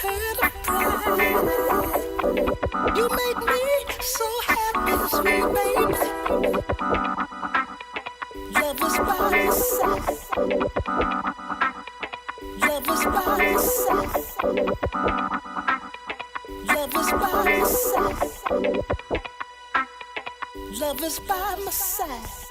bird of pride. You make me so happy, sweet baby. Love is by my side. Love is by my side. Love is by my side. Love is by my side.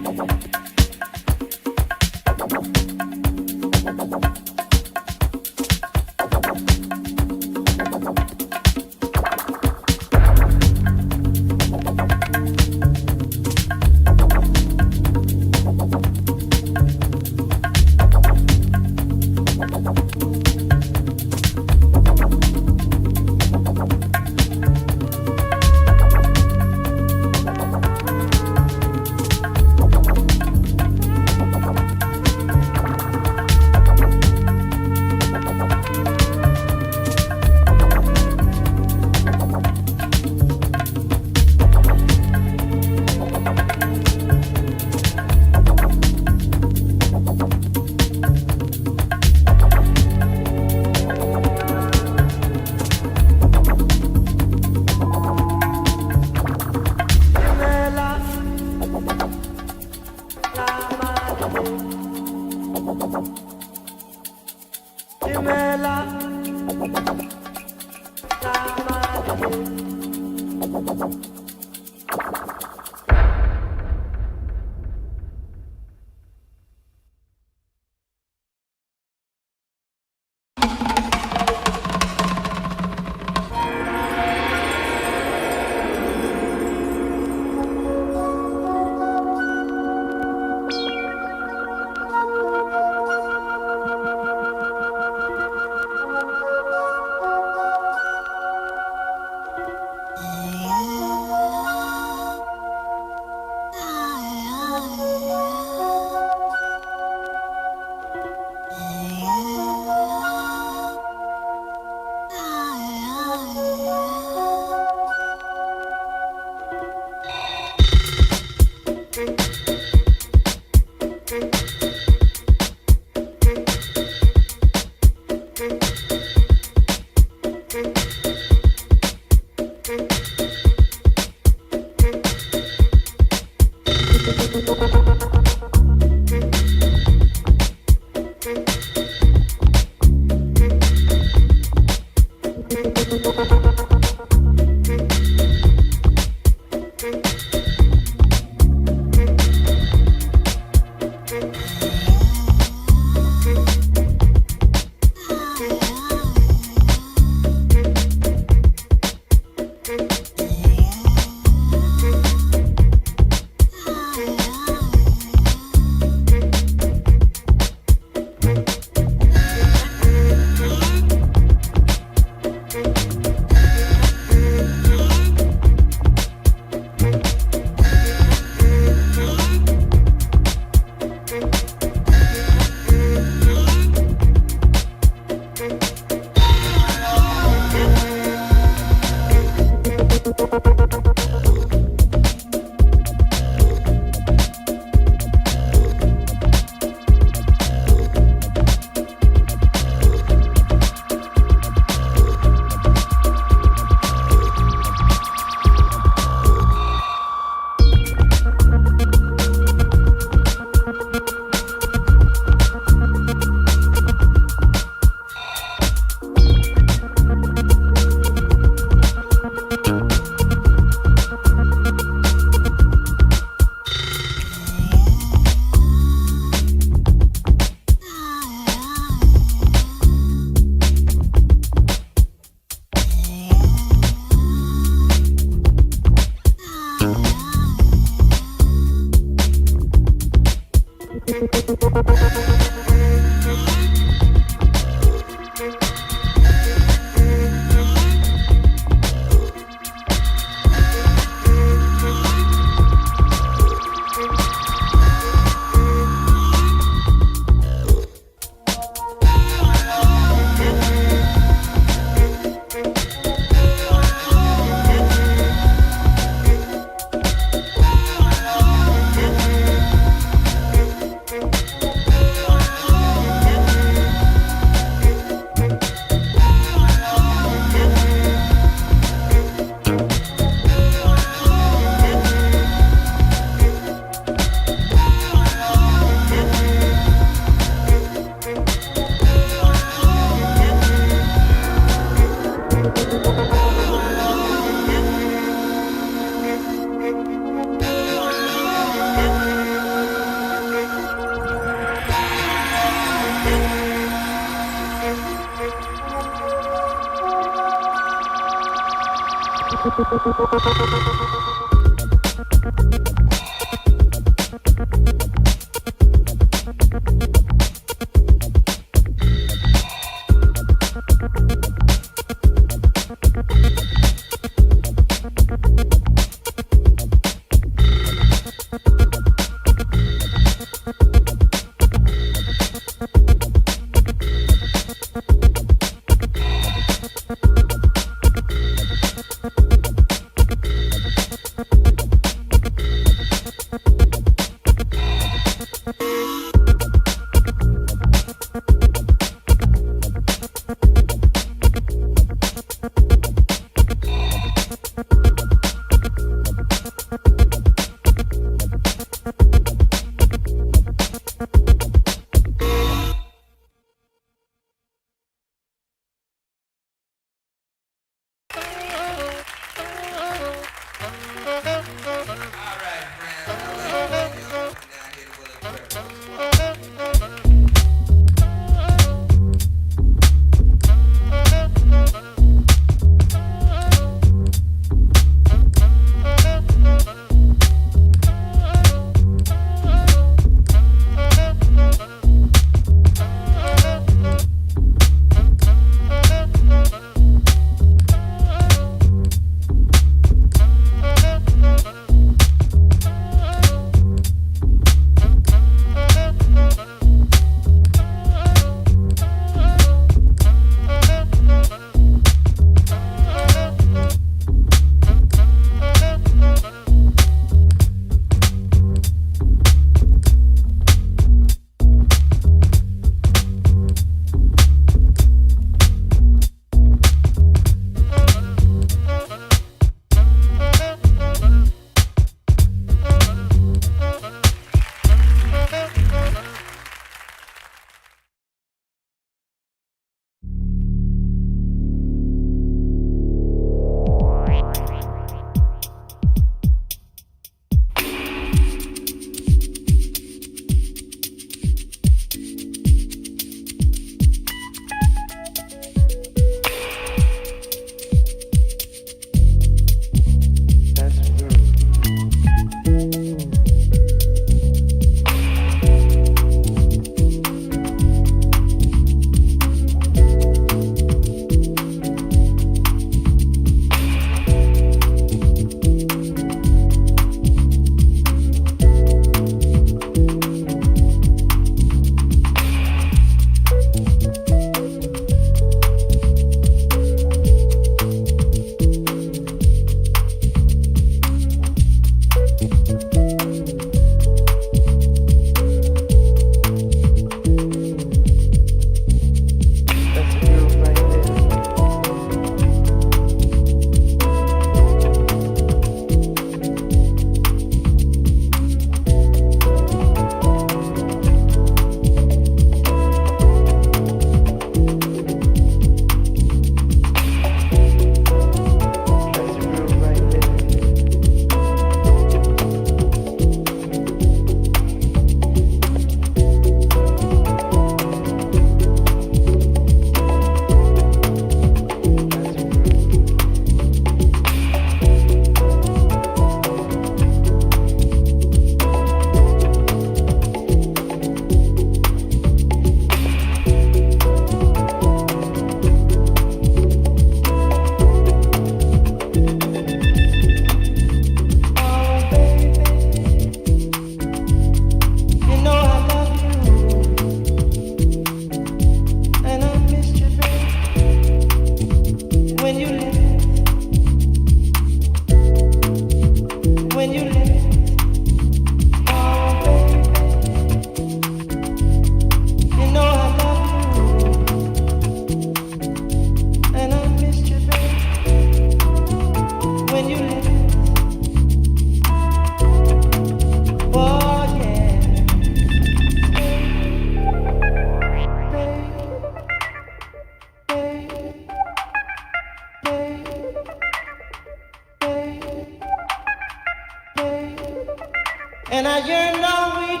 And I yearn all week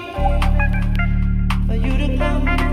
for you to come.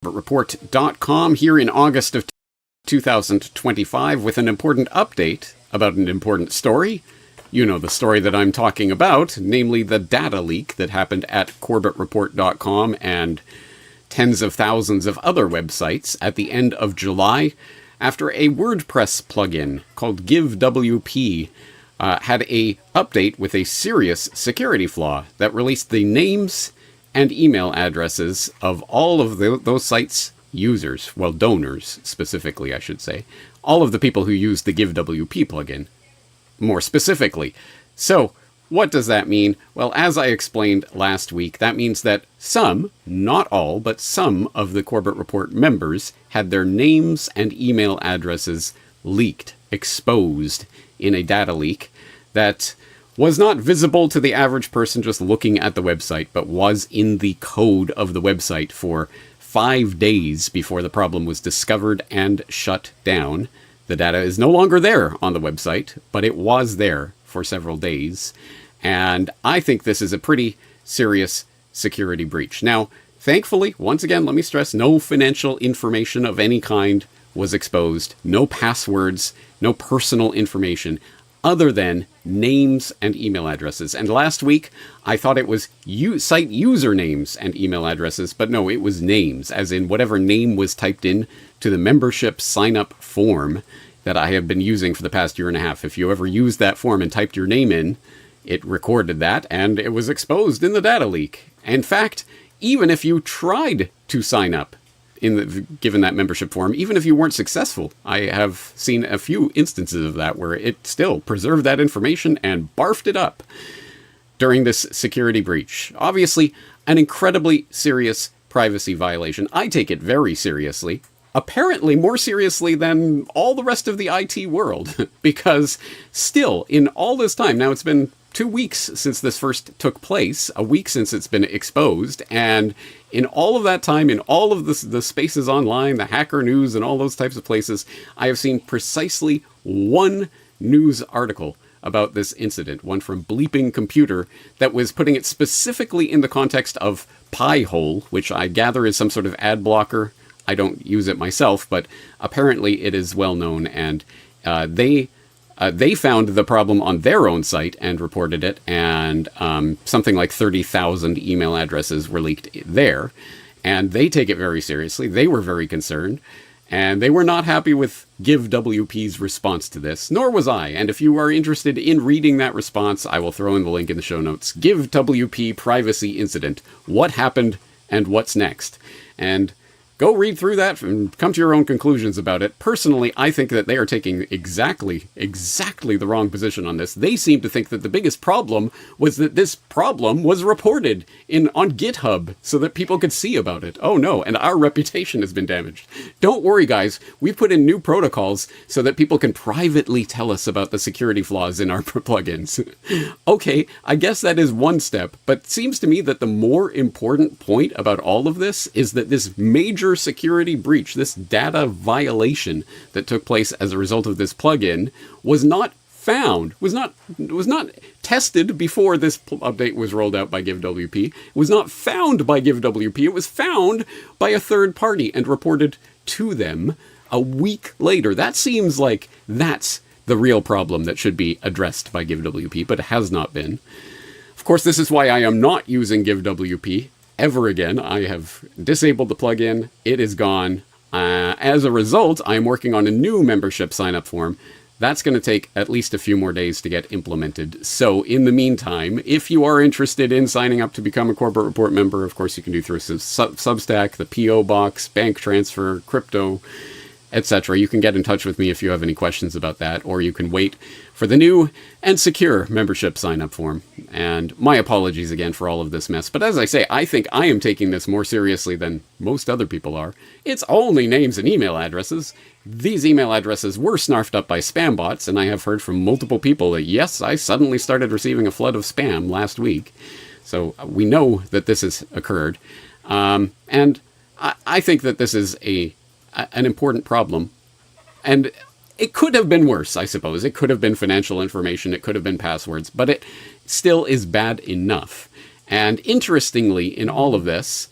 Report.com here in August of 2025 with an important update about an important story. You know the story that I'm talking about, namely the data leak that happened at CorbettReport.com and tens of thousands of other websites at the end of July after a WordPress plugin called GiveWP had a update with a serious security flaw that released the names and email addresses of all of those sites' users, well, donors specifically, I should say, all of the people who use the GiveWP plugin, more specifically. So, what does that mean? Well, as I explained last week, that means that some, not all, but some of the Corbett Report members had their names and email addresses leaked, exposed in a data leak that was not visible to the average person just looking at the website, but was in the code of the website for 5 days before the problem was discovered and shut down. The data is no longer there on the website, but it was there for several days. And I think this is a pretty serious security breach. Now, thankfully, once again, let me stress, no financial information of any kind was exposed. No passwords, no personal information, other than names and email addresses. And last week, I thought it was site usernames and email addresses, but no, it was names, as in whatever name was typed in to the membership sign-up form that I have been using for the past year and a half. If you ever used that form and typed your name in, it recorded that, and it was exposed in the data leak. In fact, even if you tried to sign up, given that membership form, even if you weren't successful, I have seen a few instances of that where it still preserved that information and barfed it up during this security breach. Obviously, an incredibly serious privacy violation. I take it very seriously. Apparently more seriously than all the rest of the IT world, because still, in all this time, now it's been 2 weeks since this first took place, a week since it's been exposed, and in all of that time, in all of the spaces online, the Hacker News and all those types of places, I have seen precisely one news article about this incident, one from Bleeping Computer, that was putting it specifically in the context of Pi-hole, which I gather is some sort of ad blocker. I don't use it myself, but apparently it is well known, and they found the problem on their own site and reported it, and something like 30,000 email addresses were leaked there, and they take it very seriously. They were very concerned, and they were not happy with GiveWP's response to this, nor was I. And if you are interested in reading that response, I will throw in the link in the show notes. GiveWP Privacy Incident. What happened and what's next? And go read through that and come to your own conclusions about it. Personally, I think that they are taking exactly the wrong position on this. They seem to think that the biggest problem was that this problem was reported on GitHub so that people could see about it. Oh no, and our reputation has been damaged. Don't worry, guys. We've put in new protocols so that people can privately tell us about the security flaws in our plugins. Okay, I guess that is one step, but it seems to me that the more important point about all of this is that this major security breach, this data violation that took place as a result of this plugin, was not found, was not tested before this update was rolled out by GiveWP. It was not found by GiveWP. It was found by a third party and reported to them a week later. That seems like that's the real problem that should be addressed by GiveWP, but it has not been. Of course, this is why I am not using GiveWP ever again. I have disabled the plugin. It is gone. As a result, I'm working on a new membership sign-up form. That's going to take at least a few more days to get implemented. So in the meantime, if you are interested in signing up to become a Corbett Report member, of course you can do through Substack, the P.O. Box, bank transfer, crypto, etc. You can get in touch with me if you have any questions about that, or you can wait for the new and secure membership sign-up form. And my apologies again for all of this mess. But as I say, I think I am taking this more seriously than most other people are. It's only names and email addresses. These email addresses were snarfed up by spam bots, and I have heard from multiple people that, yes, I suddenly started receiving a flood of spam last week. So we know that this has occurred. And I think that this is an important problem. And it could have been worse, I suppose. It could have been financial information. It could have been passwords. But it still is bad enough. And interestingly, in all of this,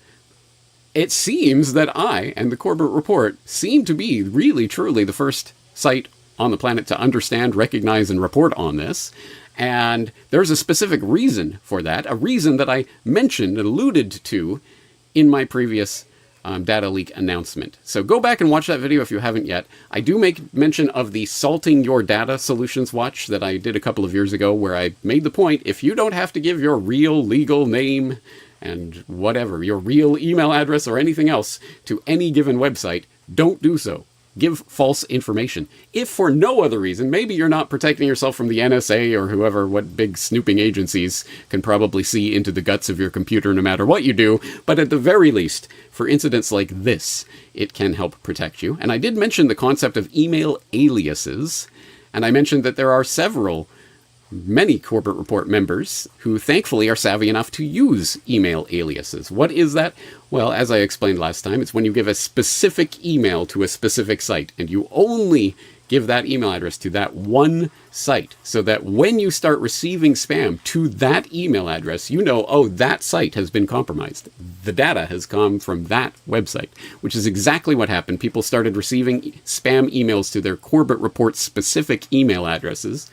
it seems that I and the Corbett Report seem to be really, truly the first site on the planet to understand, recognize, and report on this. And there's a specific reason for that, a reason that I mentioned and alluded to in my previous data leak announcement. So go back and watch that video if you haven't yet. I do make mention of the Salting Your Data Solutions Watch that I did a couple of years ago, where I made the point, if you don't have to give your real legal name and whatever, your real email address or anything else to any given website, don't do so. Give false information. If for no other reason, maybe you're not protecting yourself from the NSA or whoever, what big snooping agencies can probably see into the guts of your computer no matter what you do, but at the very least, for incidents like this, it can help protect you. And I did mention the concept of email aliases, and I mentioned that there are many Corbett Report members who thankfully are savvy enough to use email aliases. What is that? Well, as I explained last time, it's when you give a specific email to a specific site, and you only give that email address to that one site, so that when you start receiving spam to that email address, you know, oh, that site has been compromised. The data has come from that website, which is exactly what happened. People started receiving spam emails to their Corbett Report specific email addresses,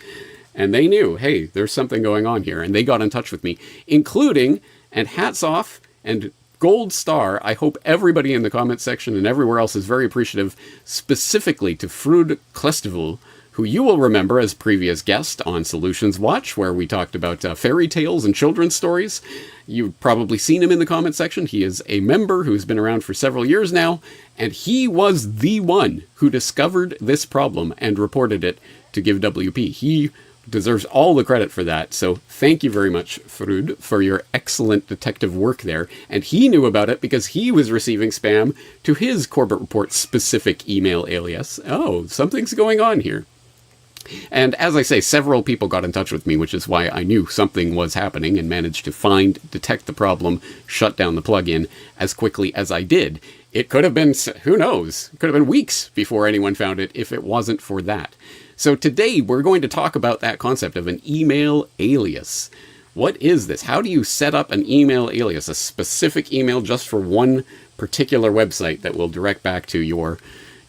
and they knew, hey, there's something going on here. And they got in touch with me, including, and hats off and gold star, I hope everybody in the comment section and everywhere else is very appreciative, specifically to Frud Klestival, who you will remember as previous guest on Solutions Watch, where we talked about fairy tales and children's stories. You've probably seen him in the comment section. He is a member who's been around for several years now, and he was the one who discovered this problem and reported it to Give WP. He deserves all the credit for that. So thank you very much, Frud, for your excellent detective work there. And he knew about it because he was receiving spam to his Corbett Report specific email alias. Oh, something's going on here. And as I say, several people got in touch with me, which is why I knew something was happening and managed to detect the problem, shut down the plugin as quickly as I did. It could have been, who knows, it could have been weeks before anyone found it if it wasn't for that. So today we're going to talk about that concept of an email alias. What is this? How do you set up an email alias, a specific email just for one particular website that will direct back to your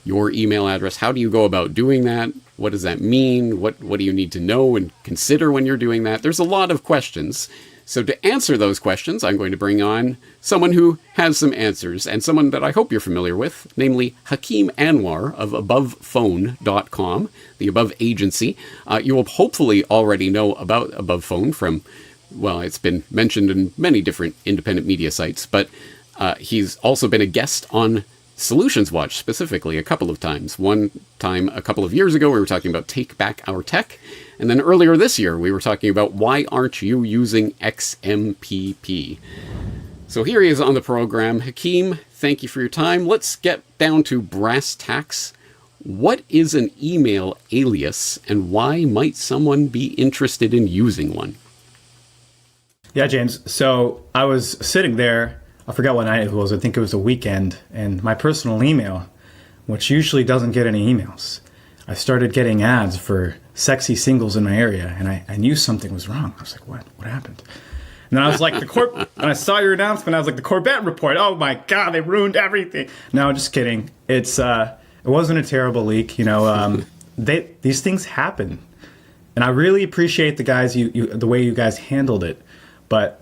email address? How do you go about doing that? What does that mean? What do you need to know and consider when you're doing that? There's a lot of questions. So to answer those questions, I'm going to bring on someone who has some answers, and someone that I hope you're familiar with, namely Hakeem Anwar of AbovePhone.com, the Above agency. You will hopefully already know about AbovePhone from, well, it's been mentioned in many different independent media sites, but he's also been a guest on Solutions Watch specifically a couple of times. One time a couple of years ago, we were talking about Take Back Our Tech. And then earlier this year, we were talking about why aren't you using XMPP? So here he is on the program. Hakeem, thank you for your time. Let's get down to brass tacks. What is an email alias, and why might someone be interested in using one? Yeah, James. So I was sitting there, I forgot what night it was, I think it was a weekend, and my personal email, which usually doesn't get any emails, I started getting ads for sexy singles in my area, and I knew something was wrong. I was like, what happened? And then I was like, when I saw your announcement, I was like, the Corbett Report, oh my God, they ruined everything. No, just kidding. It wasn't a terrible leak, these things happen. And I really appreciate the way you guys handled it. But,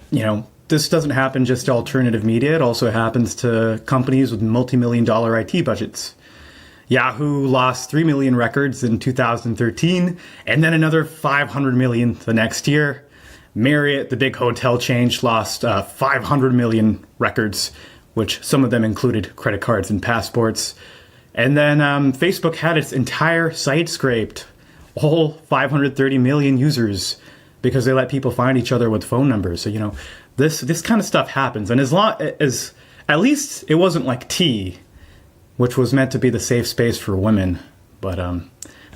this doesn't happen just to alternative media. It also happens to companies with multi-million-dollar IT budgets. Yahoo lost 3 million records in 2013, and then another 500 million the next year. Marriott, the big hotel chain, lost 500 million records, which some of them included credit cards and passports. And then Facebook had its entire site scraped, all 530 million users, because they let people find each other with phone numbers. So, this kind of stuff happens. And as long as, at least it wasn't like T, which was meant to be the safe space for women, but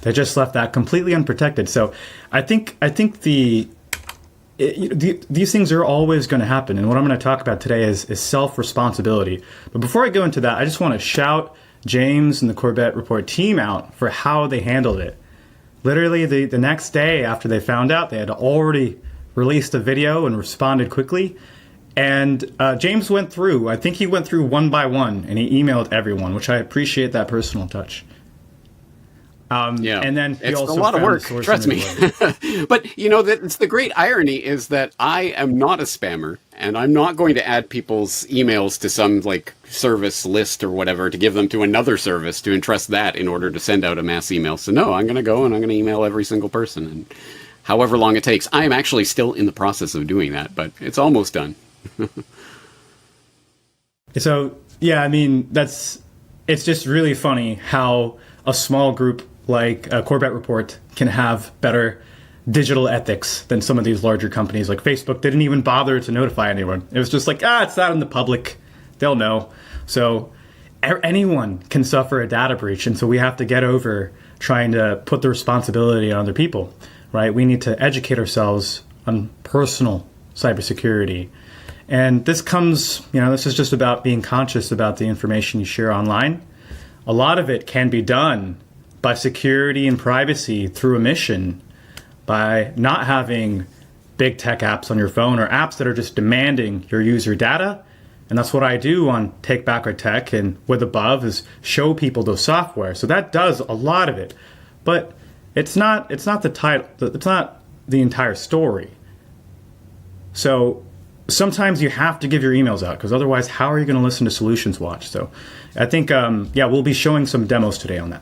they just left that completely unprotected. So I think these things are always going to happen. And what I'm going to talk about today is self-responsibility. But before I go into that, I just want to shout James and the Corbett Report team out for how they handled it. Literally the next day after they found out, they had already released a video and responded quickly. And James went through, I think he went through one by one, and he emailed everyone, which I appreciate that personal touch. Yeah, and then he it's also a lot of found work, the source trust me. underwood. But you know, it's the great irony is that I am not a spammer, and I'm not going to add people's emails to some like service list or whatever to give them to another service to entrust that in order to send out a mass email. So no, I'm going to go and I'm going to email every single person, and however long it takes. I am actually still in the process of doing that, but it's almost done. So yeah, I mean it's just really funny how a small group like Corbett Report can have better digital ethics than some of these larger companies. Like Facebook didn't even bother to notify anyone. It was just like, it's out in the public. They'll know. So anyone can suffer a data breach. And so we have to get over trying to put the responsibility on other people, right? We need to educate ourselves on personal cybersecurity. And this comes, this is just about being conscious about the information you share online. A lot of it can be done by security and privacy through omission, by not having big tech apps on your phone or apps that are just demanding your user data. And that's what I do on Take Back Our Tech and with Above is show people those software. So that does a lot of it, but it's not the title. It's not the entire story. So sometimes you have to give your emails out because otherwise, how are you going to listen to Solutions Watch? So I think, we'll be showing some demos today on that.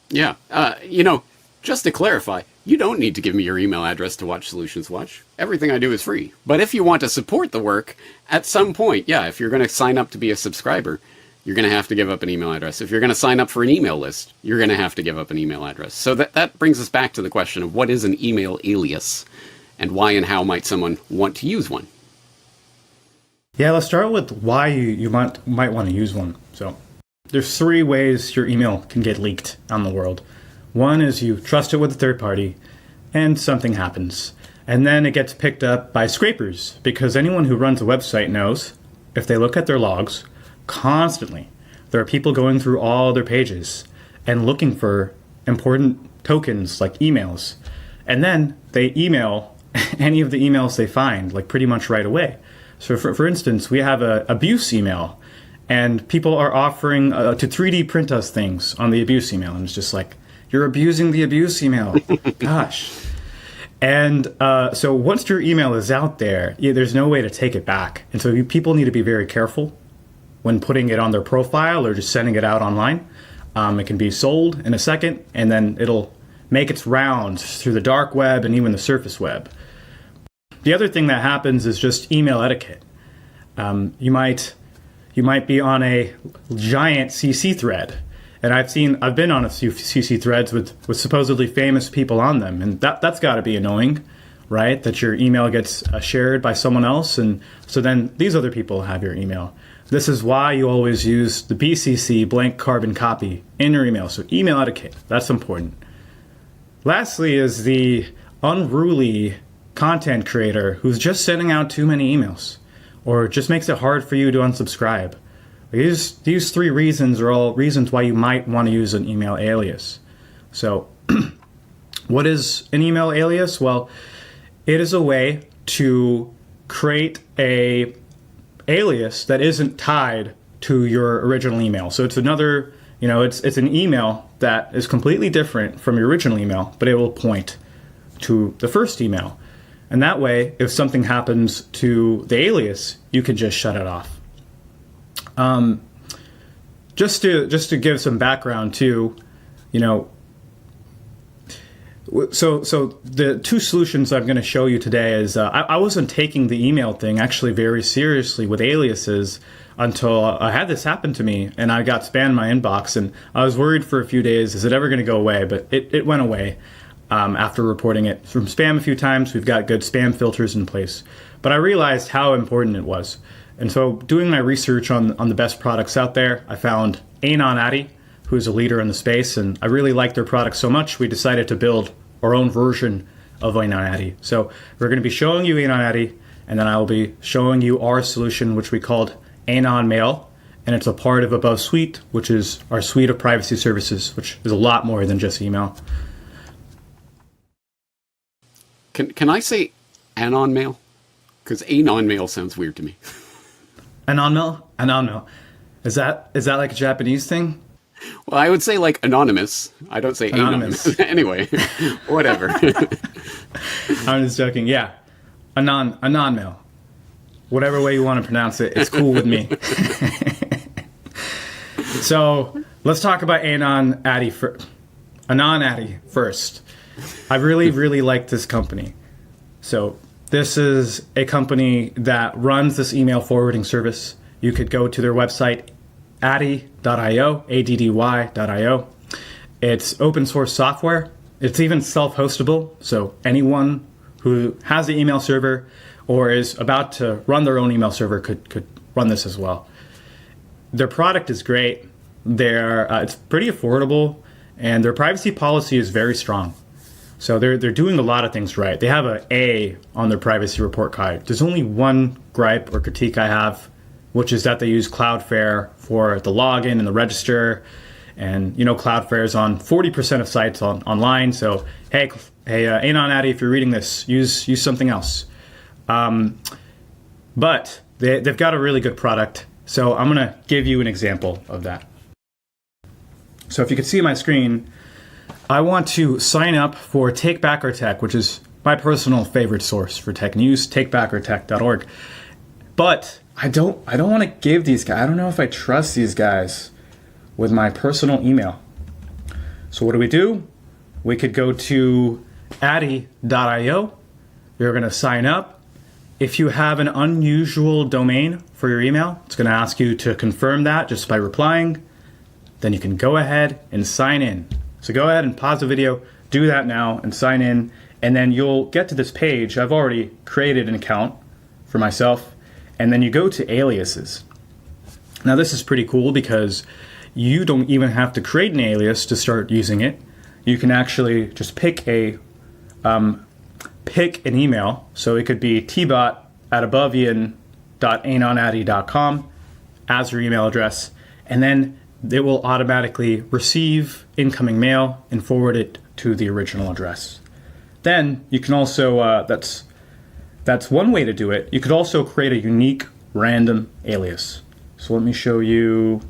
Yeah, just to clarify, you don't need to give me your email address to watch Solutions Watch. Everything I do is free. But if you want to support the work, at some point, if you're going to sign up to be a subscriber, you're going to have to give up an email address. If you're going to sign up for an email list, you're going to have to give up an email address. So that brings us back to the question of what is an email alias, and why and how might someone want to use one? Yeah, let's start with why you might want to use one. So there's 3 ways your email can get leaked on the world. One is you trust it with a third party and something happens. And then it gets picked up by scrapers because anyone who runs a website knows if they look at their logs constantly, there are people going through all their pages and looking for important tokens like emails. And then they email any of the emails they find like pretty much right away. So for instance, we have a abuse email. And people are offering to 3D print us things on the abuse email. And it's just like, you're abusing the abuse email. Gosh. And so once your email is out there, there's no way to take it back. And so people need to be very careful when putting it on their profile or just sending it out online. It can be sold in a second, and then it'll make its rounds through the dark web and even the surface web. The other thing that happens is just email etiquette. You might be on a giant CC thread, and I've been on a few CC threads with supposedly famous people on them, and that's got to be annoying, right? That your email gets shared by someone else, and so then these other people have your email. This is why you always use the BCC blank carbon copy in your email. So email etiquette, that's important. Lastly is the unruly content creator who's just sending out too many emails, or just makes it hard for you to unsubscribe. These 3 reasons are all reasons why you might want to use an email alias. So what is an email alias? Well, it is a way to create a alias that isn't tied to your original email. So it's another, it's an email that is completely different from your original email, but it will point to the first email. And that way, if something happens to the alias, you can just shut it off. Just to give some background too, so the 2 solutions I'm going to show you today is I wasn't taking the email thing actually very seriously with aliases until I had this happen to me, and I got spam in my inbox, and I was worried for a few days, is it ever going to go away? But it went away. After reporting it from spam a few times, we've got good spam filters in place. But I realized how important it was. And so doing my research on the best products out there, I found Anon Addy, who's a leader in the space, and I really liked their product so much, we decided to build our own version of Anon Addy. So we're going to be showing you Anon Addy, and then I will be showing you our solution, which we called Anon Mail, and it's a part of Above Suite, which is our suite of privacy services, which is a lot more than just email. Can I say Anon Mail? Because anon mail sounds weird to me. Anon mail? Anon mail. Is that like a Japanese thing? Well, I would say like anonymous. I don't say anonymous. Anyway, whatever. I'm just joking. Yeah. Anon mail. Whatever way you want to pronounce it, it's cool with me. So let's talk about Anon Addy first. I really, really like this company. So this is a company that runs this email forwarding service. You could go to their website, addy.io, addy.io. It's open source software. It's even self-hostable, so anyone who has the email server or is about to run their own email server could run this as well. Their product is great. It's pretty affordable, and their privacy policy is very strong. So they're doing a lot of things right. They have an A on their privacy report card. There's only one gripe or critique I have, which is that they use Cloudflare for the login and the register. And, Cloudflare is on 40% of sites online. So, hey, Anon Addy, if you're reading this, use something else. But they've got a really good product. So I'm going to give you an example of that. So if you could see my screen, I want to sign up for Take Back Our Tech, which is my personal favorite source for tech news, takebackourtech.org. But I don't want to give these guys, I don't know if I trust these guys with my personal email. So what do? We could go to addy.io. You're going to sign up. If you have an unusual domain for your email, it's going to ask you to confirm that just by replying. Then you can go ahead and sign in. So go ahead and pause the video, do that now and sign in. And then you'll get to this page. I've already created an account for myself. And then you go to aliases. Now this is pretty cool because you don't even have to create an alias to start using it. You can actually just pick an email. So it could be tbot@abovian.anonaddy.com as your email address. And then it will automatically receive incoming mail and forward it to the original address. Then you can also, that's one way to do it. You could also create a unique random alias. So let me show you.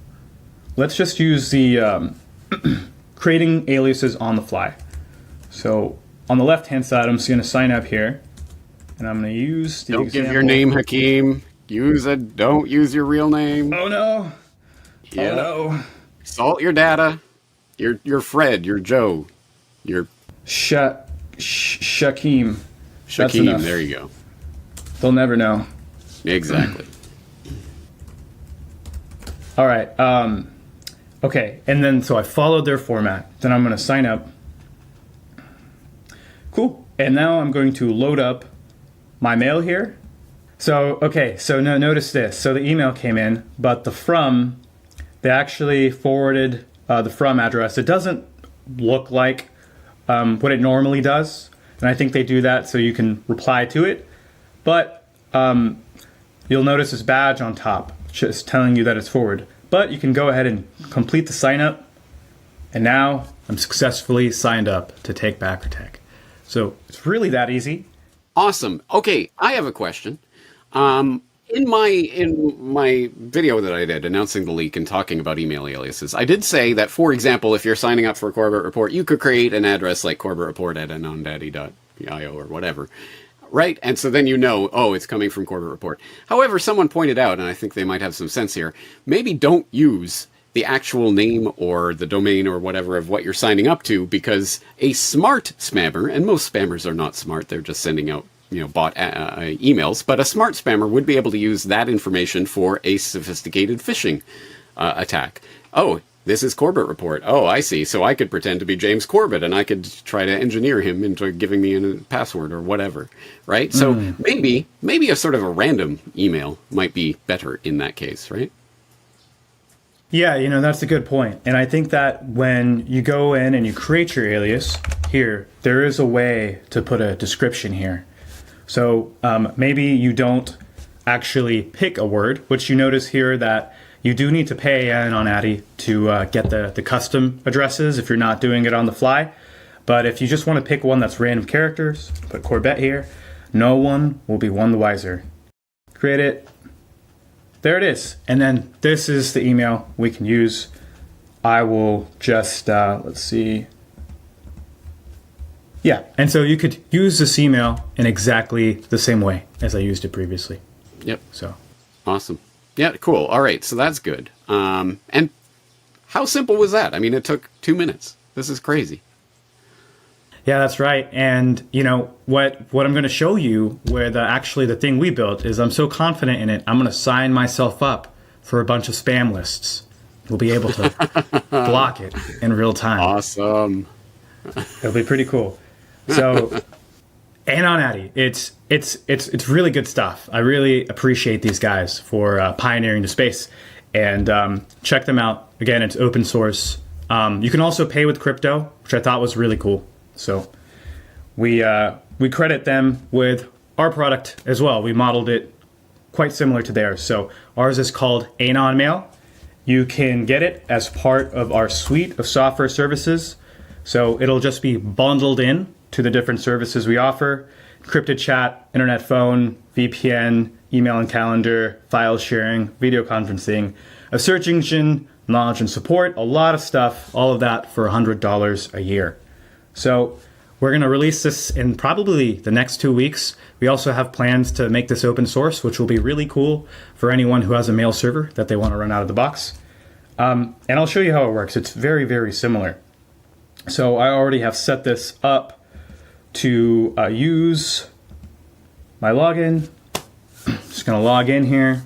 Let's just use the creating aliases on the fly. So on the left-hand side, I'm just going to sign up here. And I'm going to use the Don't example. give your name, Hakeem. Don't use your real name. Oh, no. Yeah. Oh, no. Salt your data. You're Fred. You're Joe. You're Shakeem. Shakeem. There you go. They'll never know. Exactly. All right. Okay. And then, so I followed their format. Then I'm going to sign up. Cool. And now I'm going to load up my mail here. So, okay. So now notice this. So the email came in, but the from, they actually forwarded the from address. It doesn't look like what it normally does. And I think they do that so you can reply to it. But you'll notice this badge on top, just telling you that it's forward. But you can go ahead and complete the sign up. And now I'm successfully signed up to Take Back Our Tech. So it's really that easy. Awesome. Okay, I have a question. In my video that I did announcing the leak and talking about email aliases, I did say that, for example, if you're signing up for a Corbett Report, you could create an address like corbettReport@anondaddy.io or whatever, right? And so then it's coming from Corbett Report. However, someone pointed out, and I think they might have some sense here, maybe don't use the actual name or the domain or whatever of what you're signing up to, because a smart spammer, and most spammers are not smart, they're just sending out bot emails, but a smart spammer would be able to use that information for a sophisticated phishing attack. Oh, this is Corbett Report. Oh, I see. So I could pretend to be James Corbett, and I could try to engineer him into giving me a password or whatever, right? So maybe a sort of a random email might be better in that case, right? Yeah, that's a good point. And I think that when you go in and you create your alias here, there is a way to put a description here. So maybe you don't actually pick a word, which you notice here that you do need to pay Anon Addy to get the custom addresses if you're not doing it on the fly. But if you just want to pick one that's random characters, put Corbett here. No one will be one the wiser. Create it. There it is. And then this is the email we can use. I will just, let's see. Yeah, and so you could use this email in exactly the same way as I used it previously. Yep. So Awesome. Yeah, cool. All right, so that's good. And how simple was that? I mean, it took 2 minutes. This is crazy. yeah, that's right. And you know what I'm going to show you, where actually the thing we built is, I'm so confident in it, I'm going to sign myself up for a bunch of spam lists. We'll be able to block it in real time. Awesome. It'll be pretty cool. So, Anon Addy, it's really good stuff. I really appreciate these guys for pioneering the space, and check them out. Again, it's open source. You can also pay with crypto, which I thought was really cool. So, we credit them with our product as well. We modeled it quite similar to theirs. So ours is called Anon Mail. You can get it as part of our suite of software services. So it'll just be bundled in to the different services we offer: encrypted chat, internet phone, VPN, email and calendar, file sharing, video conferencing, a search engine, knowledge and support, a lot of stuff, all of that for $100 a year. So we're going to release this in probably the next 2 weeks. We also have plans to make this open source, which will be really cool for anyone who has a mail server that they want to run out of the box. And I'll show you how it works. It's very, very similar. So I already have set this up to use my login. Just going to log in here.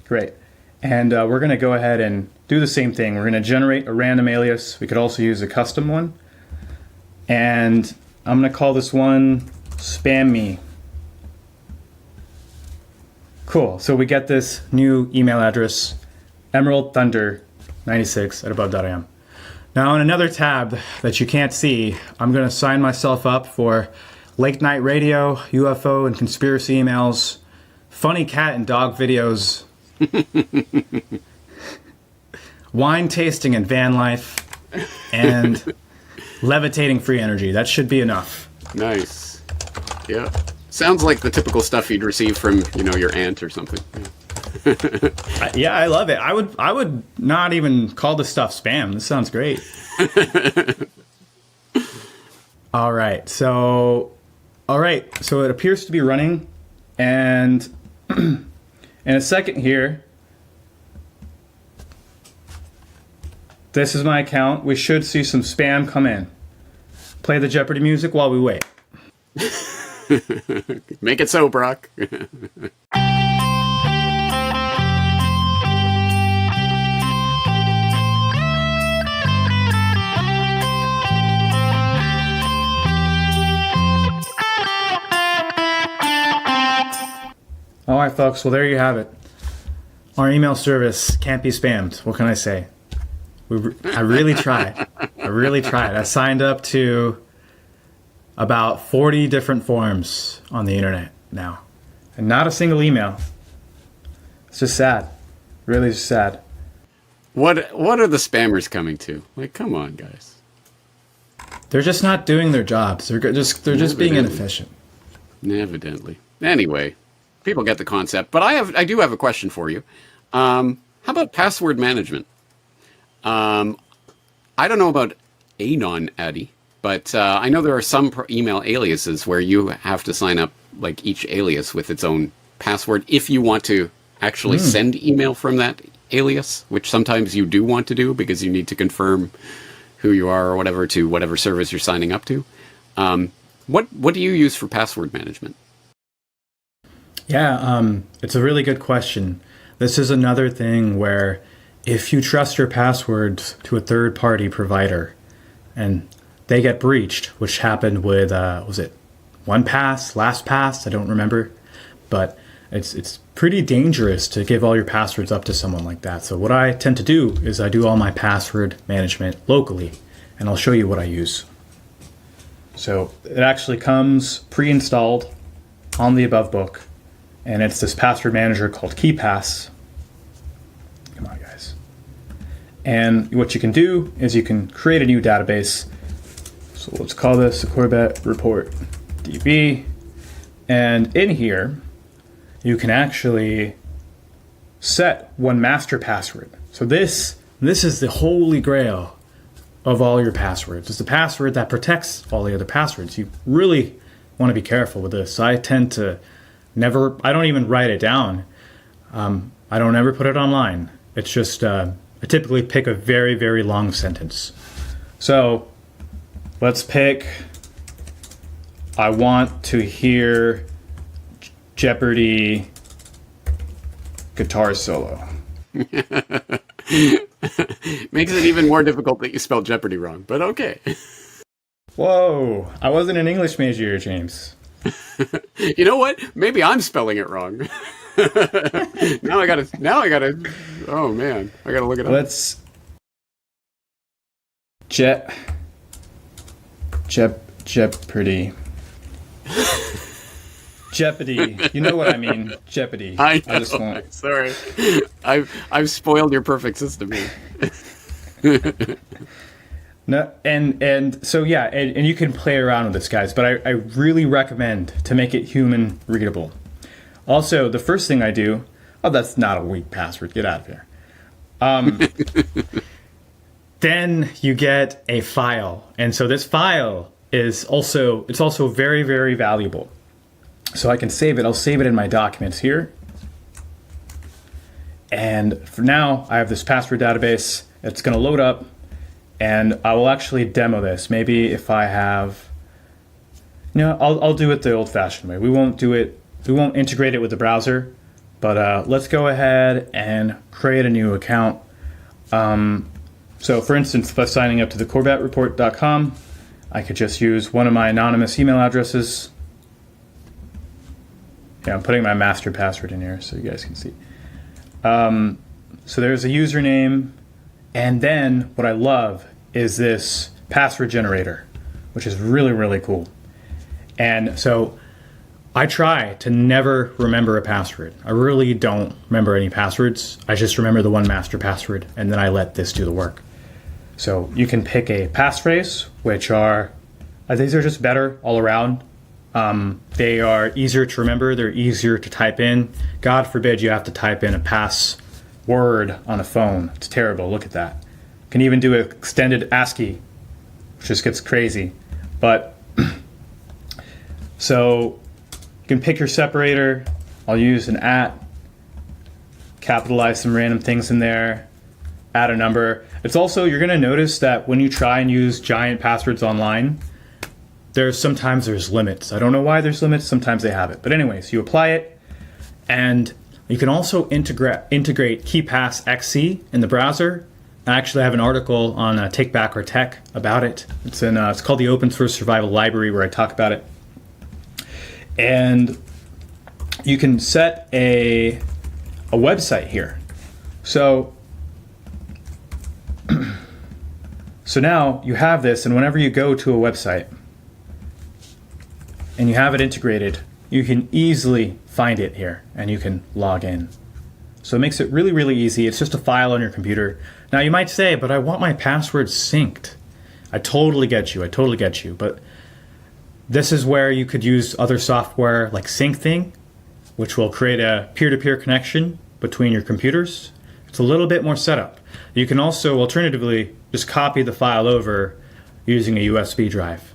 Great. And we're going to go ahead and do the same thing. We're going to generate a random alias. We could also use a custom one. And I'm going to call this one Spam Me. Cool. So we get this new email address, emeraldthunder96@above.am. Now in another tab that you can't see, I'm going to sign myself up for late night radio, UFO and conspiracy emails, funny cat and dog videos, wine tasting and van life, and levitating free energy. That should be enough. Nice. Yeah. Sounds like the typical stuff you'd receive from, your aunt or something. Yeah, I love it. I would not even call this stuff spam. This sounds great. All right. So it appears to be running, and in a second here, this is my account. We should see some spam come in. Play the Jeopardy music while we wait. Make it so, Brock. All right, folks. Well, there you have it. Our email service can't be spammed. What can I say? I really tried. I signed up to about 40 different forums on the internet now, and not a single email. It's just sad. Really just sad. What are the spammers coming to? Like, come on, guys. They're just not doing their jobs. They're just being inefficient. Evidently. Anyway, people get the concept. But I do have a question for you. How about password management? I don't know about Anon Addy, but I know there are some email aliases where you have to sign up like each alias with its own password if you want to actually send email from that alias, which sometimes you do want to do because you need to confirm who you are or whatever to whatever service you're signing up to. What do you use for password management? Yeah, it's a really good question. This is another thing where if you trust your passwords to a third-party provider and they get breached, which happened with, was it OnePass, LastPass? I don't remember. But it's pretty dangerous to give all your passwords up to someone like that. So what I tend to do is I do all my password management locally, and I'll show you what I use. So it actually comes pre-installed on the above book, and it's this password manager called KeePass. Come on, guys. And what you can do is you can create a new database. So let's call this the Corbett Report DB. And in here, you can actually set one master password. So this is the holy grail of all your passwords. It's the password that protects all the other passwords. You really want to be careful with this. I tend to I don't even write it down. I don't ever put it online. It's just, I typically pick a very, very long sentence. So let's pick, I want to hear Jeopardy guitar solo. Makes it even more difficult that you spelled Jeopardy wrong, but okay. Whoa, I wasn't an English major, James. You know what? Maybe I'm spelling it wrong. Now I gotta, oh man, I gotta look it up. Let's, Jeopardy. Jeopardy. You know what I mean. Jeopardy. I know. I just won't. Sorry. I've spoiled your perfect system here. No, and so yeah, and you can play around with this, guys, but I really recommend to make it human readable. Also, the first thing I do, that's not a weak password, get out of here. Then you get a file. And so this file is also very, very valuable. So I can save it. I'll save it in my documents here. And for now, I have this password database. It's going to load up, and I will actually demo this. Maybe if I have, I'll do it the old-fashioned way. We won't integrate it with the browser, but let's go ahead and create a new account. So for instance, by signing up to the CorbettReport.com, I could just use one of my anonymous email addresses. Yeah, I'm putting my master password in here so you guys can see. So there's a username, and then what I love is this password generator, which is really, really cool. And so I try to never remember a password. I really don't remember any passwords. I just remember the one master password, and then I let this do the work. So you can pick a passphrase, which these are just better all around. They are easier to remember. They're easier to type in. God forbid you have to type in a password on a phone. It's terrible. Look at that. Can even do an extended ASCII, which just gets crazy. But so you can pick your separator. I'll use an @ capitalize some random things in there, add a number. It's also, you're going to notice that when you try and use giant passwords online, sometimes there's limits. I don't know why there's limits. Sometimes they have it. But anyways, you apply it, and you can also integrate KeePass XC in the browser. I actually have an article on Take Back Our Tech about it. It's called the Open Source Survival Library, where I talk about it. And you can set a website here. So now you have this, and whenever you go to a website and you have it integrated, you can easily find it here and you can log in. So it makes it really, really easy. It's just a file on your computer. Now you might say, but I want my password synced. I totally get you. But this is where you could use other software like SyncThing, which will create a peer-to-peer connection between your computers. It's a little bit more setup. You can also alternatively just copy the file over using a USB drive.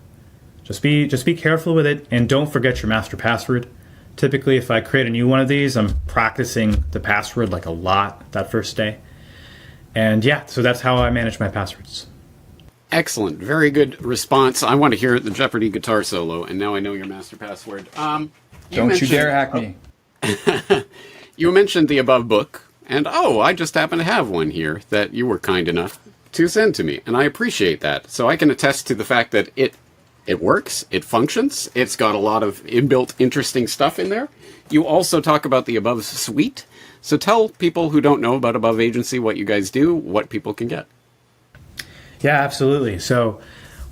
Just be careful with it, and don't forget your master password. Typically, if I create a new one of these, I'm practicing the password like a lot that first day. And yeah, so that's how I manage my passwords. Excellent. Very good response. I want to hear the Jeopardy guitar solo, and now I know your master password. Don't you dare hack me. You mentioned the above book, and I just happen to have one here that you were kind enough to send to me, and I appreciate that. So I can attest to the fact that it works, it functions, it's got a lot of inbuilt interesting stuff in there. You also talk about the Above suite. So tell people who don't know about Above Agency what you guys do, what people can get. Yeah, absolutely. So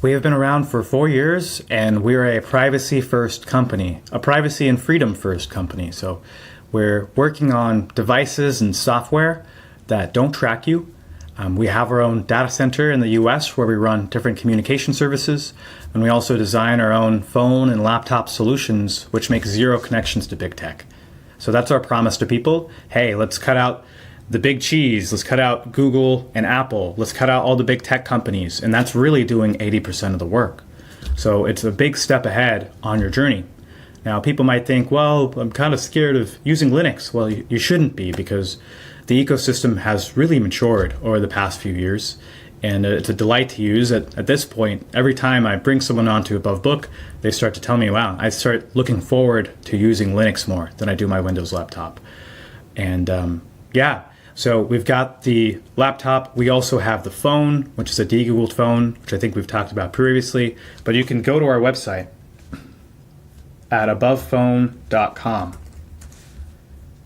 we have been around for 4 years, and we're a privacy-first company, a privacy and freedom-first company. So we're working on devices and software that don't track you. We have our own data center in the US where we run different communication services. And we also design our own phone and laptop solutions, which make zero connections to big tech. So that's our promise to people. Hey, let's cut out the big cheese. Let's cut out Google and Apple. Let's cut out all the big tech companies. And that's really doing 80% of the work. So it's a big step ahead on your journey. Now, people might think, well, I'm kind of scared of using Linux. Well, you shouldn't be, because the ecosystem has really matured over the past few years. And it's a delight to use. At this point, every time I bring someone onto Above Book, they start to tell me, wow, I start looking forward to using Linux more than I do my Windows laptop. And so we've got the laptop. We also have the phone, which is a de-Googled phone, which I think we've talked about previously. But you can go to our website at abovephone.com.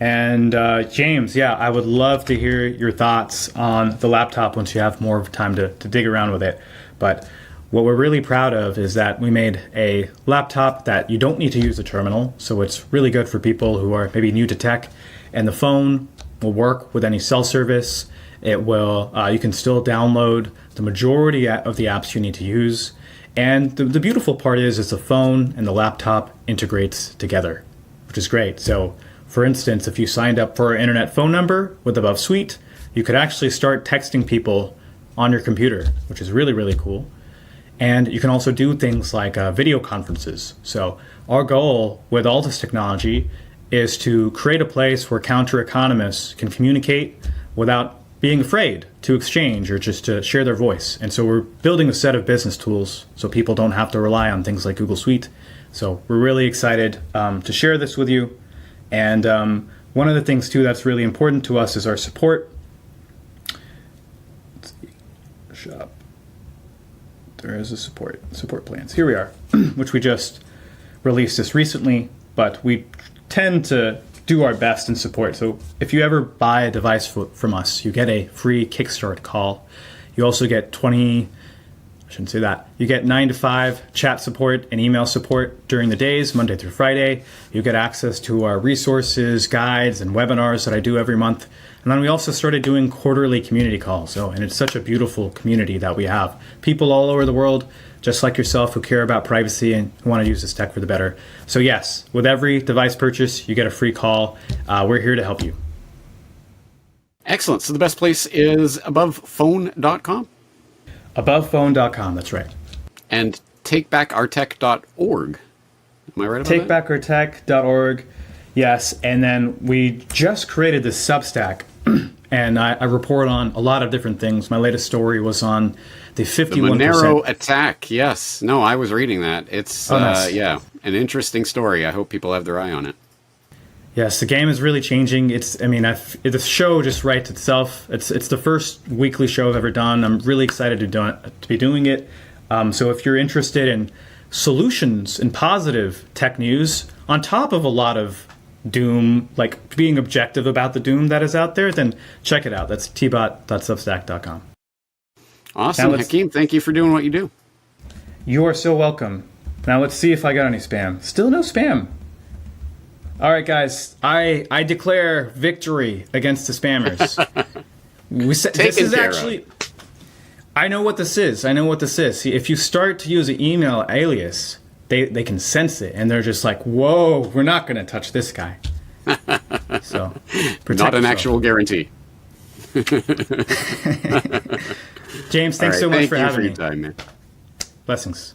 And James, I would love to hear your thoughts on the laptop once you have more time to dig around with it. But what we're really proud of is that we made a laptop that you don't need to use a terminal. So it's really good for people who are maybe new to tech. And the phone will work with any cell service. It will. You can still download the majority of the apps you need to use. And the beautiful part is the phone and the laptop integrates together, which is great. So, for instance, if you signed up for our internet phone number with Above Suite, you could actually start texting people on your computer, which is really, really cool. And you can also do things like video conferences. So our goal with all this technology is to create a place where counter-economists can communicate without being afraid to exchange or just to share their voice. And so we're building a set of business tools so people don't have to rely on things like Google Suite. So we're really excited to share this with you. And one of the things, too, that's really important to us is our support. Let's see. Shop. There is a support plans. Here we are, which we just released this recently, but we tend to do our best in support. So if you ever buy a device from us, you get a free Kickstart call. You also get 9 to 5 chat support and email support during the days, Monday through Friday. You get access to our resources, guides, and webinars that I do every month. And then we also started doing quarterly community calls. And it's such a beautiful community that we have. People all over the world, just like yourself, who care about privacy and who want to use this tech for the better. So yes, with every device purchase, you get a free call. We're here to help you. Excellent. So the best place is abovephone.com? Abovephone.com, that's right. And takebackourtech.org. Am I right about that? Takebackourtech.org, yes. And then we just created this Substack, and I report on a lot of different things. My latest story was on the 51%. The Monero attack, yes. No, I was reading that. It's, nice. An interesting story. I hope people have their eye on it. Yes, the game is really changing. The show just writes itself. It's the first weekly show I've ever done. I'm really excited to be doing it. So if you're interested in solutions and positive tech news, on top of a lot of doom, like being objective about the doom that is out there, then check it out. That's tbot.substack.com. Awesome, Hakeem. Thank you for doing what you do. You are so welcome. Now let's see if I got any spam. Still no spam. All right, guys, I declare victory against the spammers. I know what this is. See, if you start to use an email alias, they can sense it, and they're just like, whoa, we're not going to touch this guy. So, not an actual guarantee. James, thanks so much for having me. Thank you for your time, man. Blessings.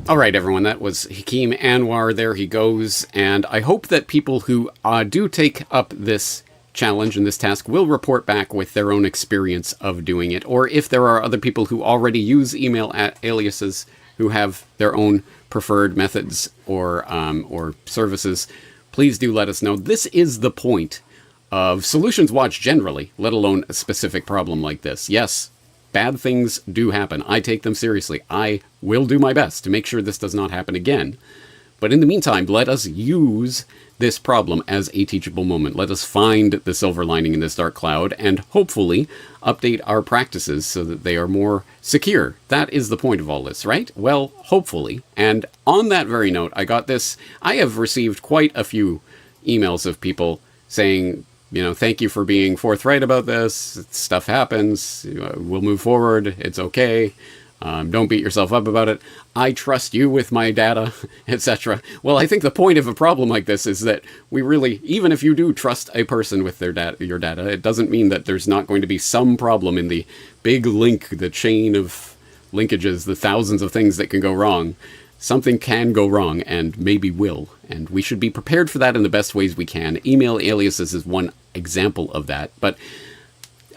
All right, everyone, that was Hakeem Anwar. There he goes. And I hope that people who do take up this challenge and this task will report back with their own experience of doing it. Or if there are other people who already use email aliases who have their own preferred methods or services, please do let us know. This is the point of Solutions Watch generally, let alone a specific problem like this. Yes, bad things do happen. I take them seriously. I will do my best to make sure this does not happen again. But in the meantime, let us use this problem as a teachable moment. Let us find the silver lining in this dark cloud and hopefully update our practices so that they are more secure. That is the point of all this, right? Well, hopefully. And on that very note, I got this. I have received quite a few emails of people saying, thank you for being forthright about this. Stuff happens. We'll move forward. It's okay. Don't beat yourself up about it. I trust you with my data, etc. Well, I think the point of a problem like this is that we really, even if you do trust a person with their your data, it doesn't mean that there's not going to be some problem in the big link, the chain of linkages, the thousands of things that can go wrong. Something can go wrong, and maybe will, and we should be prepared for that in the best ways we can. Email aliases is one example of that, but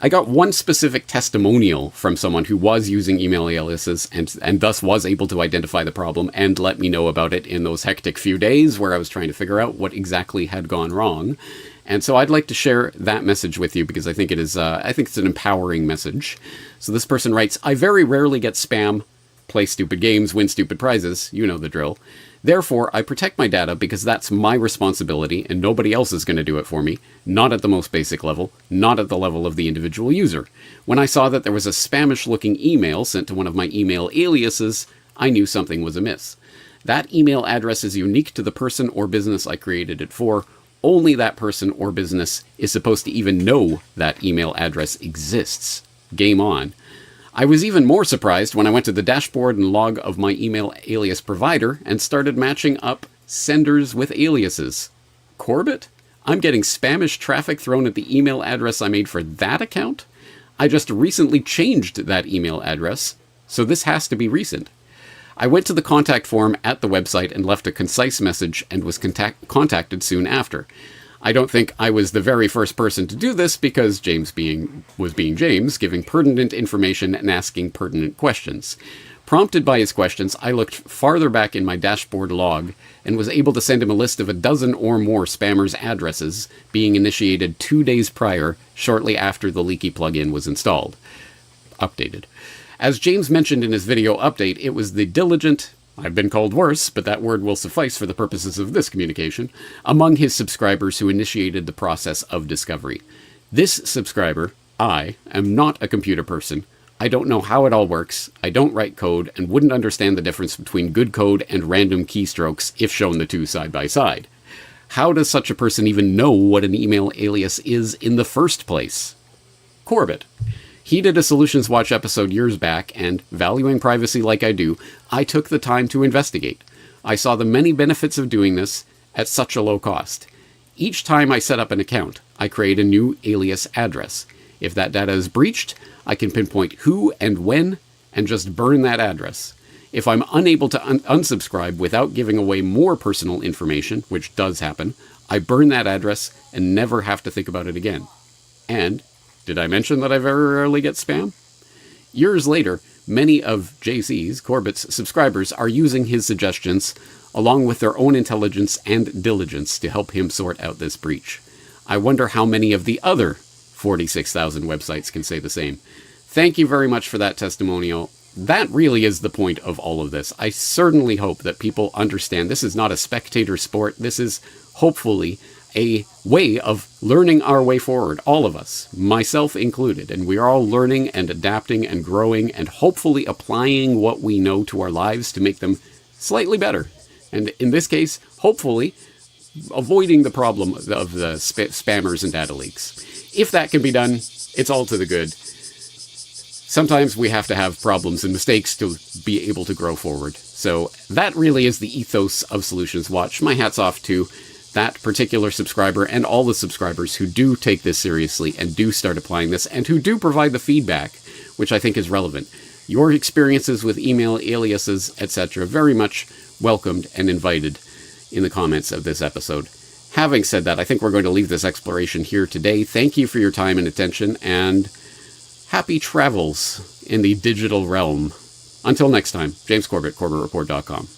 I got one specific testimonial from someone who was using email aliases and thus was able to identify the problem and let me know about it in those hectic few days where I was trying to figure out what exactly had gone wrong. And so I'd like to share that message with you because I think it is, I think it's an empowering message. So this person writes, I very rarely get spam, play stupid games, win stupid prizes, you know the drill. Therefore, I protect my data because that's my responsibility and nobody else is going to do it for me, not at the most basic level, not at the level of the individual user. When I saw that there was a spamish-looking email sent to one of my email aliases, I knew something was amiss. That email address is unique to the person or business I created it for. Only that person or business is supposed to even know that email address exists. Game on. I was even more surprised when I went to the dashboard and log of my email alias provider and started matching up senders with aliases. Corbett? I'm getting spamish traffic thrown at the email address I made for that account? I just recently changed that email address, so this has to be recent. I went to the contact form at the website and left a concise message and was contacted soon after. I don't think I was the very first person to do this because James was being James, giving pertinent information and asking pertinent questions. Prompted by his questions, I looked farther back in my dashboard log and was able to send him a list of a dozen or more spammers' addresses being initiated 2 days prior, shortly after the leaky plugin was installed. Updated. As James mentioned in his video update, it was the diligent, I've been called worse, but that word will suffice for the purposes of this communication, among his subscribers who initiated the process of discovery. This subscriber, I, am not a computer person. I don't know how it all works, I don't write code, and wouldn't understand the difference between good code and random keystrokes if shown the two side by side. How does such a person even know what an email alias is in the first place? Corbett. He did a Solutions Watch episode years back, and, valuing privacy like I do, I took the time to investigate. I saw the many benefits of doing this at such a low cost. Each time I set up an account, I create a new alias address. If that data is breached, I can pinpoint who and when, and just burn that address. If I'm unable to unsubscribe without giving away more personal information, which does happen, I burn that address and never have to think about it again. And did I mention that I very rarely get spam? Years later, many of JC's, Corbett's, subscribers are using his suggestions, along with their own intelligence and diligence, to help him sort out this breach. I wonder how many of the other 46,000 websites can say the same. Thank you very much for that testimonial. That really is the point of all of this. I certainly hope that people understand this is not a spectator sport. This is, hopefully, a way of learning our way forward, all of us, myself included, and we are all learning and adapting and growing and hopefully applying what we know to our lives to make them slightly better. And in this case, hopefully, avoiding the problem of the spammers and data leaks. If that can be done, it's all to the good. Sometimes we have to have problems and mistakes to be able to grow forward. So that really is the ethos of Solutions Watch. My hat's off to that particular subscriber and all the subscribers who do take this seriously and do start applying this and who do provide the feedback, which I think is relevant. Your experiences with email aliases, etc., very much welcomed and invited in the comments of this episode. Having said that, I think we're going to leave this exploration here today. Thank you for your time and attention, and happy travels in the digital realm. Until next time, James Corbett, CorbettReport.com.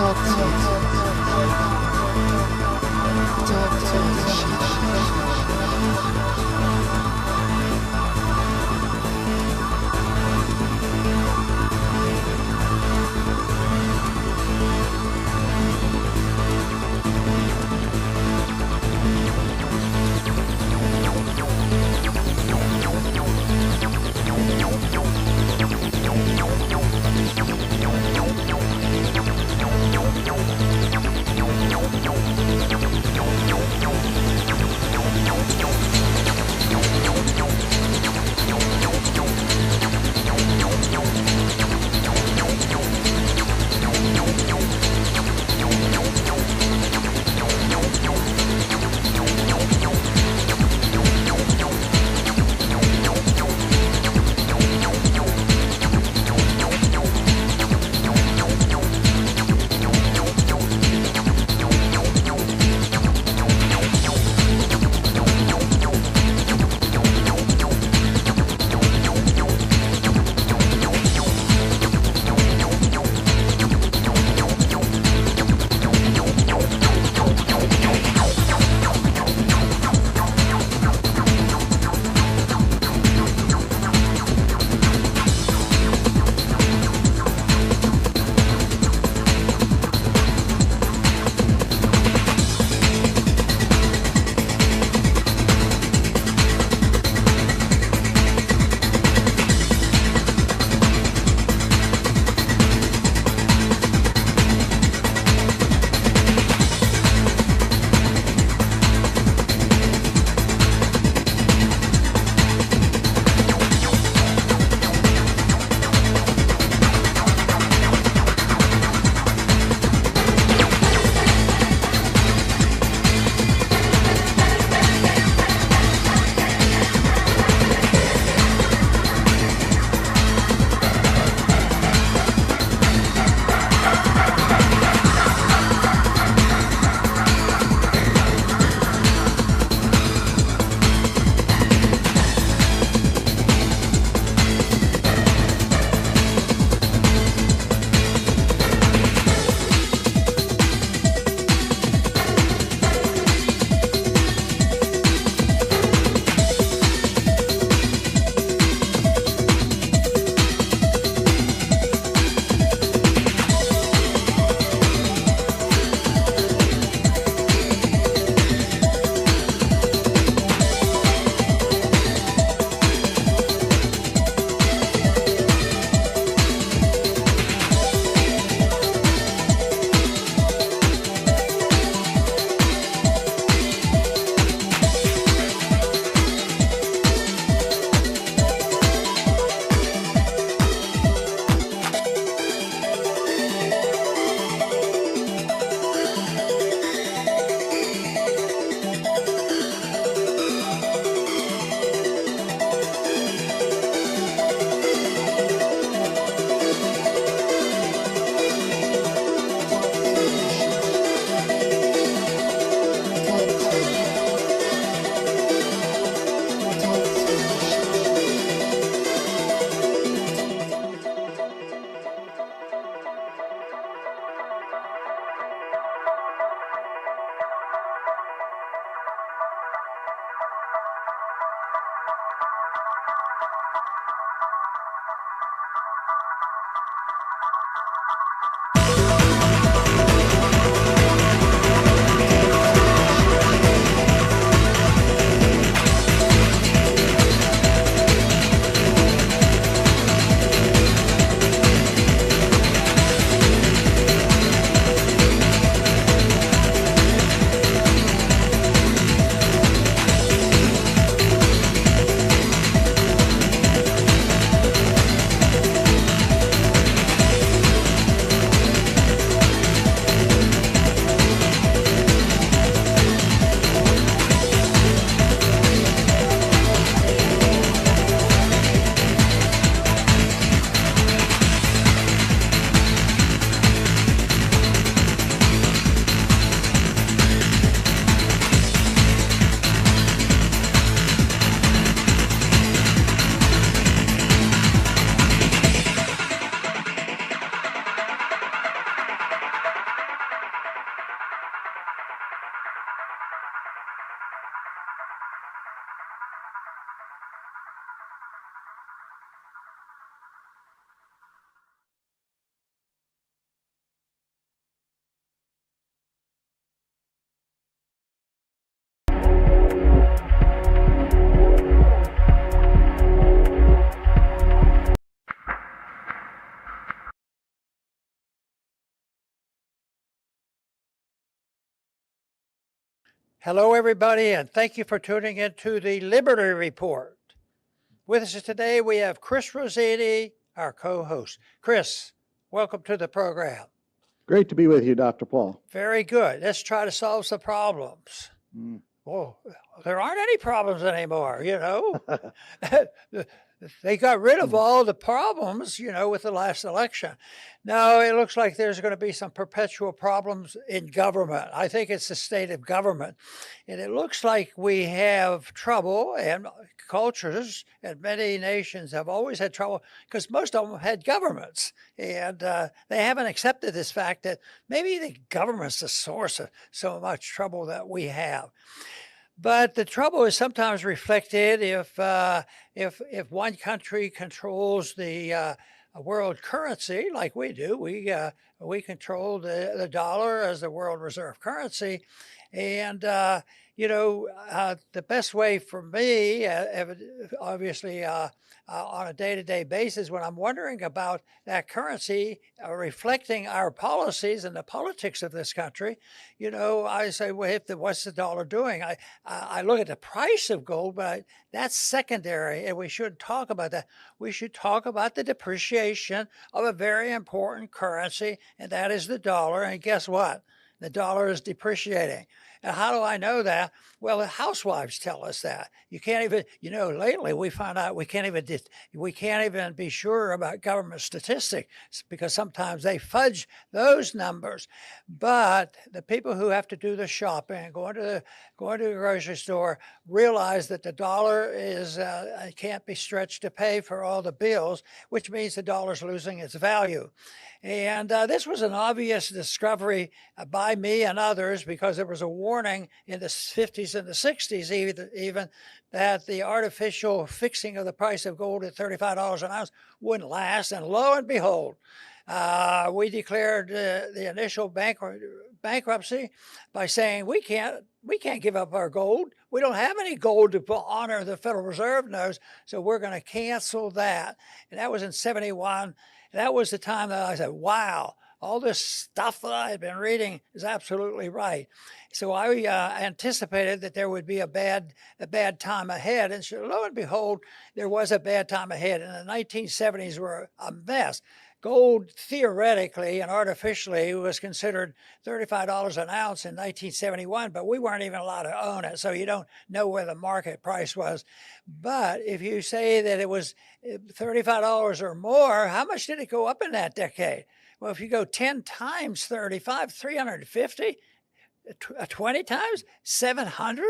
Talk to Hello, everybody, and thank you for tuning in to the Liberty Report. With us today, we have Chris Rossetti, our co-host. Chris, welcome to the program. Great to be with you, Dr. Paul. Very good. Let's try to solve some problems. Well, there aren't any problems anymore, you know. They got rid of all the problems, you know, with the last election. Now, it looks like there's going to be some perpetual problems in government. I think it's the state of government. And it looks like we have trouble, and cultures and many nations have always had trouble because most of them had governments. And they haven't accepted this fact that maybe the government's the source of so much trouble that we have. But the trouble is sometimes reflected if one country controls the world currency, like we do. We control the dollar as the world reserve currency, and the best way for me, obviously, on a day-to-day basis, when I'm wondering about that currency reflecting our policies and the politics of this country, you know, I say, well, what's the dollar doing? I look at the price of gold, but that's secondary, and we shouldn't talk about that. We should talk about the depreciation of a very important currency, and that is the dollar. And guess what? The dollar is depreciating. And how do I know that? Well, the housewives tell us that. You can't even, you know, lately we found out we can't even be sure about government statistics because sometimes they fudge those numbers. But the people who have to do the shopping, going to the grocery store, realize that the dollar can't be stretched to pay for all the bills, which means the dollar's losing its value. And this was an obvious discovery by me and others because there was a warning in the 50s and the 60s even that the artificial fixing of the price of gold at $35 an ounce wouldn't last. And lo and behold, we declared the initial bankruptcy by saying we can't give up our gold. We don't have any gold to honor the Federal Reserve notes, so we're going to cancel that. And that was in 71. That was the time that I said, wow, all this stuff that I had been reading is absolutely right. So I anticipated that there would be a bad time ahead. And so lo and behold, there was a bad time ahead. And the 1970s were a mess. Gold theoretically and artificially was considered $35 an ounce in 1971, but we weren't even allowed to own it, so you don't know where the market price was. But if you say that it was $35 or more, how much did it go up in that decade? Well, if you go 10 times 35, 350, 20 times 700,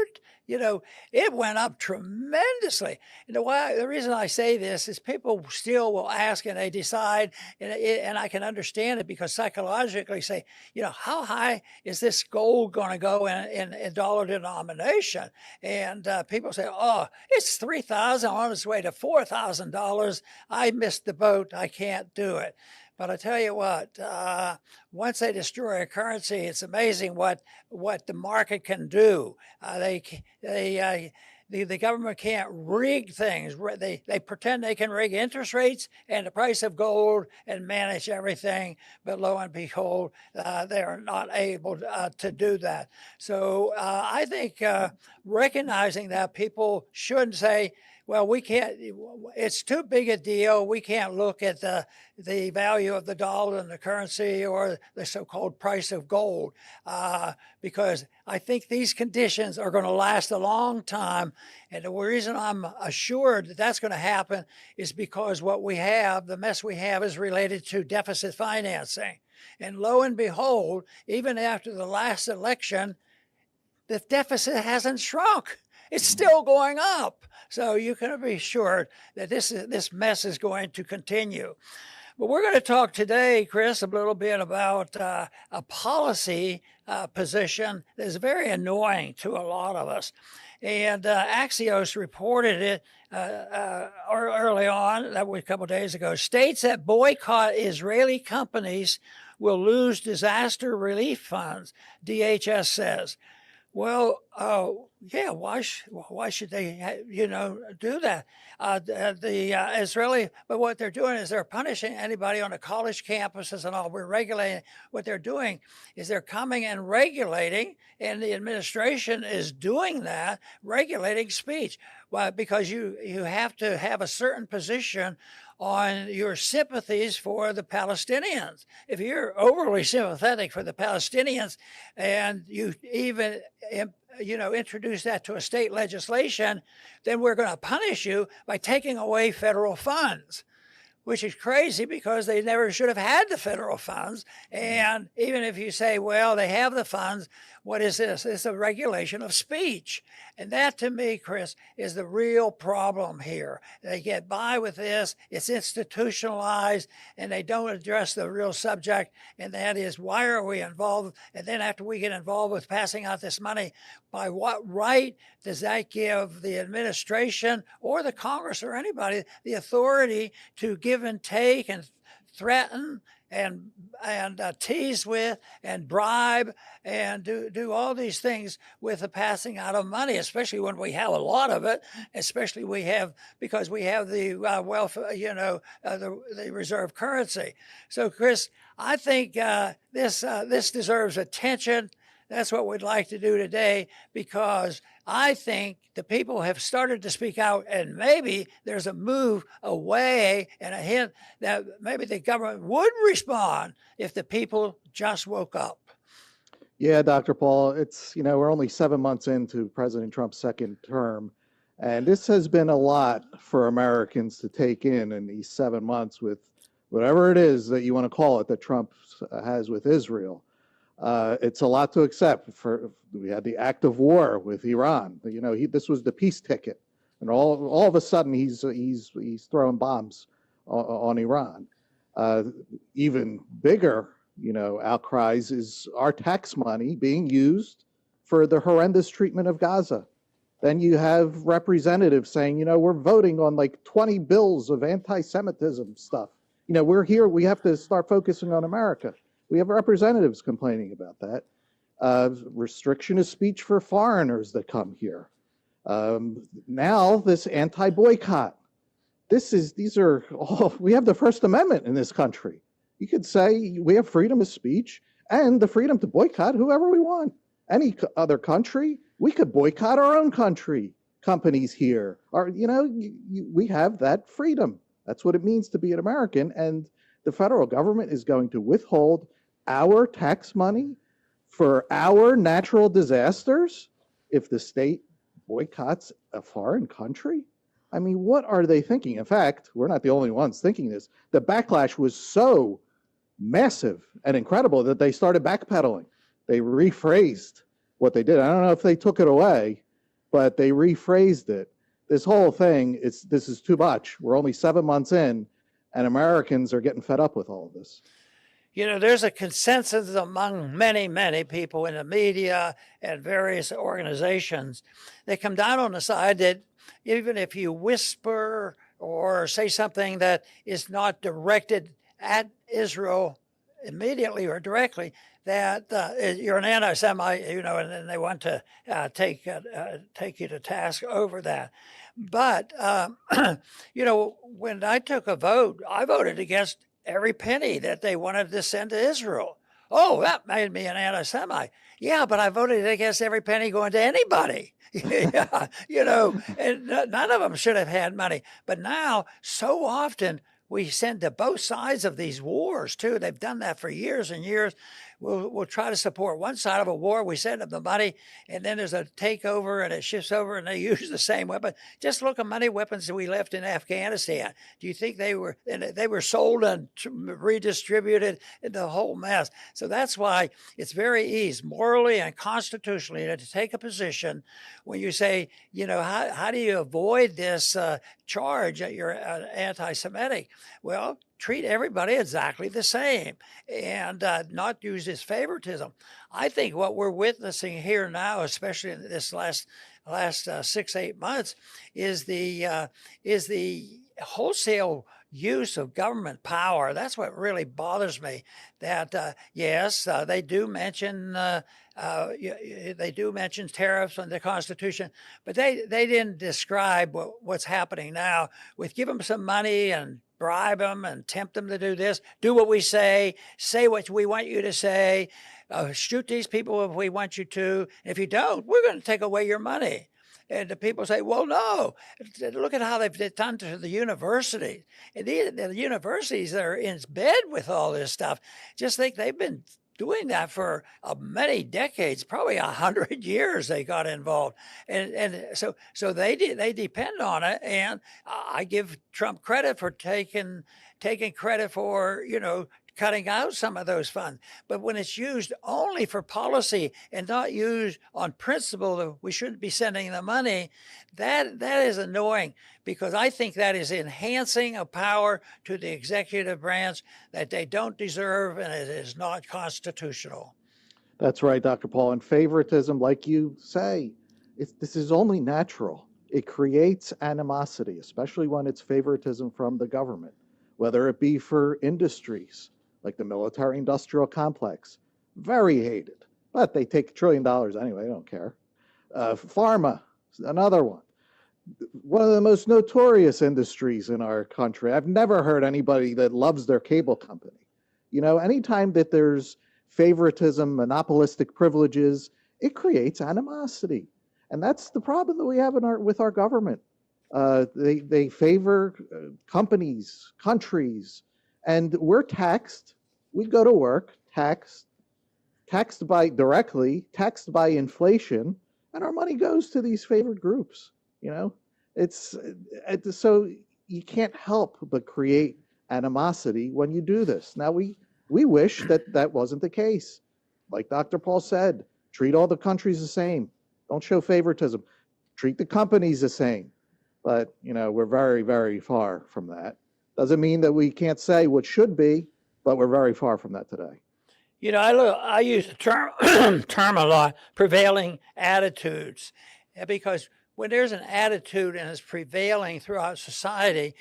you know, it went up tremendously. You know why? The reason I say this is people still will ask and they decide, and I can understand it because psychologically say, you know, how high is this gold going to go in dollar denomination? And people say, oh, it's $3,000 on its way to $4,000. I missed the boat. I can't do it. But I tell you what, once they destroy a currency, it's amazing what the market can do. The government can't rig things. They pretend they can rig interest rates and the price of gold and manage everything. But lo and behold, they are not able to do that. So I think recognizing that people shouldn't say, well, we can't, it's too big a deal. We can't look at the value of the dollar and the currency or the so-called price of gold, because I think these conditions are going to last a long time. And the reason I'm assured that that's going to happen is because what we have, the mess we have, is related to deficit financing. And lo and behold, even after the last election, the deficit hasn't shrunk. It's still going up. So you can be sure that this mess is going to continue. But we're going to talk today, Chris, a little bit about a policy position that is very annoying to a lot of us. And Axios reported it early on, that was a couple of days ago. States that boycott Israeli companies will lose disaster relief funds, DHS says. Well, yeah. Why should they, do that? The Israeli, but what they're doing is they're punishing anybody on the college campuses and all. We're regulating. What they're doing is they're coming and regulating, and the administration is doing that, regulating speech. Well, because you have to have a certain position on your sympathies for the Palestinians. If you're overly sympathetic for the Palestinians, and you even introduce that to a state legislation, then we're going to punish you by taking away federal funds, which is crazy because they never should have had the federal funds. And even if you say, well, they have the funds, what is this? It's a regulation of speech. And that, to me, Chris, is the real problem here. They get by with this, it's institutionalized, and they don't address the real subject, and that is, why are we involved? And then after we get involved with passing out this money, by what right does that give the administration or the Congress or anybody the authority to give and take and threaten and tease with and bribe and do all these things with the passing out of money, especially when we have a lot of it, especially because we have the wealth, the reserve currency. So, Chris, I think this deserves attention. That's what we'd like to do today, because I think the people have started to speak out, and maybe there's a move away and a hint that maybe the government would respond if the people just woke up. Yeah, Dr. Paul, it's, we're only 7 months into President Trump's second term, and this has been a lot for Americans to take in these 7 months with whatever it is that you want to call it that Trump has with Israel. It's a lot to accept. We had the act of war with Iran. This was the peace ticket, and all of a sudden he's throwing bombs on Iran. Even bigger, outcries is our tax money being used for the horrendous treatment of Gaza. Then you have representatives saying, we're voting on like 20 bills of anti-Semitism stuff. We're here. We have to start focusing on America. We have representatives complaining about that. Restriction of speech for foreigners that come here. Now this anti-boycott. We have the First Amendment in this country. You could say we have freedom of speech and the freedom to boycott whoever we want. Any other country, we could boycott our own country. Companies here we have that freedom. That's what it means to be an American. And the federal government is going to withhold our tax money for our natural disasters if the state boycotts a foreign country? I mean, what are they thinking? In fact, we're not the only ones thinking this. The backlash was so massive and incredible that they started backpedaling. They rephrased what they did. I don't know if they took it away, but they rephrased it. This whole thing, this is too much. We're only 7 months in, and Americans are getting fed up with all of this. There's a consensus among many, many people in the media and various organizations that come down on the side that even if you whisper or say something that is not directed at Israel immediately or directly, that you're an anti-Semite, and then they want to take you to task over that. But, when I took a vote, I voted against every penny that they wanted to send to Israel. Oh, that made me an anti-Semite. Yeah, but I voted against every penny going to anybody. Yeah, and none of them should have had money. But now, so often, we send to both sides of these wars, too. They've done that for years and years. We'll try to support one side of a war. We send them the money, and then there's a takeover, and it shifts over, and they use the same weapon. Just look at many weapons that we left in Afghanistan. Do you think they were sold and redistributed in the whole mess? So that's why it's very easy, morally and constitutionally, to take a position when you say, how do you avoid this charge that you're anti-Semitic? Well, treat everybody exactly the same and not use this favoritism. I think what we're witnessing here now, especially in this last 6-8 months, is the wholesale use of government power. That's what really bothers me. That yes, they do mention tariffs on the Constitution, but they didn't describe what's happening now. With give them some money and bribe them and tempt them to do this, do what we say what we want you to say, shoot these people if we want you to. If you don't, we're going to take away your money. And the people say, well, no, look at how they've done to the university. And the universities that are in bed with all this stuff, just think they've been doing that for many decades, probably 100 years they got involved. And so they depend on it. And I give Trump credit for taking credit for, cutting out some of those funds. But when it's used only for policy and not used on principle that we shouldn't be sending the money, that is annoying, because I think that is enhancing a power to the executive branch that they don't deserve, and it is not constitutional. That's right, Dr. Paul. And favoritism, like you say, this is only natural. It creates animosity, especially when it's favoritism from the government, whether it be for industries like the military-industrial complex, very hated, but they take $1 trillion anyway, they don't care. Pharma, another one. One of the most notorious industries in our country. I've never heard anybody that loves their cable company. Anytime that there's favoritism, monopolistic privileges, it creates animosity. And that's the problem that we have with our government. They favor companies, countries, and we're taxed. We go to work, taxed by inflation, and our money goes to these favored groups. It's so you can't help but create animosity when you do this. Now we wish that wasn't the case. Like Dr. Paul said, treat all the countries the same. Don't show favoritism. Treat the companies the same. But we're very, very far from that. Doesn't mean that we can't say what should be, but we're very far from that today. I use the term a lot, prevailing attitudes, because when there's an attitude and it's prevailing throughout society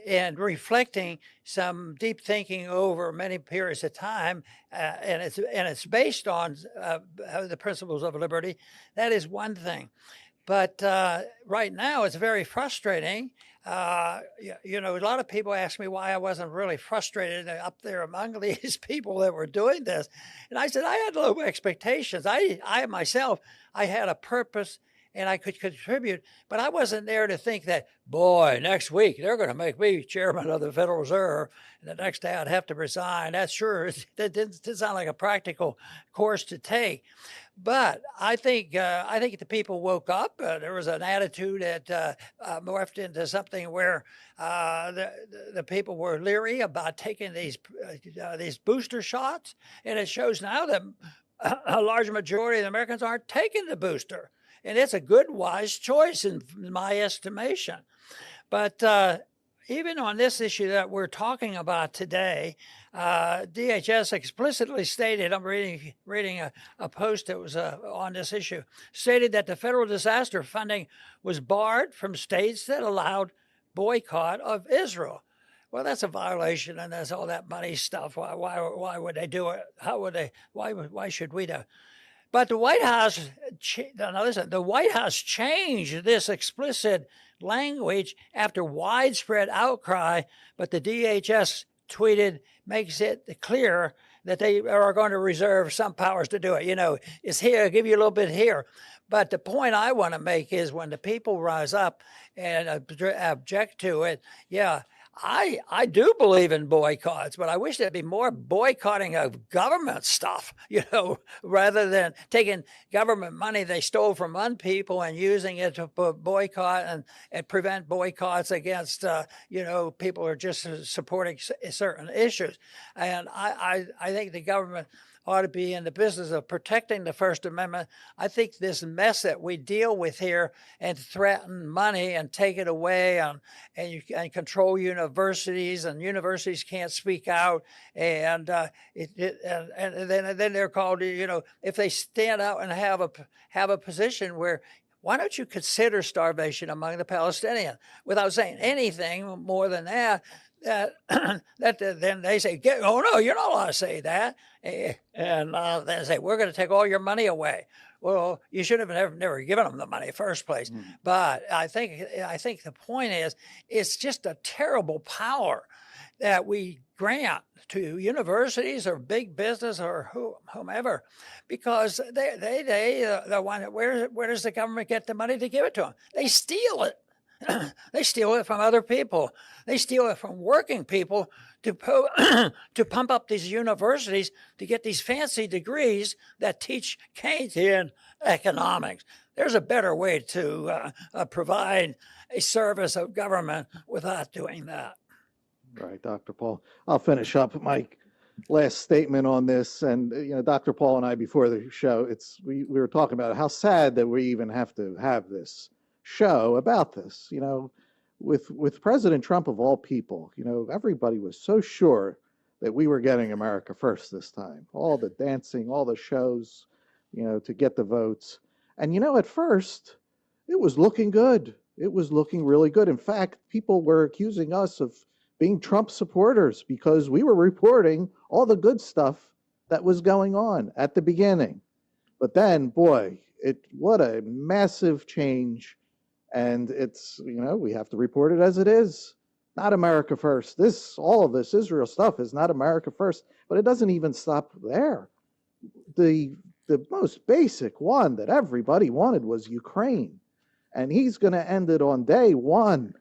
and reflecting some deep thinking over many periods of time, and it's based on the principles of liberty, that is one thing. But right now, it's very frustrating. A lot of people ask me why I wasn't really frustrated up there among these people that were doing this. And I said, I had low expectations. I myself, I had a purpose and I could contribute, but I wasn't there to think that, boy, next week they're going to make me chairman of the Federal Reserve, and the next day I'd have to resign. That didn't sound like a practical course to take. But I think the people woke up. There was an attitude that morphed into something where the people were leery about taking these booster shots, and it shows now that a large majority of the Americans aren't taking the booster. And it's a good, wise choice in my estimation. But even on this issue that we're talking about today, DHS explicitly stated, I'm reading a post that was on this issue, stated that the federal disaster funding was barred from states that allowed boycott of Israel. Well, that's a violation, and there's all that money stuff. Why would they do it? How would they? Why should we do? But the White House, the White House changed this explicit language after widespread outcry, but the DHS tweeted, makes it clear that they are going to reserve some powers to do it. It's here, give you a little bit here. But the point I want to make is when the people rise up and object to it, I do believe in boycotts, but I wish there'd be more boycotting of government stuff, rather than taking government money they stole from one people and using it to boycott and prevent boycotts against, people who are just supporting certain issues. And I think the government ought to be in the business of protecting the First Amendment. I think this mess that we deal with here and threaten money and take it away and control universities, and universities can't speak out, and then they're called, if they stand out and have a position where, why don't you consider starvation among the Palestinians? Without saying anything more than that, that then they say, "Oh no, you're not allowed to say that," and then they say, "We're going to take all your money away." Well, you should have never given them the money in the first place. But I think the point is, it's just a terrible power that we grant to universities or big business or whomever, because the one where does the government get the money to give it to them? They steal it. They steal it from other people. They steal it from working people to to pump up these universities to get these fancy degrees that teach Keynesian economics. There's a better way to provide a service of government without doing that. Right, Dr. Paul. I'll finish up my last statement on this. And, Dr. Paul and I, before the show, we were talking about how sad that we even have to have this show about this. With President Trump of all people, everybody was so sure that we were getting America first this time. All the dancing, all the shows, to get the votes. And, at first, it was looking good. It was looking really good. In fact, people were accusing us of being Trump supporters because we were reporting all the good stuff that was going on at the beginning. But then, boy, what a massive change. And it's, we have to report it as it is. Not America first. All of this Israel stuff is not America first. But it doesn't even stop there. The most basic one that everybody wanted was Ukraine. And he's going to end it on day one.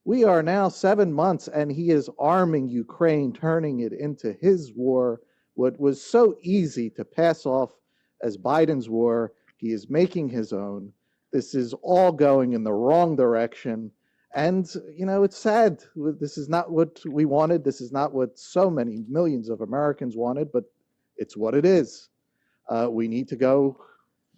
We are now 7 months, and he is arming Ukraine, turning it into his war. What was so easy to pass off as Biden's war, he is making his own. This is all going in the wrong direction. And, it's sad. This is not what we wanted. This is not what so many millions of Americans wanted, but it's what it is. We need to go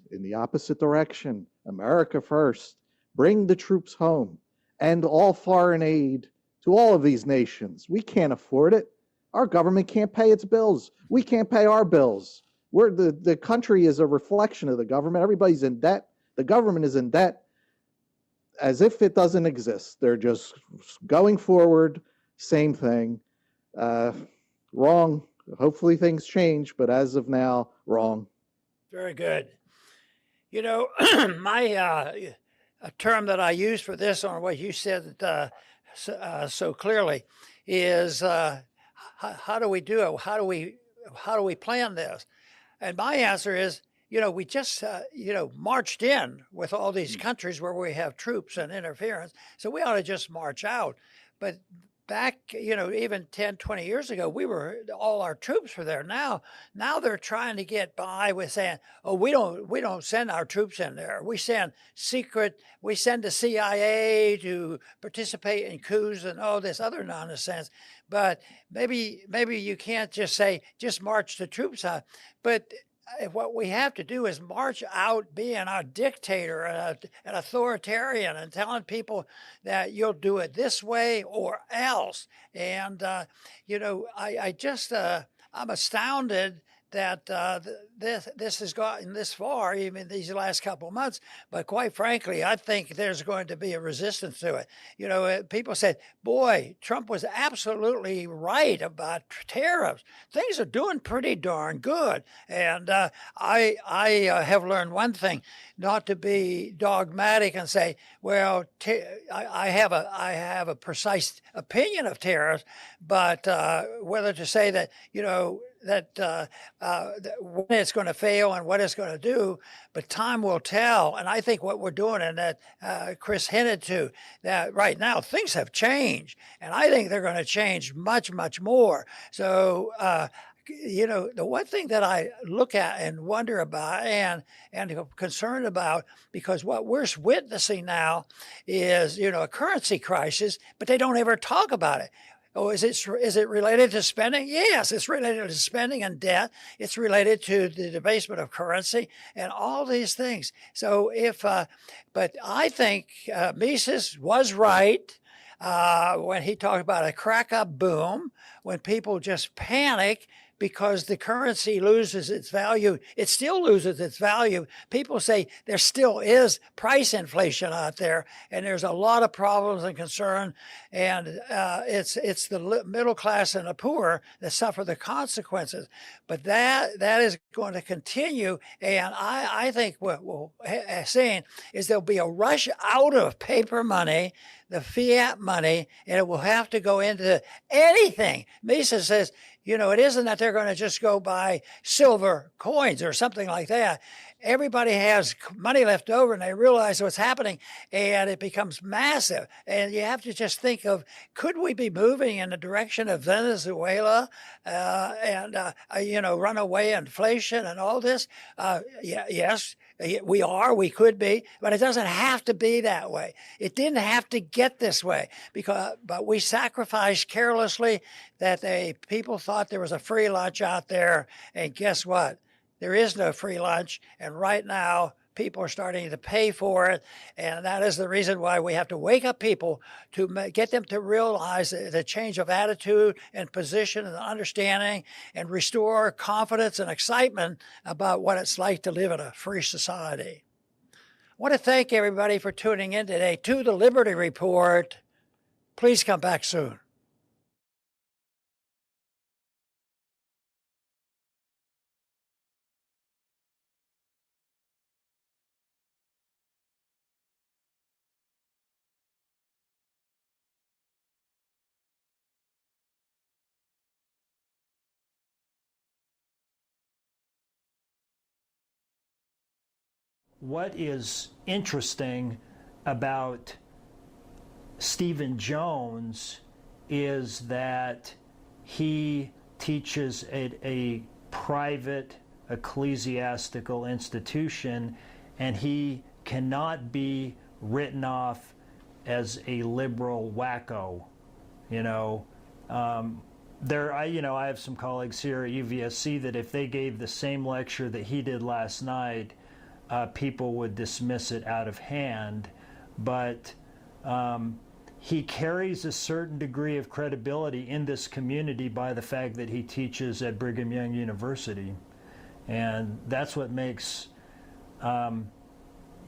in the opposite direction. America first. Bring the troops home. And all foreign aid to all of these nations. We can't afford it. Our government can't pay its bills. We can't pay our bills. The country is a reflection of the government. Everybody's in debt. The government is in debt as if it doesn't exist. They're just going forward, same thing. Wrong. Hopefully things change, but as of now, wrong. Very good. My a term that I use for this, or what you said so clearly, is how do we do it? How do we plan this? And my answer is, we just marched in with all these countries where we have troops and interference, so we ought to just march out. But back, even 10, 20 years ago, all our troops were there. Now they're trying to get by with saying, "Oh, we don't send our troops in there. We send the CIA to participate in coups and all this other nonsense." But maybe you can't just say, just march the troops out. But what we have to do is march out being a dictator and an authoritarian and telling people that you'll do it this way or else. And, I'm astounded that this has gotten this far, even these last couple of months. But quite frankly, I think there's going to be a resistance to it. People said, boy, Trump was absolutely right about tariffs. Things are doing pretty darn good. And I have learned one thing, not to be dogmatic and say, well, I have a precise opinion of tariffs, but whether to say that, when it's going to fail and what it's going to do, but time will tell. And I think what we're doing, and that Chris hinted to, that right now things have changed, and I think they're going to change much, much more. So, the one thing that I look at and wonder about and concerned about, because what we're witnessing now is, a currency crisis, but they don't ever talk about it. Oh, is it related to spending? Yes, it's related to spending and debt. It's related to the debasement of currency and all these things. So but I think Mises was right when he talked about a crack-up boom, when people just panic because the currency loses its value. It still loses its value. People say there still is price inflation out there, and there's a lot of problems and concern, and it's the middle class and the poor that suffer the consequences. But that is going to continue, and I think what we're saying is there'll be a rush out of paper money, the fiat money, and it will have to go into anything. Mises says, it isn't that they're going to just go buy silver coins or something like that. Everybody has money left over and they realize what's happening, and it becomes massive. And you have to just think of, could we be moving in the direction of Venezuela and runaway inflation and all this? Yes, we could be, but it doesn't have to be that way. It didn't have to get this way but we sacrificed carelessly that people thought there was a free lunch out there, and guess what? There is no free lunch, and right now people are starting to pay for it, and that is the reason why we have to wake up people to get them to realize the change of attitude and position and understanding, and restore confidence and excitement about what it's like to live in a free society. I want to thank everybody for tuning in today to the Liberty Report. Please come back soon. What is interesting about Stephen Jones is that he teaches at a private ecclesiastical institution, and he cannot be written off as a liberal wacko. I have some colleagues here at UVSC that if they gave the same lecture that he did last night, people would dismiss it out of hand, but he carries a certain degree of credibility in this community by the fact that he teaches at Brigham Young University, and that's what makes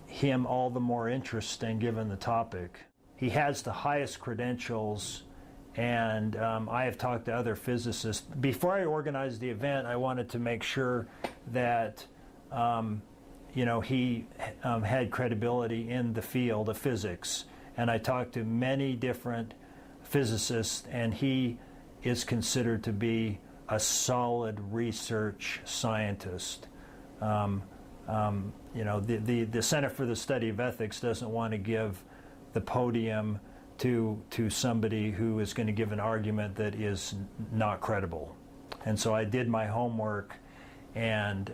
him all the more interesting given the topic. He has the highest credentials, and I have talked to other physicists. Before I organized the event, I wanted to make sure that he had credibility in the field of physics. And I talked to many different physicists, and he is considered to be a solid research scientist. The Center for the Study of Ethics doesn't want to give the podium to somebody who is going to give an argument that is not credible. And so I did my homework, and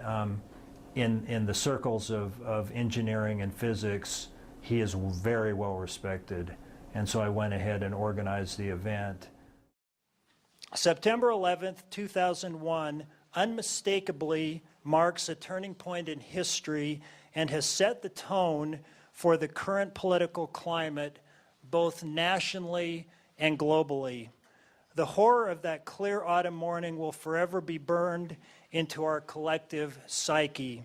in the circles of engineering and physics, he is very well respected. And so I went ahead and organized the event. September 11th, 2001 unmistakably marks a turning point in history and has set the tone for the current political climate, both nationally and globally. The horror of that clear autumn morning will forever be burned into our collective psyche.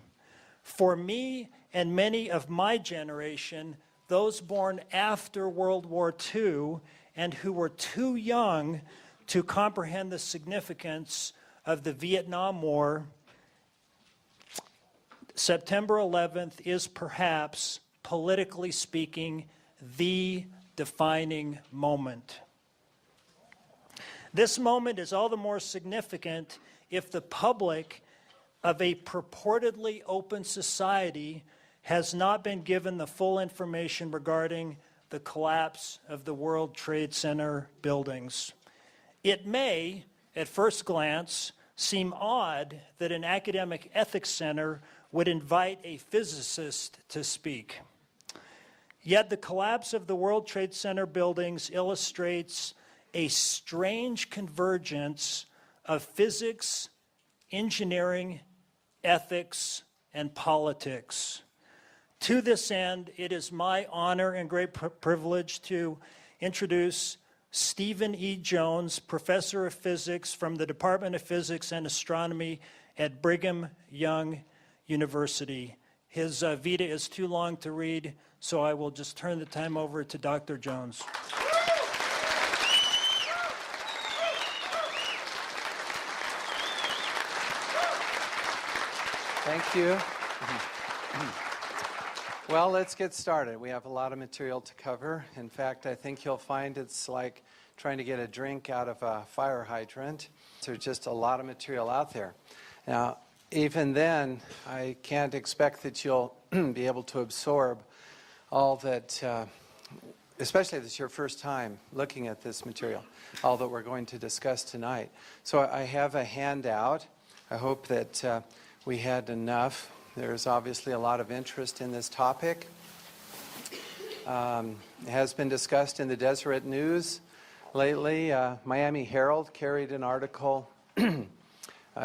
For me and many of my generation, those born after World War II and who were too young to comprehend the significance of the Vietnam War, September 11th is perhaps, politically speaking, the defining moment. This moment is all the more significant if the public of a purportedly open society has not been given the full information regarding the collapse of the World Trade Center buildings. It may, at first glance, seem odd that an academic ethics center would invite a physicist to speak. Yet the collapse of the World Trade Center buildings illustrates a strange convergence of physics, engineering, ethics, and politics. To this end, it is my honor and great privilege to introduce Stephen E. Jones, Professor of Physics from the Department of Physics and Astronomy at Brigham Young University. His vita is too long to read, so I will just turn the time over to Dr. Jones. Thank you. Well, let's get started. We have a lot of material to cover. In fact, I think you'll find it's like trying to get a drink out of a fire hydrant. There's just a lot of material out there. Now, even then, I can't expect that you'll be able to absorb all that, especially if it's your first time looking at this material, all that we're going to discuss tonight. So I have a handout. I hope that we had enough. There's obviously a lot of interest in this topic. It has been discussed in the Deseret News lately. Miami Herald carried an article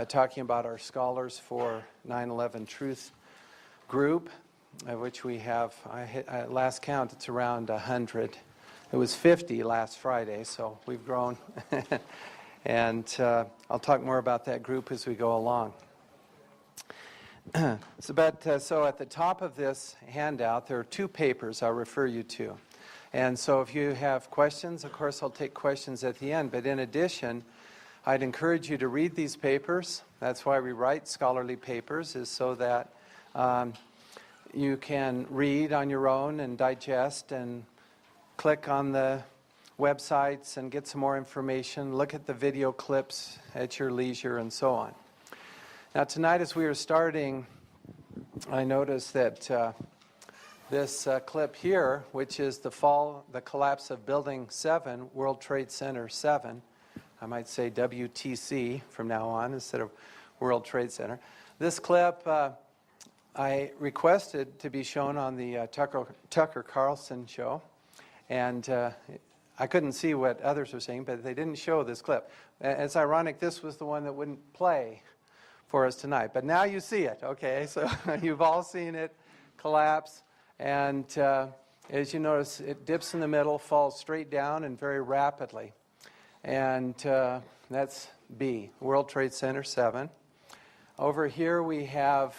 talking about our Scholars for 9/11 Truth group, which we have, at last count, it's around 100. It was 50 last Friday, so we've grown. And I'll talk more about that group as we go along. So at the top of this handout, there are two papers I'll refer you to. And so if you have questions, of course, I'll take questions at the end. But in addition, I'd encourage you to read these papers. That's why we write scholarly papers, is so that you can read on your own and digest and click on the websites and get some more information, look at the video clips at your leisure, and so on. Now, tonight as we were starting, I noticed that this clip here, which is the collapse of Building 7, World Trade Center 7, I might say WTC from now on instead of World Trade Center. This clip I requested to be shown on the Tucker Carlson show, and I couldn't see what others were saying, but they didn't show this clip. It's ironic, this was the one that wouldn't play for us tonight. But now you see it, okay? So you've all seen it collapse. And as you notice, it dips in the middle, falls straight down and very rapidly. And that's B, World Trade Center 7. Over here we have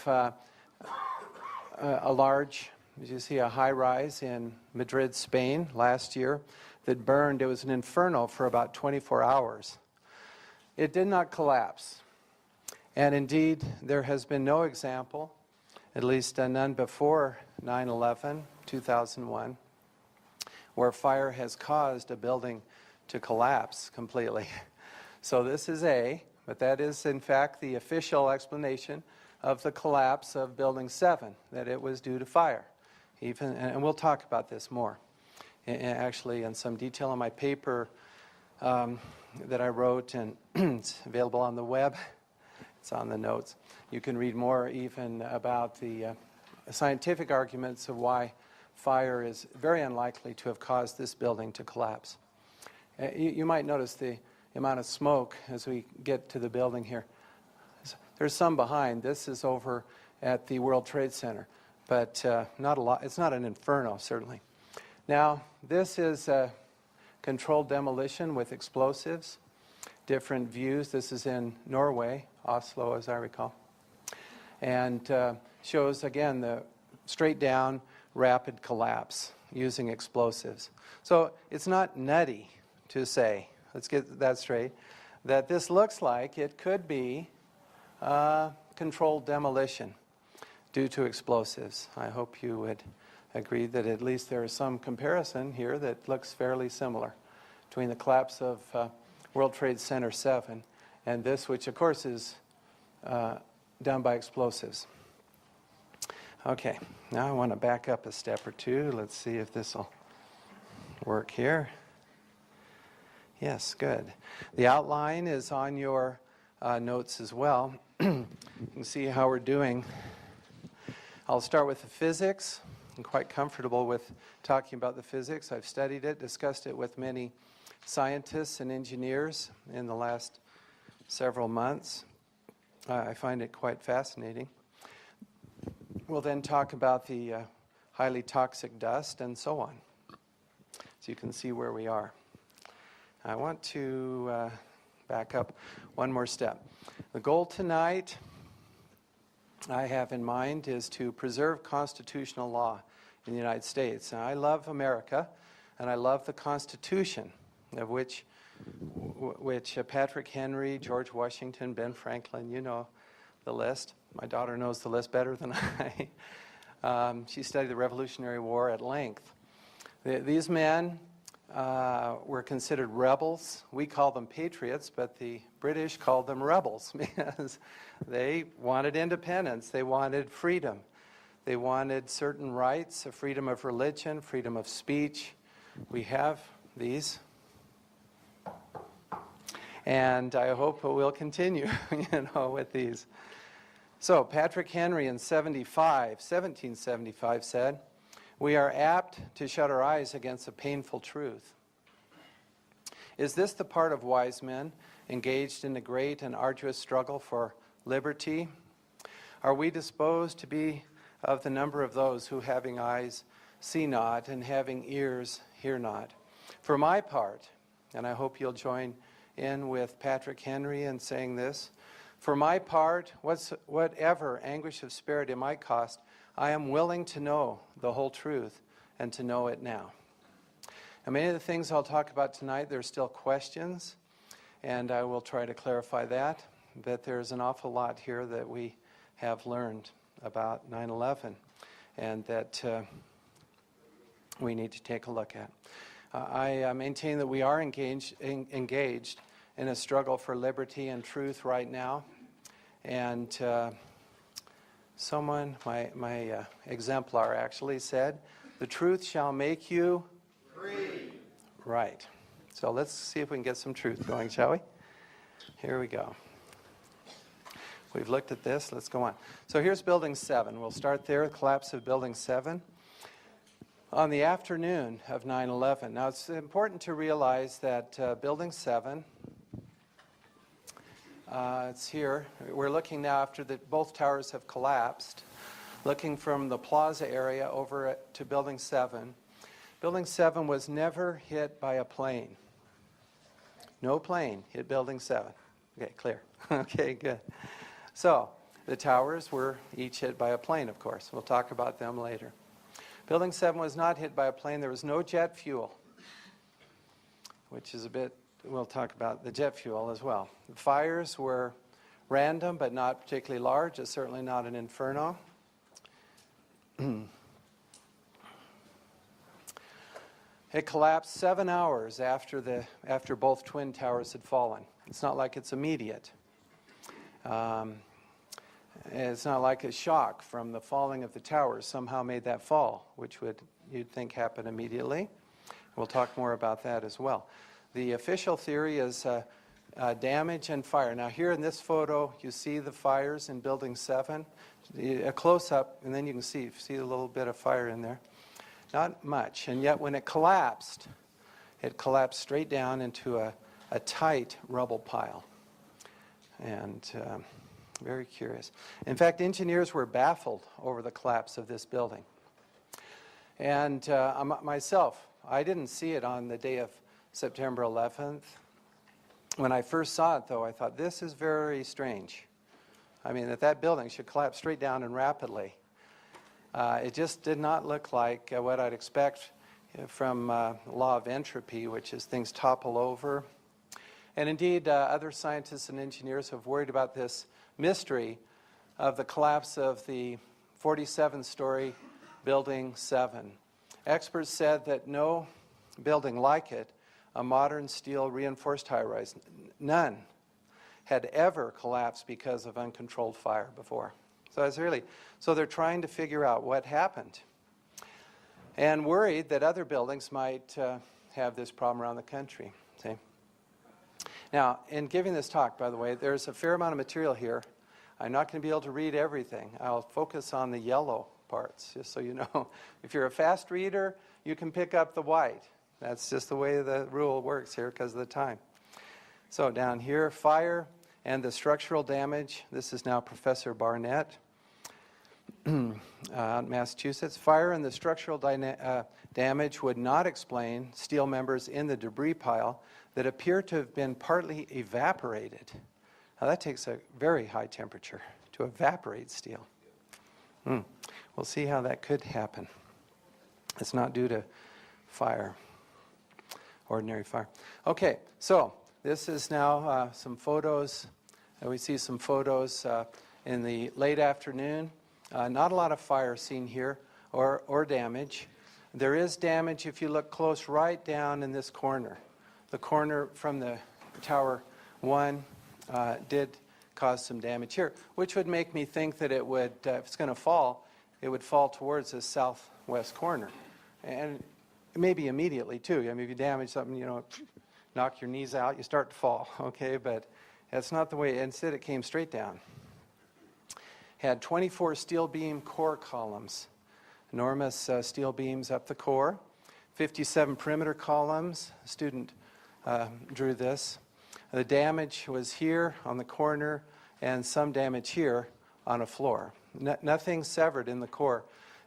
a large, as you see, a high-rise in Madrid, Spain last year that burned. It was an inferno for about 24 hours. It did not collapse. And indeed, there has been no example, at least none before 9/11, 2001, where fire has caused a building to collapse completely. So this is A, but that is in fact the official explanation of the collapse of Building 7, that it was due to fire. And we'll talk about this more, actually in some detail in my paper that I wrote, and it's available on the web. It's on the notes. You can read more even about the scientific arguments of why fire is very unlikely to have caused this building to collapse. You might notice the amount of smoke as we get to the building here. There's some behind. This is over at the World Trade Center, but not a lot. It's not an inferno, certainly. Now, this is a controlled demolition with explosives. Different views. This is in Norway, Oslo, as I recall. And shows, again, the straight down, rapid collapse using explosives. So it's not nutty to say, let's get that straight, that this looks like it could be controlled demolition due to explosives. I hope you would agree that at least there is some comparison here that looks fairly similar between the collapse of World Trade Center 7 and this, which of course is done by explosives. Okay, now I want to back up a step or two. Let's see if this will work here. Yes, good. The outline is on your notes as well. You can see how we're doing. I'll start with the physics. I'm quite comfortable with talking about the physics. I've studied it, discussed it with many scientists and engineers in the last several months. I find it quite fascinating. We'll then talk about the highly toxic dust and so on. So you can see where we are. I want to back up one more step. The goal tonight I have in mind is to preserve constitutional law in the United States. Now, I love America, and I love the Constitution, of which Patrick Henry, George Washington, Ben Franklin, you know the list. My daughter knows the list better than I. She studied the Revolutionary War at length. These men were considered rebels. We call them patriots, but the British called them rebels because they wanted independence. They wanted freedom. They wanted certain rights, a freedom of religion, freedom of speech. We have these. And I hope it will continue, with these. So Patrick Henry in 1775 said, "We are apt to shut our eyes against a painful truth. Is this the part of wise men engaged in the great and arduous struggle for liberty? Are we disposed to be of the number of those who, having eyes, see not, and having ears, hear not? For my part," and I hope you'll join in with Patrick Henry in saying this, "for my part, whatever anguish of spirit it might cost, I am willing to know the whole truth and to know it now." And many of the things I'll talk about tonight, there's still questions, and I will try to clarify that, but there's an awful lot here that we have learned about 9/11 and that we need to take a look at. I maintain that we are engaged in a struggle for liberty and truth right now, and someone, my exemplar actually said, "The truth shall make you free." Right. So let's see if we can get some truth going, shall we? Here we go. We've looked at this. Let's go on. So here's Building 7. We'll start there, the collapse of Building 7. On the afternoon of 9/11. Now, it's important to realize that Building 7, it's here. We're looking now after both towers have collapsed, looking from the plaza area over to Building 7. Building 7 was never hit by a plane. No plane hit Building 7. Okay, clear. Okay, good. So the towers were each hit by a plane, of course. We'll talk about them later. Building 7 was not hit by a plane. There was no jet fuel, which is we'll talk about the jet fuel as well. The fires were random, but not particularly large. It's certainly not an inferno. It collapsed 7 hours after both twin towers had fallen. It's not like it's immediate. It's not like a shock from the falling of the towers somehow made that fall, which you'd think happen immediately. We'll talk more about that as well. The official theory is damage and fire. Now here in this photo, you see the fires in Building 7. A close-up, and then you can see a little bit of fire in there. Not much, and yet when it collapsed straight down into a tight rubble pile. And very curious. In fact, engineers were baffled over the collapse of this building. And myself, I didn't see it on the day of September 11th. When I first saw it, though, I thought, this is very strange. I mean, that building should collapse straight down and rapidly. It just did not look like what I'd expect from law of entropy, which is things topple over. And indeed, other scientists and engineers have worried about this mystery of the collapse of the 47-story Building 7. Experts said that no building like it, a modern steel reinforced high-rise, none had ever collapsed because of uncontrolled fire before. So they're trying to figure out what happened, and worried that other buildings might have this problem around the country. See? Now, in giving this talk, by the way, there's a fair amount of material here. I'm not going to be able to read everything. I'll focus on the yellow parts, just so you know. If you're a fast reader, you can pick up the white. That's just the way the rule works here because of the time. So down here, fire and the structural damage. This is now Professor Barnett. Massachusetts. Fire and the structural damage would not explain steel members in the debris pile that appear to have been partly evaporated. Now that takes a very high temperature to evaporate steel. We'll see how that could happen. It's not due to fire, ordinary fire. Okay, so this is now some photos. We see some photos in the late afternoon. Not a lot of fire seen here or damage. There is damage if you look close right down in this corner. The corner from the Tower 1 did cause some damage here, which would make me think that it would, if it's going to fall, it would fall towards the southwest corner. And maybe immediately, too. I mean, if you damage something, you know, knock your knees out, you start to fall, okay? But that's not the way. Instead, it came straight down. Had 24 steel beam core columns, enormous steel beams up the core, 57 perimeter columns. A student drew this. The damage was here on the corner and some damage here on a floor. Nothing severed in the core.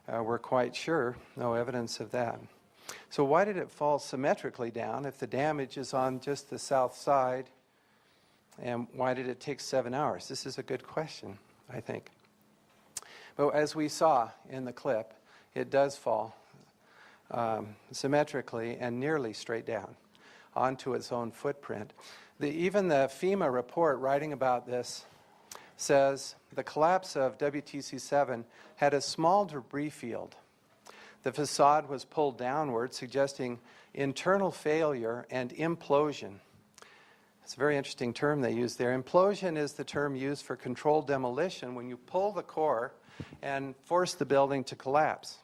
We're quite sure, no evidence of that. So why did it fall symmetrically down if the damage is on just the south side? And why did it take 7 hours? This is a good question, I think. But as we saw in the clip, it does fall symmetrically and nearly straight down onto its own footprint. Even the FEMA report writing about this says the collapse of WTC-7 had a small debris field. The facade was pulled downward, suggesting internal failure and implosion. It's a very interesting term they use there. Implosion is the term used for controlled demolition when you pull the core and force the building to collapse.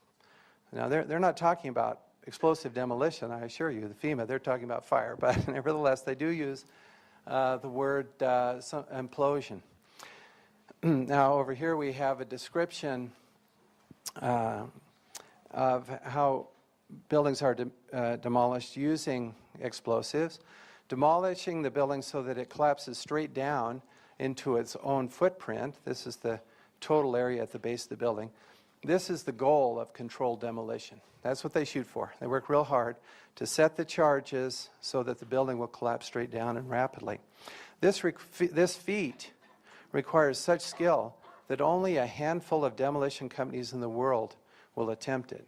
Now, they're not talking about explosive demolition, I assure you, the FEMA, they're talking about fire, but nevertheless, they do use the word implosion. Now, over here we have a description of how buildings are demolished using explosives. Demolishing the building so that it collapses straight down into its own footprint. This is the total area at the base of the building. This is the goal of controlled demolition. That's what they shoot for. They work real hard to set the charges so that the building will collapse straight down and rapidly. This feat requires such skill that only a handful of demolition companies in the world will attempt it,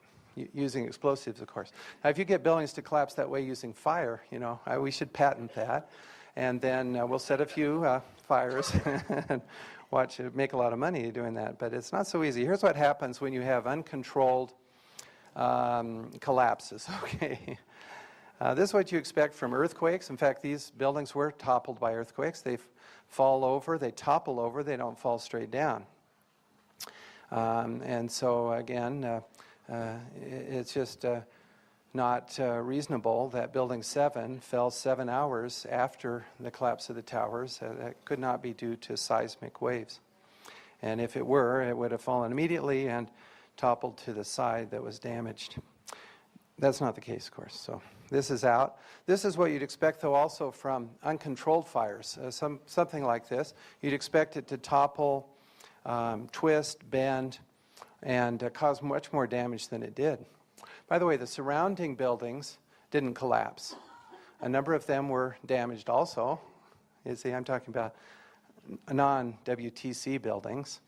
using explosives, of course. Now, if you get buildings to collapse that way using fire, you know, we should patent that. And then we'll set a few fires and watch it make a lot of money doing that. But it's not so easy. Here's what happens when you have uncontrolled collapses, okay? This is what you expect from earthquakes. In fact, these buildings were toppled by earthquakes. They fall over, they topple over, they don't fall straight down. And so, again, it's just not reasonable that Building 7 fell 7 hours after the collapse of the towers. That could not be due to seismic waves. And if it were, it would have fallen immediately and toppled to the side that was damaged. That's not the case, of course. So this is out. This is what you'd expect, though, also from uncontrolled fires. Something like this. You'd expect it to topple, twist, bend, and cause much more damage than it did. By the way, the surrounding buildings didn't collapse. A number of them were damaged also. You see, I'm talking about non-WTC buildings.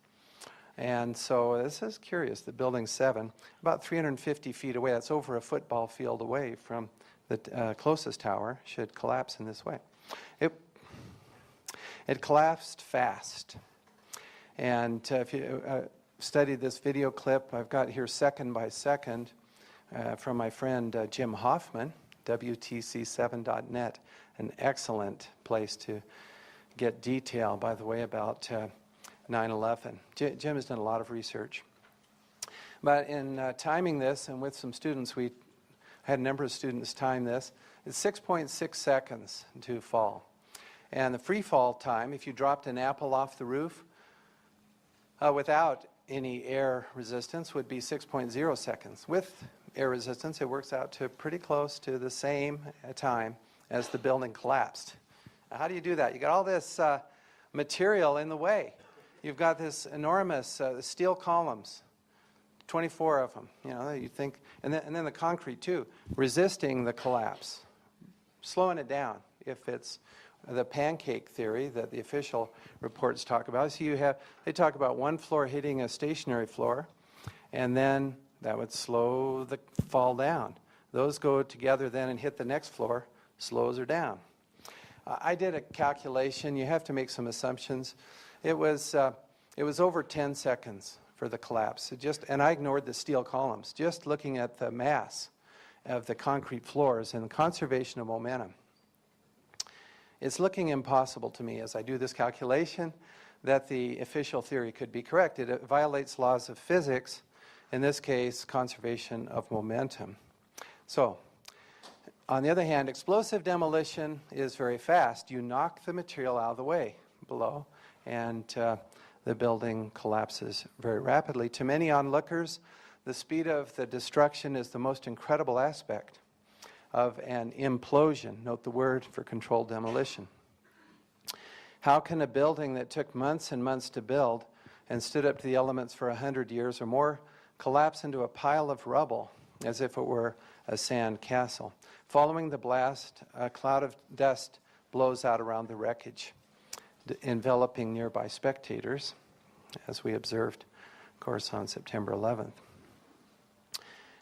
And so this is curious, the Building 7, about 350 feet away, that's over a football field away from the closest tower, should collapse in this way. It collapsed fast. And if you study this video clip, I've got here second by second from my friend Jim Hoffman, WTC7.net, an excellent place to get detail, by the way, about 9/11. Jim has done a lot of research. But in timing this, and with some students, I had a number of students time this, it's 6.6 seconds to fall. And the free fall time, if you dropped an apple off the roof without any air resistance, would be 6.0 seconds. With air resistance, it works out to pretty close to the same time as the building collapsed. Now, how do you do that? You got all this material in the way. you've got this enormous steel columns, 24 of them, you know, you think, and then the concrete too, resisting the collapse, slowing it down if it's the pancake theory that the official reports talk about. So they talk about one floor hitting a stationary floor, and then that would slow the fall down. Those go together then and hit the next floor, slows her down. I did a calculation. You have to make some assumptions. It was over 10 seconds for the collapse. And I ignored the steel columns, just looking at the mass of the concrete floors and the conservation of momentum. It's looking impossible to me as I do this calculation that the official theory could be correct. It violates laws of physics, in this case, conservation of momentum. So, on the other hand, explosive demolition is very fast. You knock the material out of the way below, and the building collapses very rapidly. To many onlookers, the speed of the destruction is the most incredible aspect of an implosion. Note the word for controlled demolition. How can a building that took months and months to build and stood up to the elements for 100 years or more collapse into a pile of rubble as if it were a sand castle? Following the blast, a cloud of dust blows out around the wreckage, enveloping nearby spectators, as we observed, of course, on September 11th.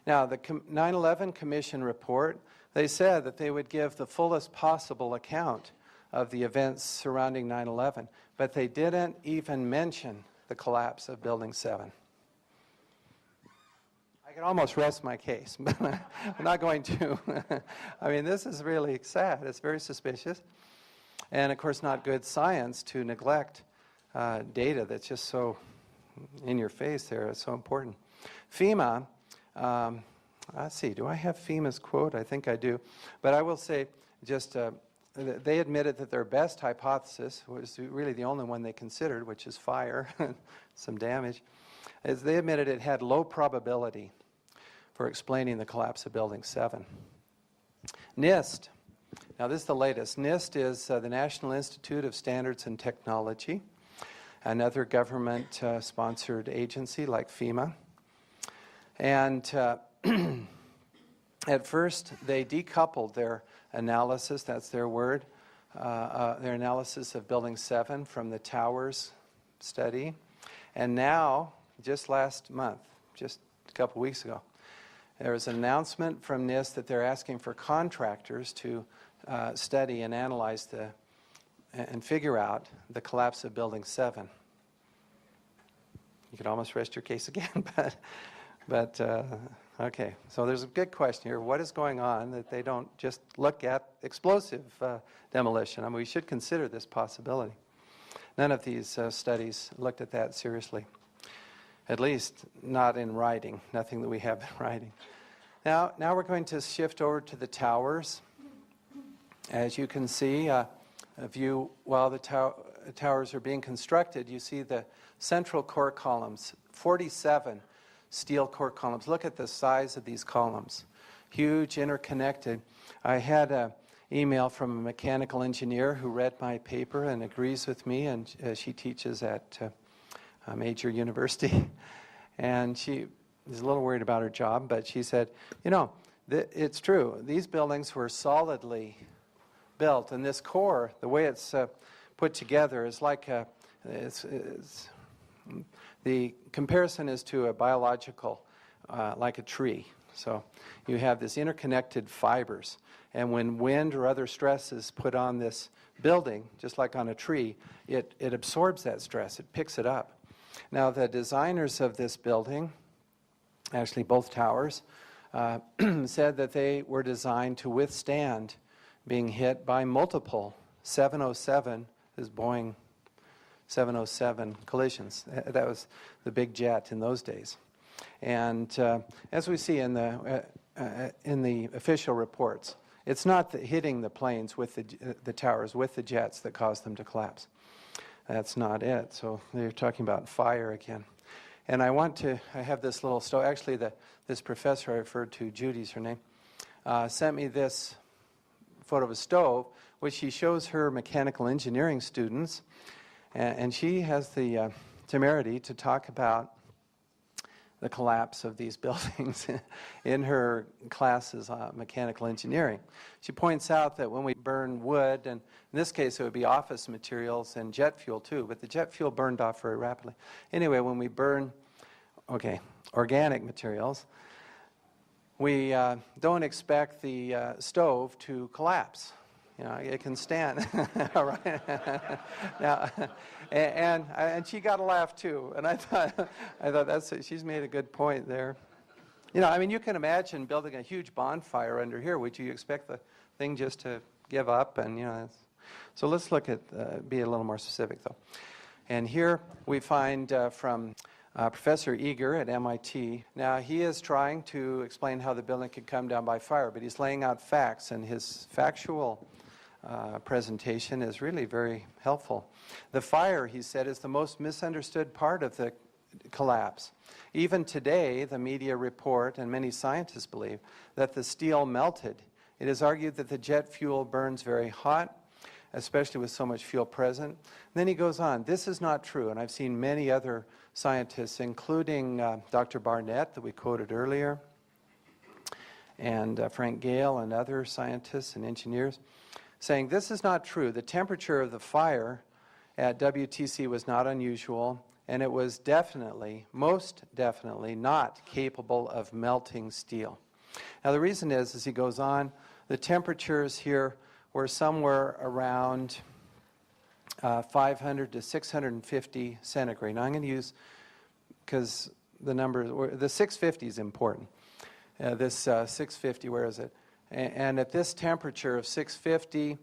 Now, the 9/11 Commission report, they said that they would give the fullest possible account of the events surrounding 9/11, but they didn't even mention the collapse of Building 7. I could almost rest my case, but I'm not going to. I mean, this is really sad. It's very suspicious. And, of course, not good science to neglect data that's just so in your face there. It's so important. FEMA, let's see, do I have FEMA's quote? I think I do. But I will say just they admitted that their best hypothesis was really the only one they considered, which is fire, some damage, is they admitted it had low probability for explaining the collapse of Building 7. NIST. Now, this is the latest. NIST is the National Institute of Standards and Technology, another government-sponsored agency like FEMA. And at first, they decoupled their analysis, that's their word, their analysis of Building 7 from the towers study. And now, just last month, just a couple weeks ago, there was an announcement from NIST that they're asking for contractors to study and analyze and figure out the collapse of Building 7. You could almost rest your case again, but okay. So there's a good question here. What is going on that they don't just look at explosive demolition? I mean, we should consider this possibility. None of these studies looked at that seriously. At least not in writing, nothing that we have in writing. Now we're going to shift over to the towers. As you can see, a view while the towers are being constructed, you see the central core columns, 47 steel core columns. Look at the size of these columns. Huge, interconnected. I had an email from a mechanical engineer who read my paper and agrees with me, and she teaches at a major university. And she is a little worried about her job, but she said, you know, it's true. These buildings were solidly built, and this core, the way it's put together, is like the comparison is to a biological, like a tree. So you have this interconnected fibers, and when wind or other stress is put on this building, just like on a tree, it absorbs that stress, it picks it up. Now, the designers of this building, actually both towers, said that they were designed to withstand being hit by multiple 707, this Boeing 707 collisions. That was the big jet in those days. And as we see in the official reports, it's not hitting the planes with the towers, with the jets that caused them to collapse. That's not it. So they're talking about fire again. And I have this little stove. Actually, this professor I referred to, Judy's her name, sent me this photo of a stove, which she shows her mechanical engineering students. And she has the temerity to talk about the collapse of these buildings in her classes on mechanical engineering. She points out that when we burn wood, and in this case it would be office materials and jet fuel too, but the jet fuel burned off very rapidly. Anyway, when we burn, organic materials, we don't expect the stove to collapse. You know, it can stand. All right. Now, and she got a laugh too. And I thought she's made a good point there. You know, I mean, you can imagine building a huge bonfire under here. Would you expect the thing just to give up? And you know, so let's look at be a little more specific though. And here we find from Professor Eager at MIT. Now, he is trying to explain how the building could come down by fire, but he's laying out facts, and his factual presentation is really very helpful. The fire, he said, is the most misunderstood part of the collapse. Even today, the media report, and many scientists believe, that the steel melted. It is argued that the jet fuel burns very hot, especially with so much fuel present. And then he goes on, this is not true, and I've seen many other scientists, including Dr. Barnett, that we quoted earlier, and Frank Gale and other scientists and engineers, saying this is not true. The temperature of the fire at WTC was not unusual, and it was definitely, most definitely, not capable of melting steel. Now the reason is, as he goes on, the temperatures here were somewhere around 500 to 650 centigrade. Now I'm going to use, because the number, the 650 is important. This 650, where is it? And at this temperature of 650,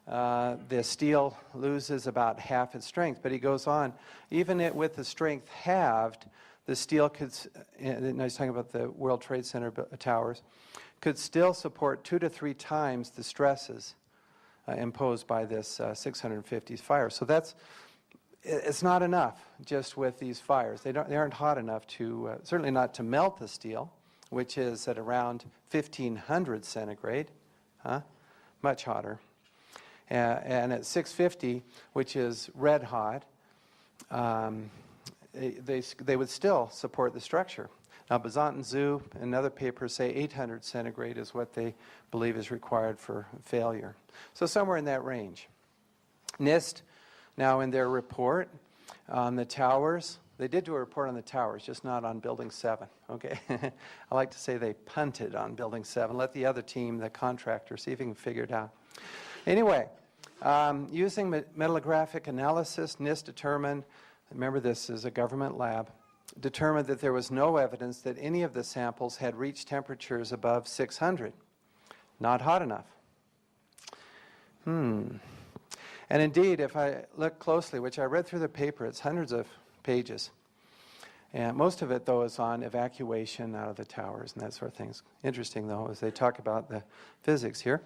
the steel loses about half its strength. But he goes on, even with the strength halved, the steel could, and he's talking about the World Trade Center towers, could still support 2 to 3 times the stresses imposed by this 650 fire. So it's not enough just with these fires. They aren't hot enough to, certainly not to melt the steel, which is at around 1500 centigrade, much hotter. And at 650, which is red hot, they would still support the structure. Now, Bazant and Zhu and other papers say 800 centigrade is what they believe is required for failure. So somewhere in that range. NIST, now in their report on the towers, they did do a report on the towers, just not on Building 7, okay? I like to say they punted on Building 7. Let the other team, the contractor, see if he can figure it out. Anyway, using metallographic analysis, NIST determined, remember this is a government lab, determined that there was no evidence that any of the samples had reached temperatures above 600. Not hot enough. And indeed, if I look closely, which I read through the paper, it's hundreds of pages. And most of it, though, is on evacuation out of the towers and that sort of thing. It's interesting, though, as they talk about the physics here.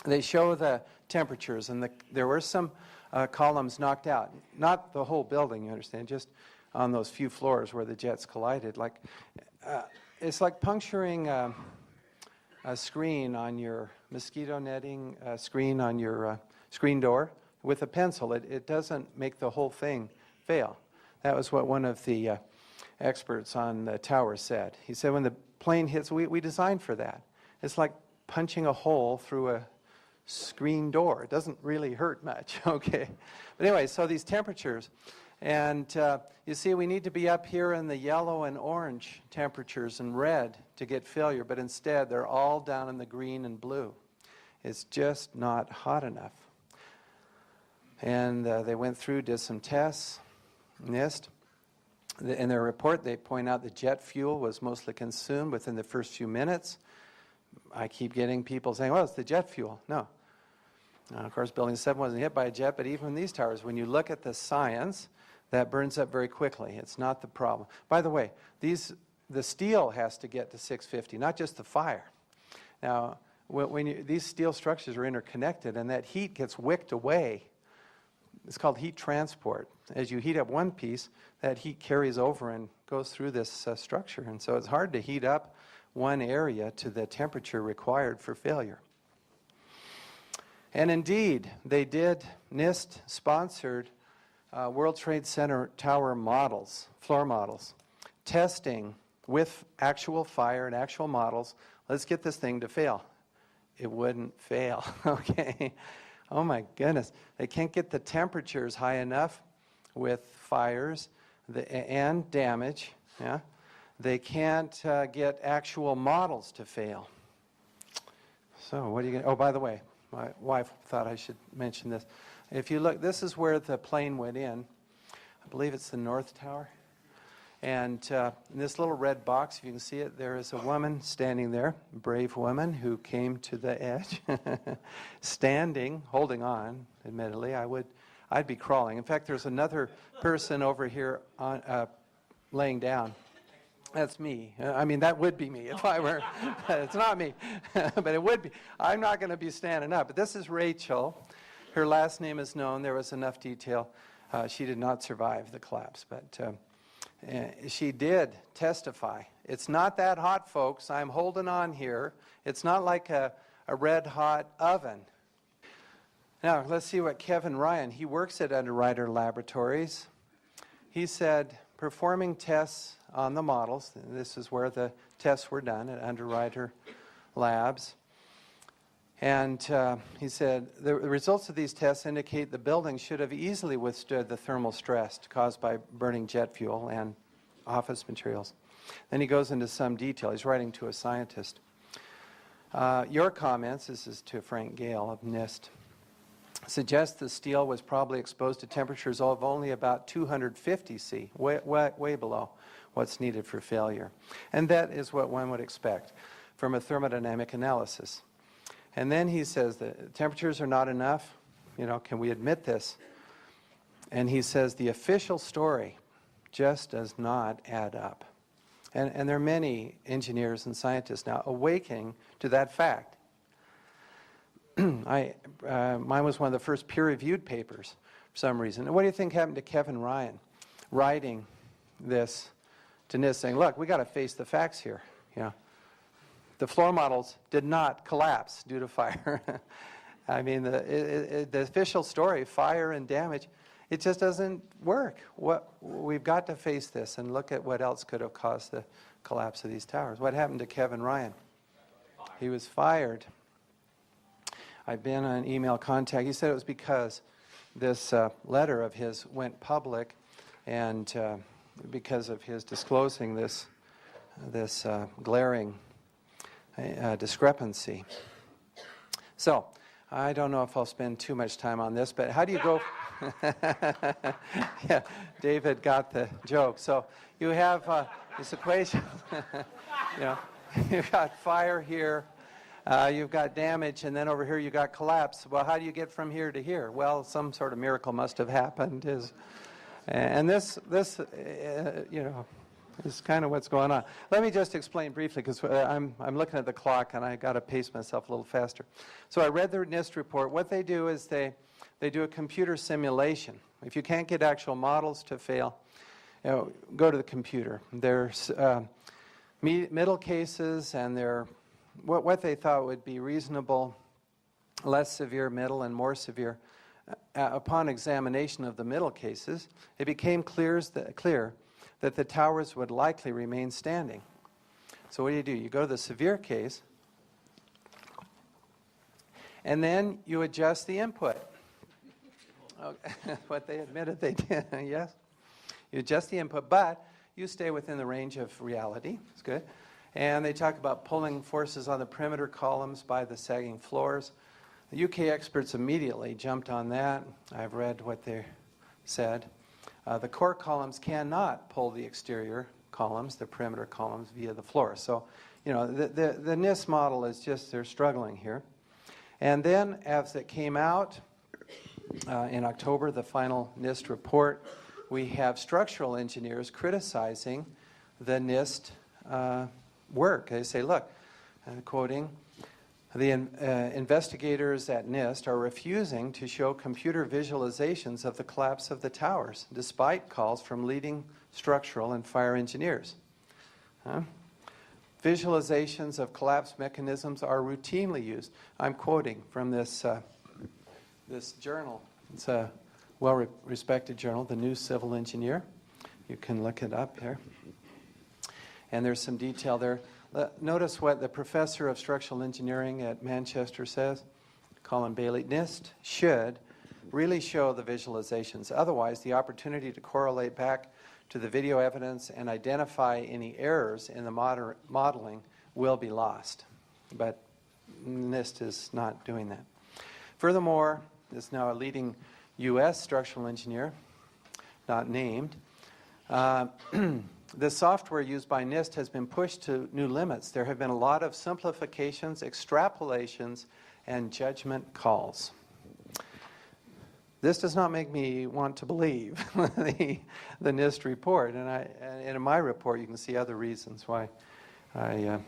They show the temperatures, and there were some columns knocked out. Not the whole building, you understand, just on those few floors where the jets collided. Like, it's like puncturing a screen on your mosquito netting screen on your screen door with a pencil. It doesn't make the whole thing fail. That was what one of the experts on the tower said. He said when the plane hits, we designed for that. It's like punching a hole through a screen door. It doesn't really hurt much, okay? But anyway, so these temperatures, and you see we need to be up here in the yellow and orange temperatures and red to get failure, but instead they're all down in the green and blue. It's just not hot enough. And they went through, did some tests, NIST. In their report, they point out that jet fuel was mostly consumed within the first few minutes. I keep getting people saying, well, it's the jet fuel. No. Of course, Building 7 wasn't hit by a jet, but even these towers, when you look at the science, that burns up very quickly. It's not the problem. By the way, the steel has to get to 650, not just the fire. Now, these steel structures are interconnected, and that heat gets wicked away. It's called heat transport. As you heat up one piece, that heat carries over and goes through this structure. And so it's hard to heat up one area to the temperature required for failure. And indeed, they did, NIST sponsored World Trade Center tower models, floor models, testing with actual fire and actual models. Let's get this thing to fail. It wouldn't fail, okay? Oh my goodness. They can't get the temperatures high enough with fires and damage, yeah? They can't get actual models to fail. So what are you going to, oh, by the way, my wife thought I should mention this. If you look, this is where the plane went in. I believe it's the North Tower. And in this little red box, if you can see it, there is a woman standing there, a brave woman who came to the edge, standing, holding on, admittedly. I'd be crawling. In fact, there's another person over here on, laying down. That's me. I mean, that would be me if I were. It's not me, but it would be. I'm not going to be standing up. But this is Rachel. Her last name is known. There was enough detail. She did not survive the collapse, but she did testify. It's not that hot, folks. I'm holding on here. It's not like a red-hot oven. Now, let's see what Kevin Ryan, he works at Underwriter Laboratories. He said, performing tests on the models, this is where the tests were done at Underwriter Labs. And he said, the results of these tests indicate the building should have easily withstood the thermal stress caused by burning jet fuel and office materials. Then he goes into some detail. He's writing to a scientist. Your comments, this is to Frank Gale of NIST, suggest the steel was probably exposed to temperatures of only about 250 C, way below what's needed for failure. And that is what one would expect from a thermodynamic analysis. And then he says that temperatures are not enough. You know, can we admit this? And he says the official story just does not add up. And there are many engineers and scientists now awakening to that fact. Mine was one of the first peer-reviewed papers for some reason. And what do you think happened to Kevin Ryan writing this to NIST saying, look, we got to face the facts here. You know, the floor models did not collapse due to fire. I mean, the official story, fire and damage, it just doesn't work. We've got to face this and look at what else could have caused the collapse of these towers. What happened to Kevin Ryan? He was fired. I've been on email contact. He said it was because this letter of his went public, and because of his disclosing this glaring discrepancy. So I don't know if I'll spend too much time on this, but how do you go? Yeah, David got the joke. So you have this equation. You know, you've got fire here. You've got damage, and then over here you got collapse. Well, how do you get from here to here? Well, some sort of miracle must have happened. And this you know, is kind of what's going on. Let me just explain briefly, because I'm looking at the clock, and I got to pace myself a little faster. So I read the NIST report. What they do is they do a computer simulation. If you can't get actual models to fail, you know, go to the computer. There's middle cases, and they're what they thought would be reasonable, less severe, middle, and more severe. Upon examination of the middle cases, it became clear that the towers would likely remain standing. So what do? You go to the severe case, and then you adjust the input. Okay. What they admitted they did, yes. You adjust the input, but you stay within the range of reality. It's good. And they talk about pulling forces on the perimeter columns by the sagging floors. The UK experts immediately jumped on that. I've read what they said. The core columns cannot pull the exterior columns, the perimeter columns, via the floor. So, you know, the NIST model is just, they're struggling here. And then as it came out in October, the final NIST report, we have structural engineers criticizing the NIST work. They say, look, quoting, the investigators at NIST are refusing to show computer visualizations of the collapse of the towers, despite calls from leading structural and fire engineers. Visualizations of collapse mechanisms are routinely used. I'm quoting from this journal. It's a well-respected journal, The New Civil Engineer. You can look it up here. And there's some detail there. Notice what the professor of structural engineering at Manchester says, Colin Bailey. NIST should really show the visualizations. Otherwise, the opportunity to correlate back to the video evidence and identify any errors in the modeling will be lost. But NIST is not doing that. Furthermore, there's now a leading U.S. structural engineer, not named. The software used by NIST has been pushed to new limits. There have been a lot of simplifications, extrapolations, and judgment calls. This does not make me want to believe the NIST report. And in my report, you can see other reasons why I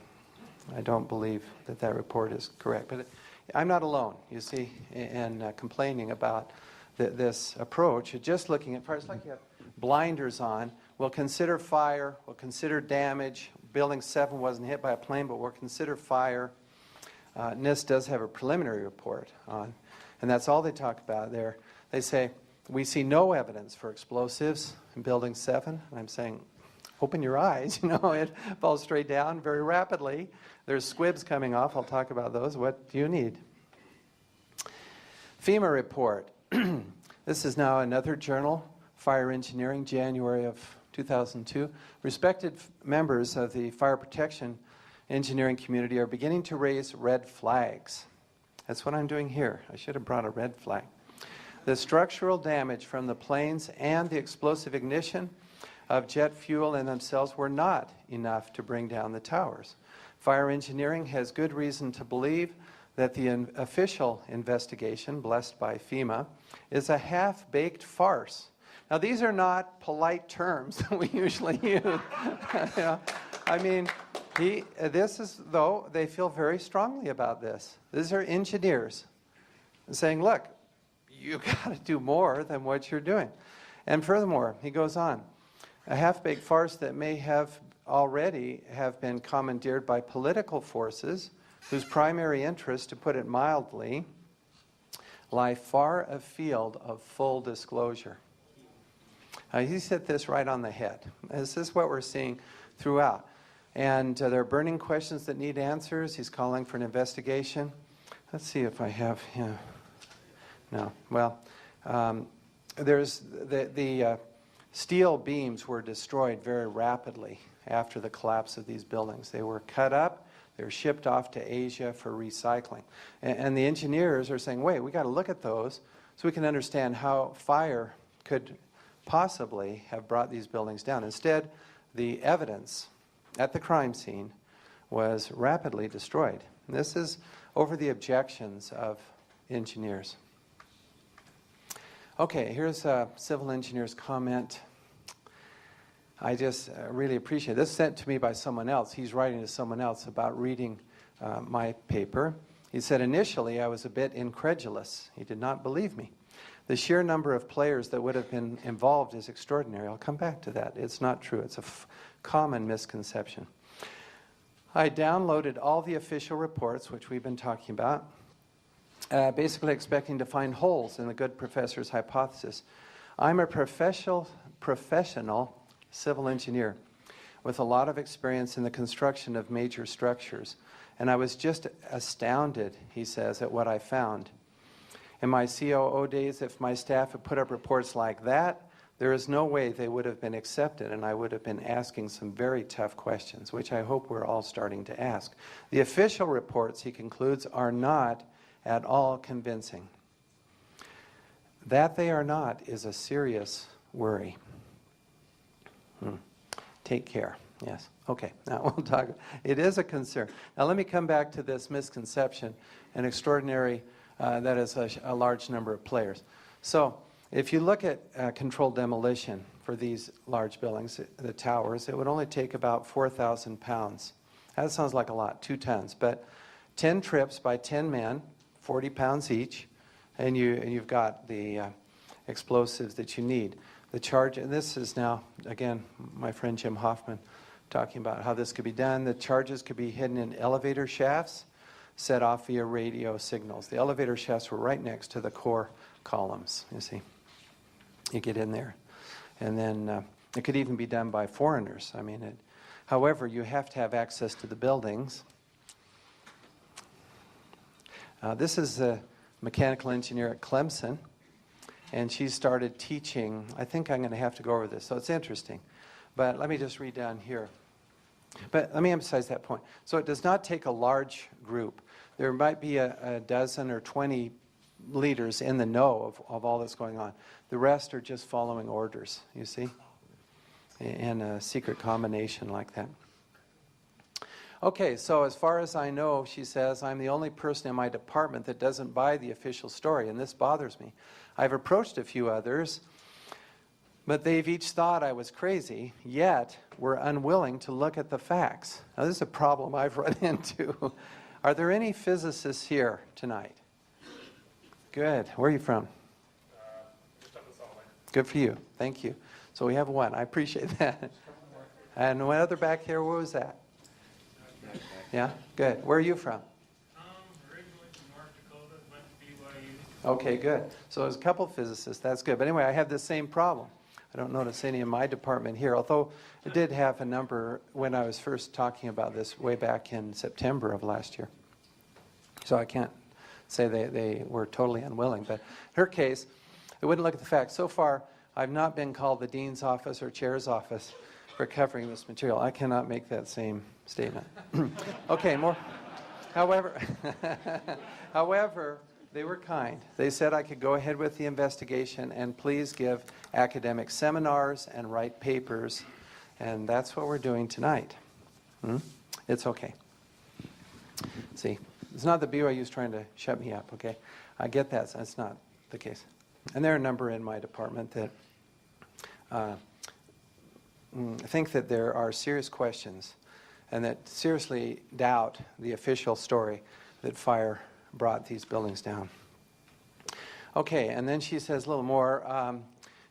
don't believe that report is correct. But I'm not alone, you see, in complaining about this approach. Just looking at fire, it's like you have blinders on. We'll consider fire, we'll consider damage. Building 7 wasn't hit by a plane, but we'll consider fire. NIST does have a preliminary report on, and that's all they talk about there. They say, we see no evidence for explosives in Building 7. And I'm saying, open your eyes, it falls straight down very rapidly. There's squibs coming off. I'll talk about those. What do you need? FEMA report. This is now another journal, Fire Engineering, January of 2002. Respected members of the fire protection engineering community are beginning to raise red flags. That's what I'm doing here. I should have brought a red flag. The structural damage from the planes and the explosive ignition of jet fuel in themselves were not enough to bring down the towers. Fire engineering has good reason to believe that the official investigation, blessed by FEMA, is a half-baked farce. Now, these are not polite terms that we usually use. I mean, this is, though, they feel very strongly about this. These are engineers saying, look, you got to do more than what you're doing. And furthermore, he goes on, a half-baked farce that may have already have been commandeered by political forces whose primary interest, to put it mildly, lie far afield of full disclosure. He hit this right on the head. This is what we're seeing throughout. And there are burning questions that need answers. He's calling for an investigation. Let's see if I have him. No. Well, there's the steel beams were destroyed very rapidly after the collapse of these buildings. They were cut up. They were shipped off to Asia for recycling. And the engineers are saying, wait, we got to look at those so we can understand how fire could possibly have brought these buildings down. Instead, the evidence at the crime scene was rapidly destroyed. And this is over the objections of engineers. Okay, here's a civil engineer's comment. I just really appreciate it. This was sent to me by someone else. He's writing to someone else about reading my paper. He said, initially, I was a bit incredulous. He did not believe me. The sheer number of players that would have been involved is extraordinary. I'll come back to that. It's not true. It's a common misconception. I downloaded all the official reports, which we've been talking about, basically expecting to find holes in the good professor's hypothesis. I'm a professional civil engineer with a lot of experience in the construction of major structures, and I was just astounded, he says, at what I found. In my COO days, if my staff had put up reports like that, there is no way they would have been accepted, and I would have been asking some very tough questions, which I hope we're all starting to ask. The official reports, he concludes, are not at all convincing. That they are not is a serious worry. Take care. Yes. Okay. Now we'll talk. It is a concern. Now let me come back to this misconception, an extraordinary, that is a large number of players. So if you look at controlled demolition for these large buildings, the towers, it would only take about 4,000 pounds. That sounds like a lot, 2 tons, but 10 trips by 10 men, 40 pounds each, and you've got the explosives that you need. The charge, and this is now, again, my friend Jim Hoffman talking about how this could be done. The charges could be hidden in elevator shafts, set off via radio signals. The elevator shafts were right next to the core columns, you see. You get in there. And then it could even be done by foreigners. I mean, however, you have to have access to the buildings. This is a mechanical engineer at Clemson, and she started teaching. I think I'm going to have to go over this, so it's interesting. But let me just read down here. But let me emphasize that point. So it does not take a large group. There might be a dozen or 20 leaders in the know of all that's going on. The rest are just following orders, you see, in a secret combination like that. Okay, so as far as I know, she says, I'm the only person in my department that doesn't buy the official story, and this bothers me. I've approached a few others, but they've each thought I was crazy, yet were unwilling to look at the facts. Now, this is a problem I've run into. Are there any physicists here tonight? Good. Where are you from? Just up in Salt Lake. Good for you. Thank you. So we have one. I appreciate that. And one other back here, where was that? Yeah? Good. Where are you from? Originally from North Dakota, went to BYU. Okay, good. So there's a couple of physicists. That's good. But anyway, I have the same problem. I don't notice any in my department here, although it did have a number when I was first talking about this way back in September of last year. So I can't say they were totally unwilling. But in her case, they wouldn't look at the facts. So far, I've not been called the dean's office or chair's office for covering this material. I cannot make that same statement. Okay, more. However, they were kind. They said I could go ahead with the investigation and please give academic seminars and write papers. And that's what we're doing tonight. It's okay. See, it's not that BYU is trying to shut me up, okay? I get that. That's not the case. And there are a number in my department that think that there are serious questions and that seriously doubt the official story that fire brought these buildings down. Okay, and then she says a little more.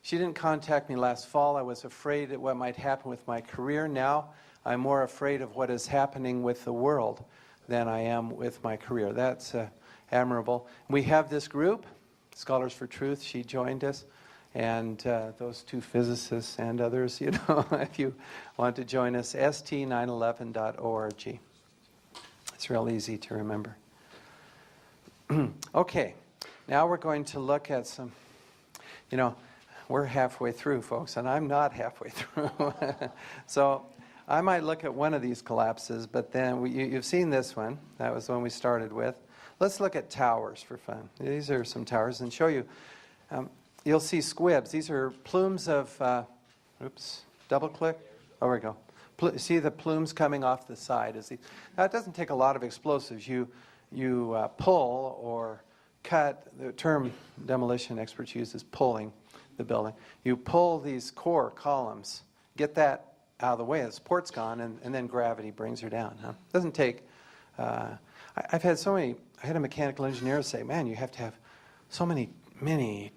She didn't contact me last fall. I was afraid of what might happen with my career. Now I'm more afraid of what is happening with the world than I am with my career. That's admirable. We have this group, Scholars for Truth. She joined us. And those two physicists and others, you know, if you want to join us, st911.org. It's real easy to remember. Okay, now we're going to look at some, you know, we're halfway through, folks, and I'm not halfway through. So I might look at one of these collapses, but then you've seen this one. That was the one we started with. Let's look at towers for fun. These are some towers, and show you. You'll see squibs. These are plumes of, double click. Oh, there we go. See the plumes coming off the side. Now, it doesn't take a lot of explosives. You pull or cut. The term demolition experts use is pulling the building. You pull these core columns, get that out of the way. The support's gone, and then gravity brings her down. Huh? It doesn't take, I've had so many, I had a mechanical engineer say, man, you have to have so many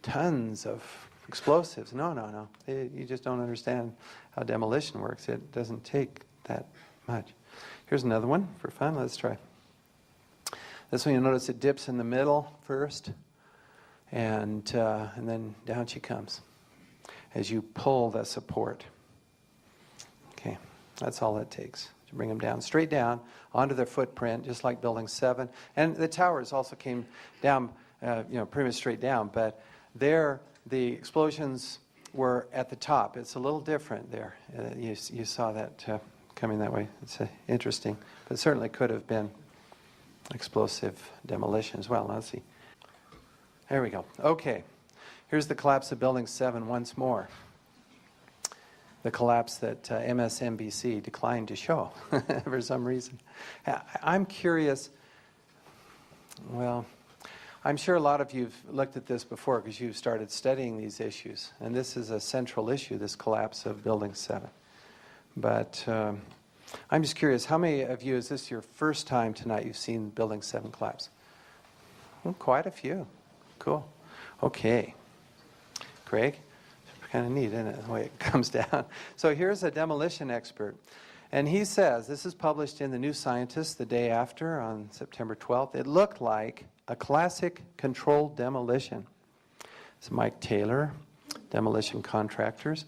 tons of explosives. No. You just don't understand how demolition works. It doesn't take that much. Here's another one for fun. Let's try. This one, you'll notice it dips in the middle first, and then down she comes as you pull the support. Okay, that's all it takes to bring them down, straight down onto their footprint, just like Building 7. And the towers also came down pretty much straight down, but there the explosions were at the top. It's a little different there. You saw that coming that way. It's interesting, but it certainly could have been explosive demolition as well. Let's see. There we go. Okay, here's the collapse of Building 7 once more. The collapse that MSNBC declined to show for some reason. I'm curious, well, I'm sure a lot of you have looked at this before because you've started studying these issues. And this is a central issue, this collapse of Building 7. But I'm just curious, how many of you, is this your first time tonight you've seen Building 7 collapse? Well, quite a few. Cool. Okay. Craig? Kind of neat, isn't it, the way it comes down? So here's a demolition expert. And he says, this is published in the New Scientist the day after on September 12th. It looked like a classic controlled demolition. It's Mike Taylor demolition contractors.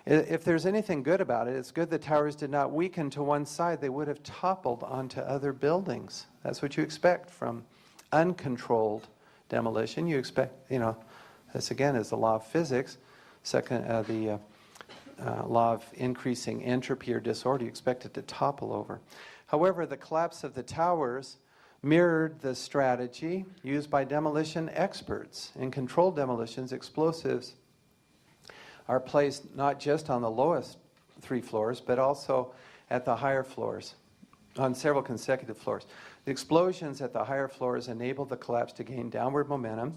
If there's anything good about it, it's good the towers did not weaken to one side. They would have toppled onto other buildings. That's what you expect from uncontrolled demolition. You expect, this again is the law of physics. Second, the law of increasing entropy or disorder. You expect it to topple over. However, the collapse of the towers mirrored the strategy used by demolition experts. In controlled demolitions, explosives are placed not just on the lowest 3 floors, but also at the higher floors, on several consecutive floors. The explosions at the higher floors enable the collapse to gain downward momentum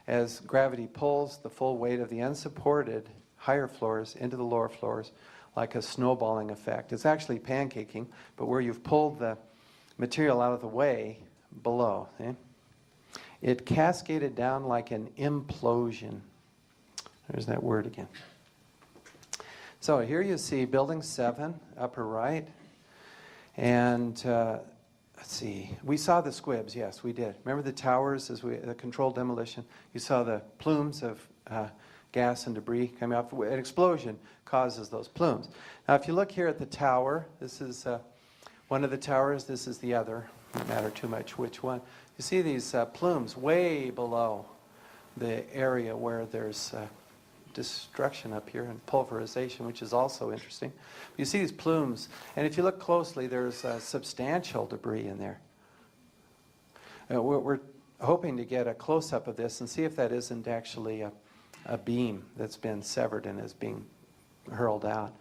as gravity pulls the full weight of the unsupported higher floors into the lower floors like a snowballing effect. It's actually pancaking, but where you've pulled the material out of the way below. It cascaded down like an implosion. There's that word again. So here you see Building 7, upper right. And let's see, we saw the squibs, yes, we did. Remember the towers, the controlled demolition? You saw the plumes of gas and debris coming off. An explosion causes those plumes. Now if you look here at the tower, this is one of the towers, this is the other. Doesn't matter too much which one. You see these plumes way below the area where there's destruction up here and pulverization, which is also interesting. You see these plumes, and if you look closely, there's substantial debris in there. We're hoping to get a close-up of this and see if that isn't actually a beam that's been severed and is being hurled out.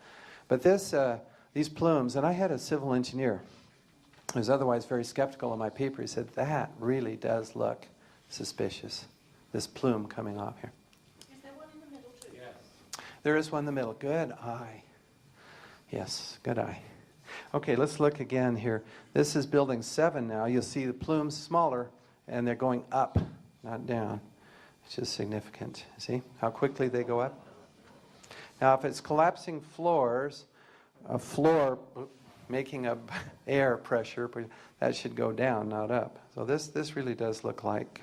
But these plumes, and I had a civil engineer who was otherwise very skeptical of my paper. He said, that really does look suspicious, this plume coming off here. There is one in the middle. Good eye. Yes, good eye. Okay, let's look again here. This is Building 7 now. You'll see the plumes smaller, and they're going up, not down, which is significant. See how quickly they go up? Now, if it's collapsing floors, a floor making a air pressure, that should go down, not up. So this really does look like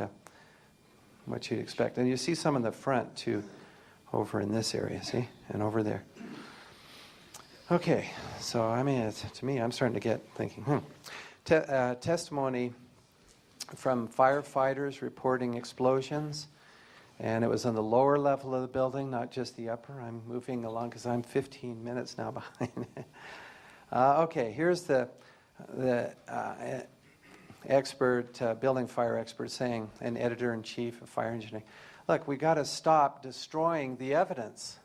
what you'd expect. And you see some in the front, too. Over in this area, see? And over there. Okay, so I mean, to me, I'm starting to get thinking, testimony from firefighters reporting explosions, and it was on the lower level of the building, not just the upper. I'm moving along because I'm 15 minutes now behind. Okay, here's the expert, building fire expert saying, an editor-in-chief of fire engineering, look, we got to stop destroying the evidence.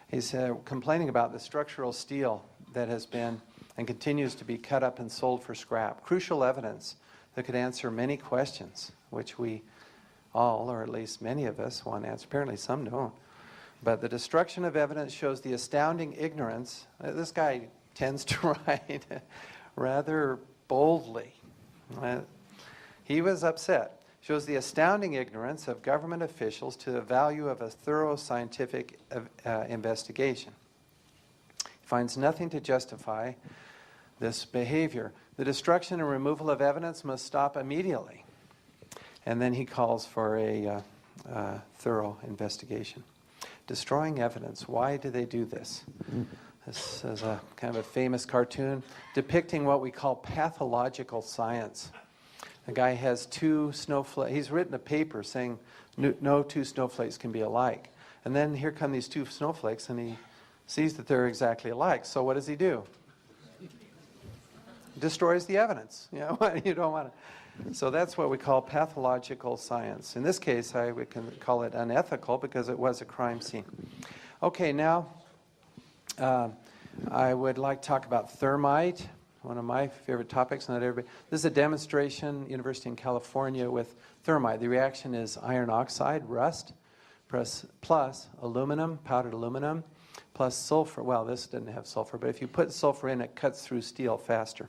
He's complaining about the structural steel that has been and continues to be cut up and sold for scrap. Crucial evidence that could answer many questions, which we all, or at least many of us, want to answer. Apparently some don't. But the destruction of evidence shows the astounding ignorance. This guy tends to write rather boldly. He was upset. Shows the astounding ignorance of government officials to the value of a thorough scientific investigation. He finds nothing to justify this behavior. The destruction and removal of evidence must stop immediately. And then he calls for a thorough investigation. Destroying evidence. Why do they do this? This is a kind of a famous cartoon depicting what we call pathological science. The guy has 2 snowflakes. He's written a paper saying no 2 snowflakes can be alike. And then here come these 2 snowflakes, and he sees that they're exactly alike. So what does he do? Destroys the evidence. You don't want to. So that's what we call pathological science. In this case, we can call it unethical because it was a crime scene. Okay, now I would like to talk about thermite. One of my favorite topics, not everybody. This is a demonstration, University in California, with thermite. The reaction is iron oxide, rust, plus aluminum, powdered aluminum, plus sulfur. Well, this didn't have sulfur, but if you put sulfur in, it cuts through steel faster.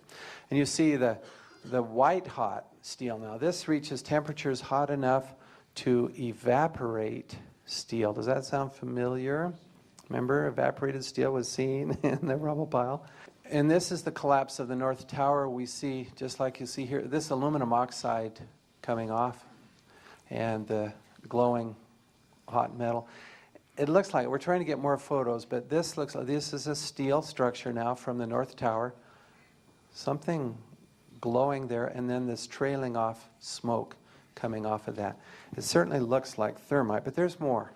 And you see the white-hot steel now. This reaches temperatures hot enough to evaporate steel. Does that sound familiar? Remember, evaporated steel was seen in the rubble pile. And this is the collapse of the North Tower. We see, just like you see here, this aluminum oxide coming off and the glowing hot metal. it looks like, we're trying to get more photos, but this looks like, this is a steel structure now from the North Tower. Something glowing there, and then this trailing off smoke coming off of that. It certainly looks like thermite, but there's more.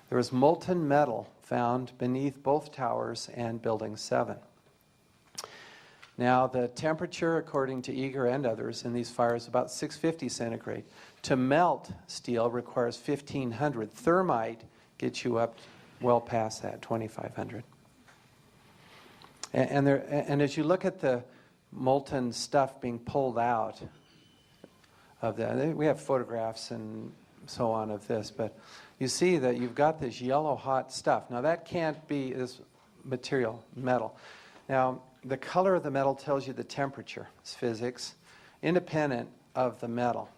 There was molten metal found beneath both towers and Building 7. Now, the temperature, according to Eager and others, in these fires is about 650 centigrade. To melt steel requires 1,500. Thermite gets you up well past that, 2,500. And as you look at the molten stuff being pulled out of that, we have photographs and so on of this, but you see that you've got this yellow hot stuff. Now that can't be this material, metal. Now the color of the metal tells you the temperature. It's physics, independent of the metal.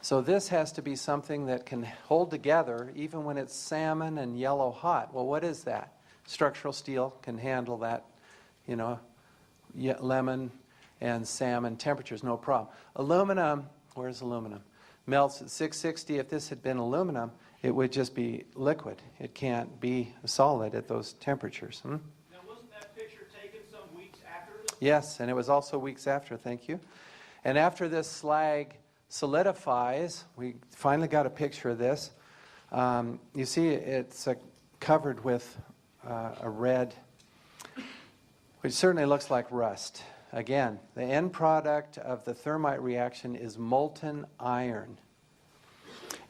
So this has to be something that can hold together even when it's salmon and yellow hot. Well, what is that? Structural steel can handle that, you know, lemon and salmon temperatures, no problem. Aluminum, where's aluminum? Melts at 660. If this had been aluminum, it would just be liquid. It can't be solid at those temperatures. Now, wasn't that picture taken some weeks after this? Yes, and it was also weeks after, thank you. And after this slag solidifies, we finally got a picture of this. You see it's covered with a red, which certainly looks like rust. Again, the end product of the thermite reaction is molten iron.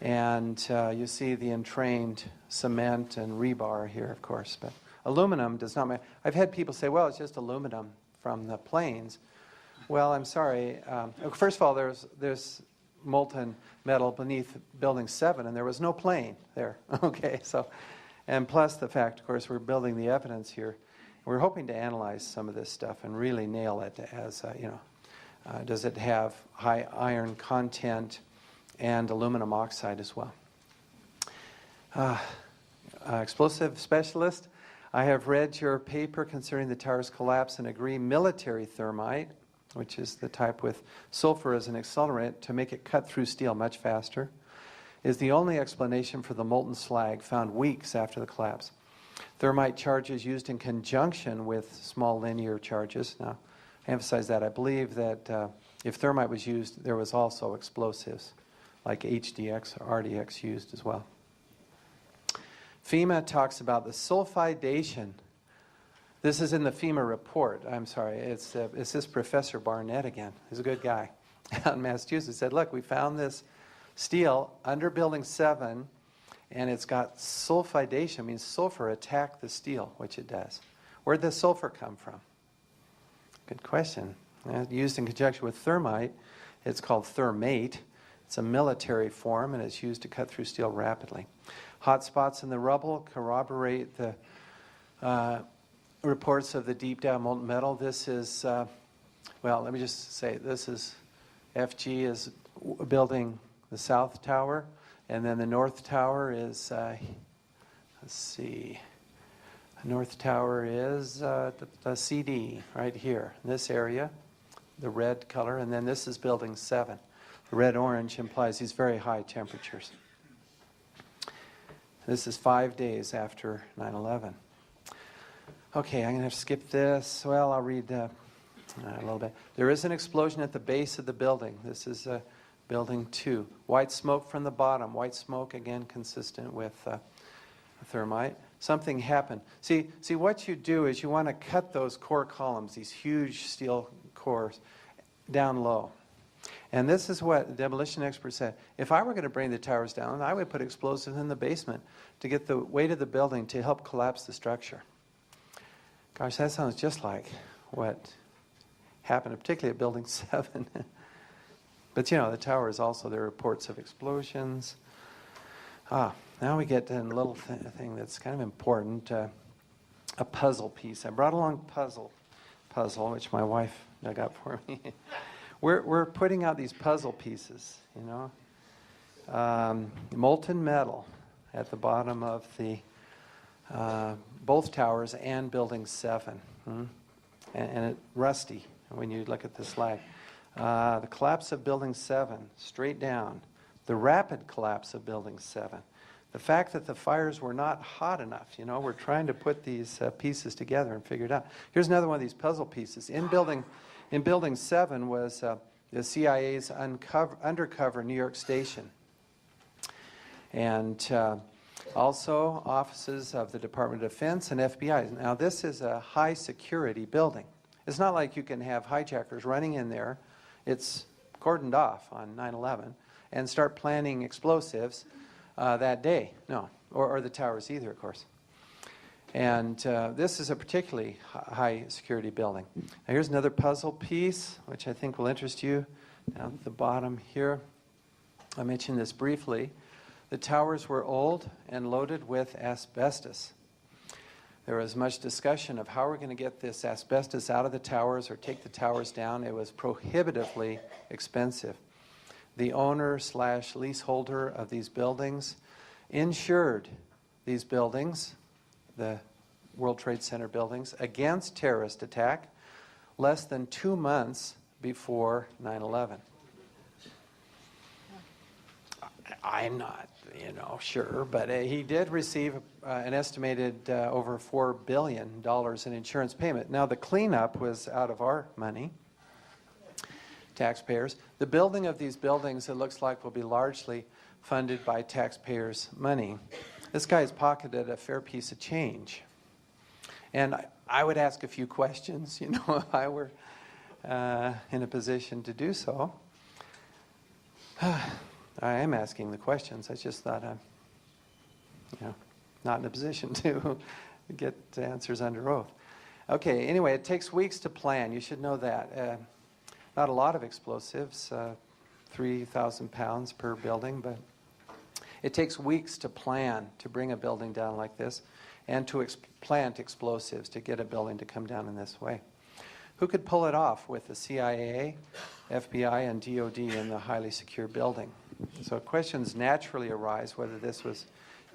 And you see the entrained cement and rebar here, of course. But aluminum does not matter. I've had people say, well, it's just aluminum from the plains. Well, I'm sorry. First of all, there's molten metal beneath Building 7, and there was no plane there. Okay, so, and plus the fact, of course, we're building the evidence here. We're hoping to analyze some of this stuff and really nail it as, does it have high iron content and aluminum oxide as well. Explosive specialist, I have read your paper concerning the tower's collapse and agree military thermite, which is the type with sulfur as an accelerant to make it cut through steel much faster, is the only explanation for the molten slag found weeks after the collapse. Thermite charges used in conjunction with small linear charges. Now, I emphasize that. I believe that if thermite was used, there was also explosives like HDX or RDX used as well. FEMA talks about the sulfidation. This is in the FEMA report. I'm sorry, it's this Professor Barnett again. He's a good guy out in Massachusetts. Said, look, we found this steel under Building 7, and it's got sulfidation, means sulfur attacked the steel, which it does. Where'd the sulfur come from? Good question. Used in conjunction with thermite, it's called thermate. It's a military form, and it's used to cut through steel rapidly. Hot spots in the rubble corroborate the reports of the deep down molten metal. This is, well, let me just say, this is, FG is building the South Tower, and then the North Tower is, let's see, the North Tower is the CD right here, in this area, the red color, and then this is Building 7. The red-orange implies these very high temperatures. This is 5 days after 9/11. Okay, I'm going to have to skip this. Well, I'll read a little bit. There is an explosion at the base of the building. This is Building 2. White smoke from the bottom. White smoke, again, consistent with thermite. Something happened. See, what you do is you want to cut those core columns, these huge steel cores, down low. And this is what the demolition expert said. If I were going to bring the towers down, I would put explosives in the basement to get the weight of the building to help collapse the structure. Gosh, that sounds just like what happened, particularly at Building 7. But, you know, the tower is also, there are reports of explosions. Now we get to a little thing that's kind of important, a puzzle piece. I brought along puzzle, which my wife dug up for me. We're putting out these puzzle pieces, you know. Molten metal at the bottom of the both towers and Building 7, and it rusty when you look at the slag. The collapse of Building 7, straight down. The rapid collapse of Building 7. The fact that the fires were not hot enough, you know, we're trying to put these pieces together and figure it out. Here's another one of these puzzle pieces. In building 7 was the CIA's undercover New York station. And also offices of the Department of Defense and FBI. Now this is a high security building. It's not like you can have hijackers running in there. It's cordoned off on 9/11 and start planting explosives that day. No, or the towers either, of course. And this is a particularly high security building. Now here's another puzzle piece, which I think will interest you. Down at the bottom here, I mentioned this briefly. The towers were old and loaded with asbestos. There was much discussion of how we're going to get this asbestos out of the towers or take the towers down. It was prohibitively expensive. The owner/leaseholder of these buildings insured these buildings, the World Trade Center buildings, against terrorist attack less than 2 months before 9/11. I'm not, sure, but he did receive an estimated over $4 billion in insurance payment. Now, the cleanup was out of our money, taxpayers. The building of these buildings, it looks like, will be largely funded by taxpayers' money. This guy's pocketed a fair piece of change. And I would ask a few questions, if I were in a position to do so. I am asking the questions. I just thought I'm, not in a position to get answers under oath. Okay, anyway, it takes weeks to plan. You should know that. Not a lot of explosives, 3,000 pounds per building, but it takes weeks to plan to bring a building down like this and to plant explosives to get a building to come down in this way. Who could pull it off with the CIA, FBI, and DOD in the highly secure building? So questions naturally arise whether this was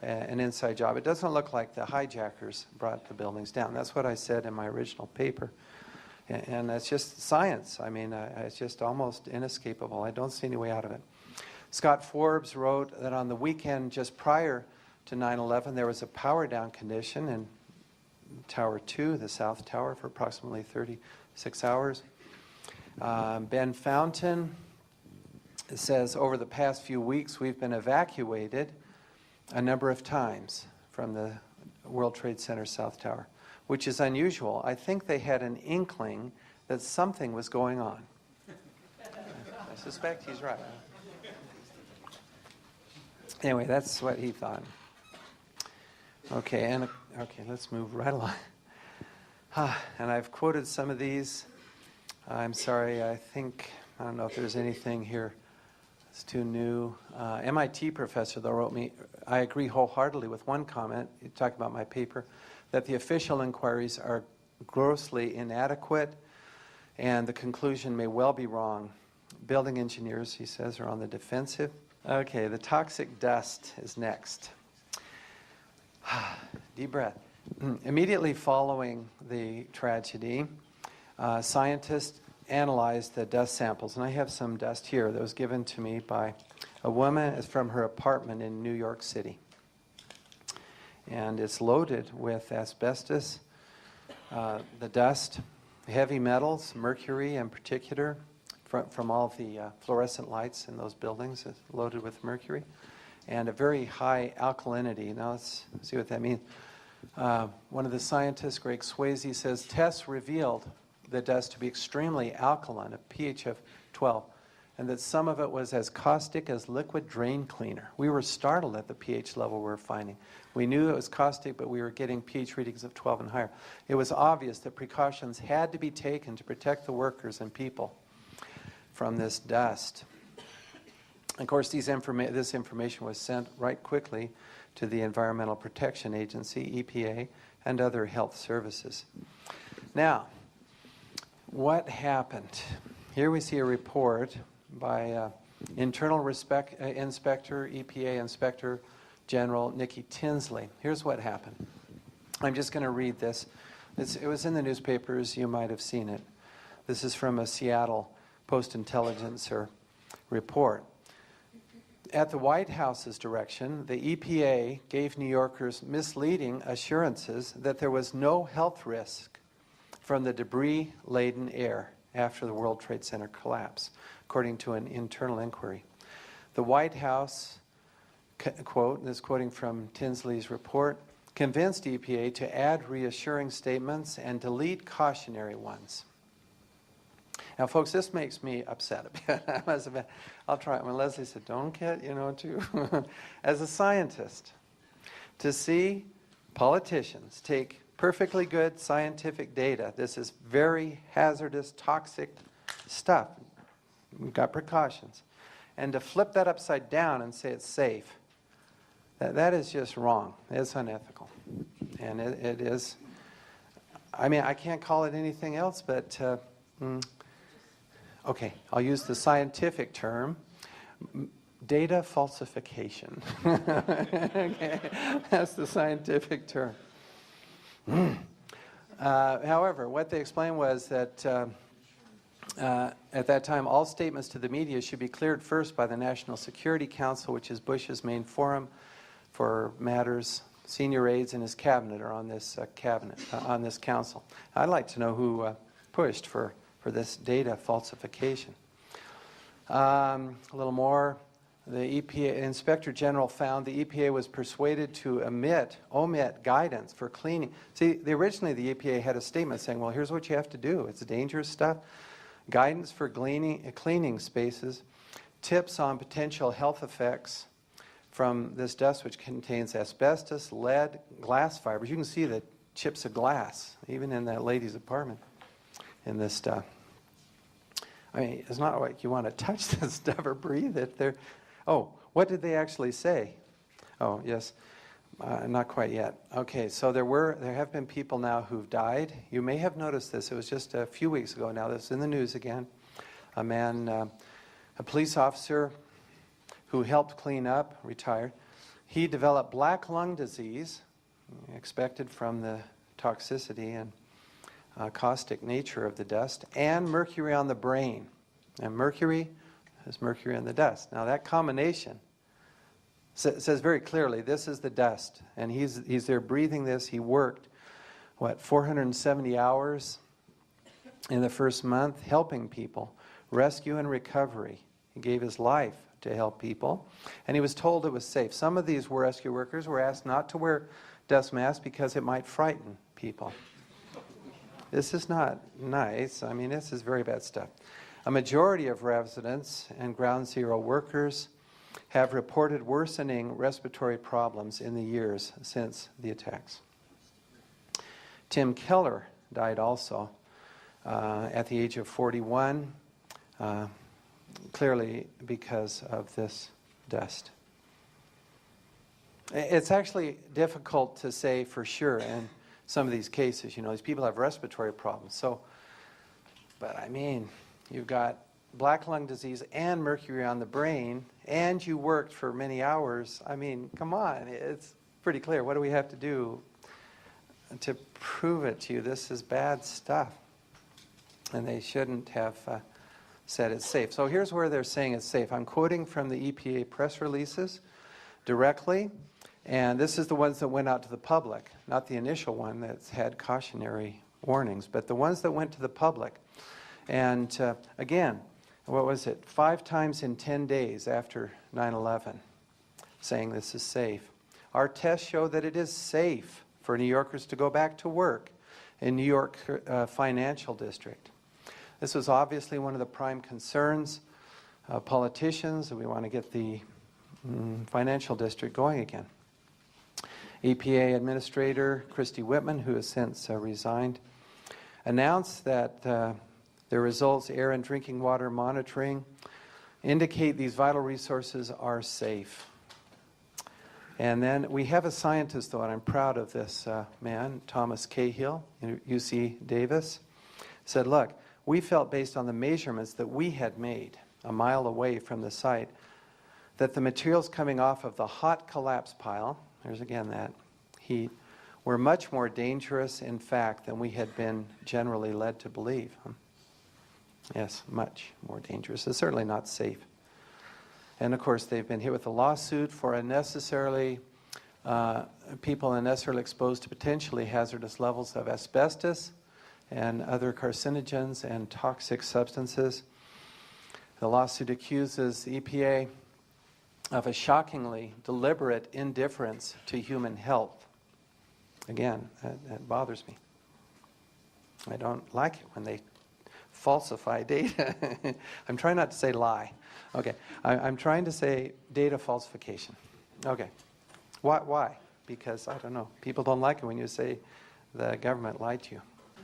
an inside job. It doesn't look like the hijackers brought the buildings down. That's what I said in my original paper. And that's just science. I mean, it's just almost inescapable. I don't see any way out of it. Scott Forbes wrote that on the weekend just prior to 9/11, there was a power down condition in Tower 2, the South Tower, for approximately 36 hours. Ben Fountain says, over the past few weeks, we've been evacuated a number of times from the World Trade Center South Tower, which is unusual. I think they had an inkling that something was going on. I suspect he's right. Anyway, that's what he thought. Okay, let's move right along. And I've quoted some of these. I'm sorry, I don't know if there's anything here that's too new. MIT professor, though, wrote me, I agree wholeheartedly with one comment, he talked about my paper, that the official inquiries are grossly inadequate, and the conclusion may well be wrong. Building engineers, he says, are on the defensive. Okay, the toxic dust is next. Deep breath. Immediately following the tragedy, scientists analyzed the dust samples, and I have some dust here that was given to me by a woman from her apartment in New York City. And it's loaded with asbestos, the dust, heavy metals, mercury in particular, from all the fluorescent lights in those buildings, is loaded with mercury, and a very high alkalinity. Now let's see what that means. One of the scientists, Greg Swayze, says tests revealed the dust to be extremely alkaline, a pH of 12, and that some of it was as caustic as liquid drain cleaner. We were startled at the pH level we were finding. We knew it was caustic, but we were getting pH readings of 12 and higher. It was obvious that precautions had to be taken to protect the workers and people from this dust. Of course, this information was sent right quickly to the Environmental Protection Agency, EPA, and other health services. Now, what happened? Here we see a report by Internal Inspector, EPA Inspector General Nikki Tinsley. Here's what happened. I'm just going to read this. It was in the newspapers. You might have seen it. This is from a Seattle Post-Intelligencer report. At the White House's direction, the EPA gave New Yorkers misleading assurances that there was no health risk from the debris-laden air after the World Trade Center collapse, according to an internal inquiry. The White House, quote, this is quoting from Tinsley's report, convinced EPA to add reassuring statements and delete cautionary ones. Now, folks, this makes me upset a bit. I'll try it. When Leslie said, don't get, too. As a scientist, to see politicians take perfectly good scientific data, this is very hazardous, toxic stuff. We've got precautions. And to flip that upside down and say it's safe, that is just wrong. It's unethical. And it is, I mean, I can't call it anything else, but, okay, I'll use the scientific term, data falsification. Okay, that's the scientific term. However, what they explained was that at that time, all statements to the media should be cleared first by the National Security Council, which is Bush's main forum for matters. Senior aides in his cabinet are on this on this council. I'd like to know who pushed for this data falsification. A little more. The EPA Inspector General found the EPA was persuaded to omit guidance for cleaning. See, originally the EPA had a statement saying, well, here's what you have to do. It's dangerous stuff. Guidance for cleaning spaces, tips on potential health effects from this dust, which contains asbestos, lead, glass fibers. You can see the chips of glass, even in that lady's apartment, in this stuff. I mean, it's not like you want to touch this stuff or breathe it. Oh, what did they actually say? Oh, yes, not quite yet. Okay, so there have been people now who've died. You may have noticed this. It was just a few weeks ago now. This is in the news again. A man, a police officer who helped clean up, retired. He developed black lung disease, expected from the toxicity and caustic nature of the dust, and mercury on the brain. And mercury is mercury in the dust. Now that combination says very clearly this is the dust, and he's there breathing this. He worked, 470 hours in the first month helping people, rescue and recovery. He gave his life to help people, and he was told it was safe. Some of these rescue workers were asked not to wear dust masks because it might frighten people. This is not nice. I mean, this is very bad stuff. A majority of residents and ground zero workers have reported worsening respiratory problems in the years since the attacks. Tim Keller died also at the age of 41, clearly because of this dust. It's actually difficult to say for sure in some of these cases. These people have respiratory problems. So, but I mean, you've got black lung disease and mercury on the brain, and you worked for many hours. I mean, come on, it's pretty clear. What do we have to do to prove it to you? This is bad stuff. And they shouldn't have said it's safe. So here's where they're saying it's safe. I'm quoting from the EPA press releases directly, and this is the ones that went out to the public, not the initial one that's had cautionary warnings, but the ones that went to the public. And again, what was it? 5 times in 10 days after 9/11, saying this is safe. Our tests show that it is safe for New Yorkers to go back to work in New York financial district. This was obviously one of the prime concerns of politicians. We want to get the financial district going again. EPA Administrator Christy Whitman, who has since resigned, announced that the results, air and drinking water monitoring, indicate these vital resources are safe. And then we have a scientist, though, and I'm proud of this man, Thomas Cahill, UC Davis, said, look, we felt based on the measurements that we had made a mile away from the site that the materials coming off of the hot collapse pile, there's again that heat, were much more dangerous, in fact, than we had been generally led to believe. Yes, much more dangerous. It's certainly not safe. And of course, they've been hit with a lawsuit for unnecessarily, people unnecessarily exposed to potentially hazardous levels of asbestos and other carcinogens and toxic substances. The lawsuit accuses the EPA of a shockingly deliberate indifference to human health. Again, that bothers me. I don't like it when they falsify data. I'm trying not to say lie. Okay, I'm trying to say data falsification. Okay, why? Because, I don't know, people don't like it when you say the government lied to you.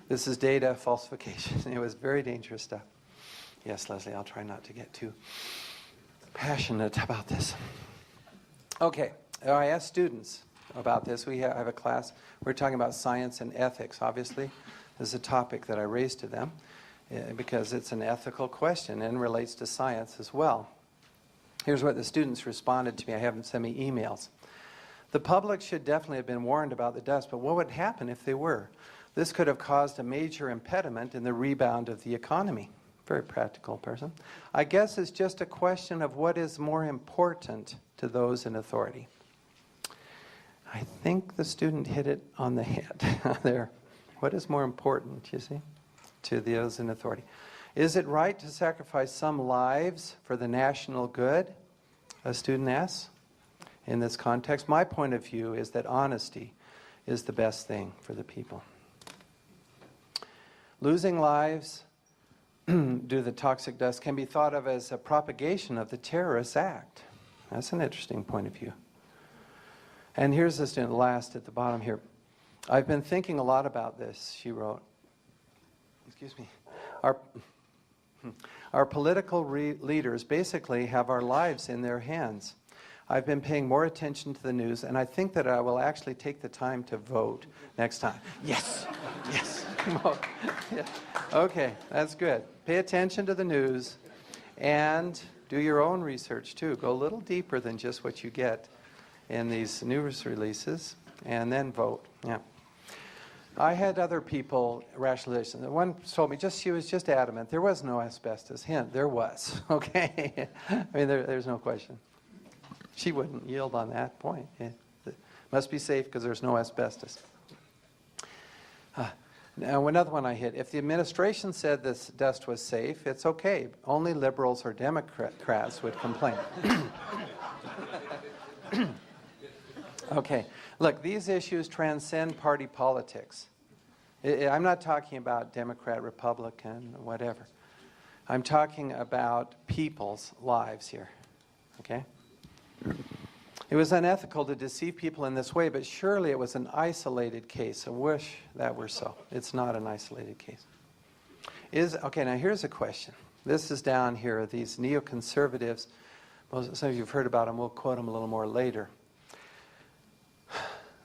This is data falsification. It was very dangerous stuff. Yes, Leslie, I'll try not to get too passionate about this. Okay, I asked students about this. I have a class. We're talking about science and ethics, obviously. This is a topic that I raised to them because it's an ethical question and relates to science as well. Here's what the students responded to me. I have them send me emails. The public should definitely have been warned about the dust, but what would happen if they were? This could have caused a major impediment in the rebound of the economy. Very practical person. I guess it's just a question of what is more important to those in authority. I think the student hit it on the head there. What is more important, you see, to those in authority? Is it right to sacrifice some lives for the national good? A student asks. In this context, my point of view is that honesty is the best thing for the people. Losing lives due to the toxic dust can be thought of as a propagation of the terrorist act. That's an interesting point of view. And here's the student last at the bottom here. I've been thinking a lot about this, she wrote. Excuse me. Our political leaders basically have our lives in their hands. I've been paying more attention to the news, and I think that I will actually take the time to vote next time. Yes, yes. Yeah. Okay, that's good. Pay attention to the news and do your own research too. Go a little deeper than just what you get in these news releases, and then vote. Yeah. I had other people rationalization. One told me she was just adamant there was no asbestos. Hint, there was. Okay, I mean there's no question. She wouldn't yield on that point. It must be safe because there's no asbestos. Now, another one I hit. If the administration said this dust was safe, it's okay. Only liberals or Democrats would complain. Okay. Look, these issues transcend party politics. I'm not talking about Democrat, Republican, whatever. I'm talking about people's lives here. Okay? It was unethical to deceive people in this way, but surely it was an isolated case. I wish that were so. It's not an isolated case. Okay, now here's a question. This is down here, these neoconservatives. Some of you have heard about them. We'll quote them a little more later.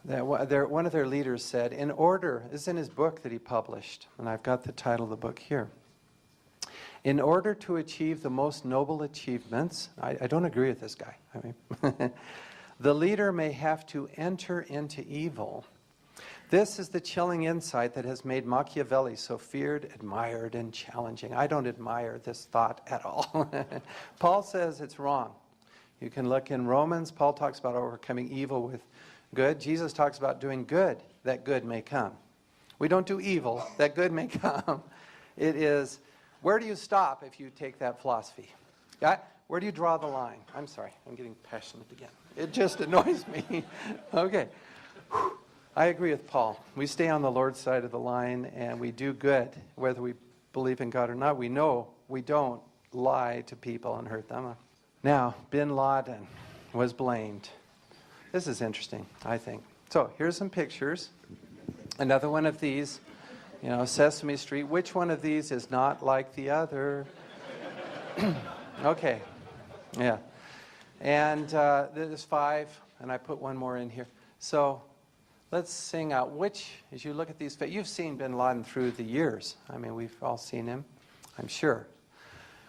One of their leaders said, this is in his book that he published, and I've got the title of the book here. In order to achieve the most noble achievements, I don't agree with this guy. I mean, the leader may have to enter into evil. This is the chilling insight that has made Machiavelli so feared, admired, and challenging. I don't admire this thought at all. Paul says it's wrong. You can look in Romans. Paul talks about overcoming evil with good. Jesus talks about doing good, that good may come. We don't do evil, that good may come. It is, where do you stop if you take that philosophy? Where do you draw the line? I'm sorry, I'm getting passionate again. It just annoys me. Okay. I agree with Paul. We stay on the Lord's side of the line and we do good, whether we believe in God or not. We know we don't lie to people and hurt them. Now, bin Laden was blamed. This is interesting, I think. So here's some pictures. Another one of these, Sesame Street. Which one of these is not like the other? Okay, yeah. And there's 5, and I put one more in here. So let's sing out as you look at these, you've seen bin Laden through the years. I mean, we've all seen him, I'm sure.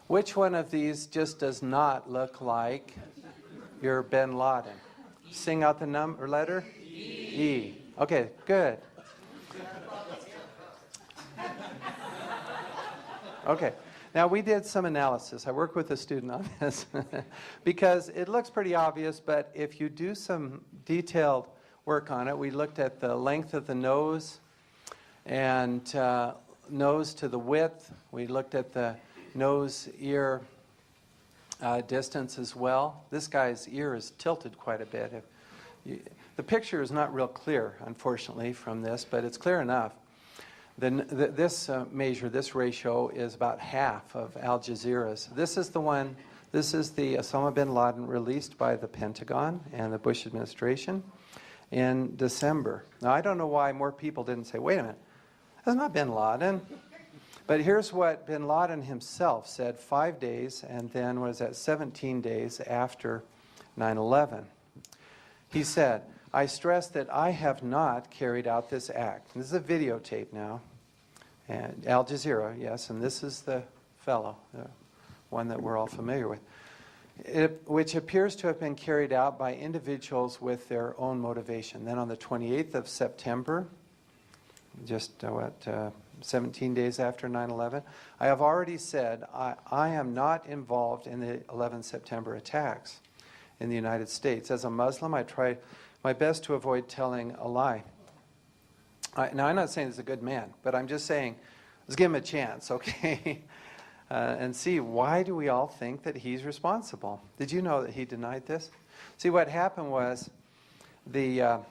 Which one of these just does not look like your bin Laden? Sing out the letter? E. Okay, good. Okay. Now, we did some analysis. I worked with a student on this because it looks pretty obvious, but if you do some detailed work on it, we looked at the length of the nose and nose to the width. We looked at the nose-ear distance as well. This guy's ear is tilted quite a bit. The picture is not real clear, unfortunately, from this, but it's clear enough. This ratio is about half of Al Jazeera's. This is the one, this is the Osama bin Laden released by the Pentagon and the Bush administration in December. Now, I don't know why more people didn't say, wait a minute, that's not bin Laden. But here's what bin Laden himself said 5 days, and then what is that, 17 days after 9/11. He said, I stress that I have not carried out this act. This is a videotape now. And Al Jazeera, yes, and this is the fellow, one that we're all familiar with, which appears to have been carried out by individuals with their own motivation. Then on the 28th of September, just 17 days after 9/11, I have already said I am not involved in the 11 September attacks in the United States. As a Muslim, I try my best to avoid telling a lie. Now, I'm not saying he's a good man, but I'm just saying, let's give him a chance, okay? And see, why do we all think that he's responsible? Did you know that he denied this? See, what happened was the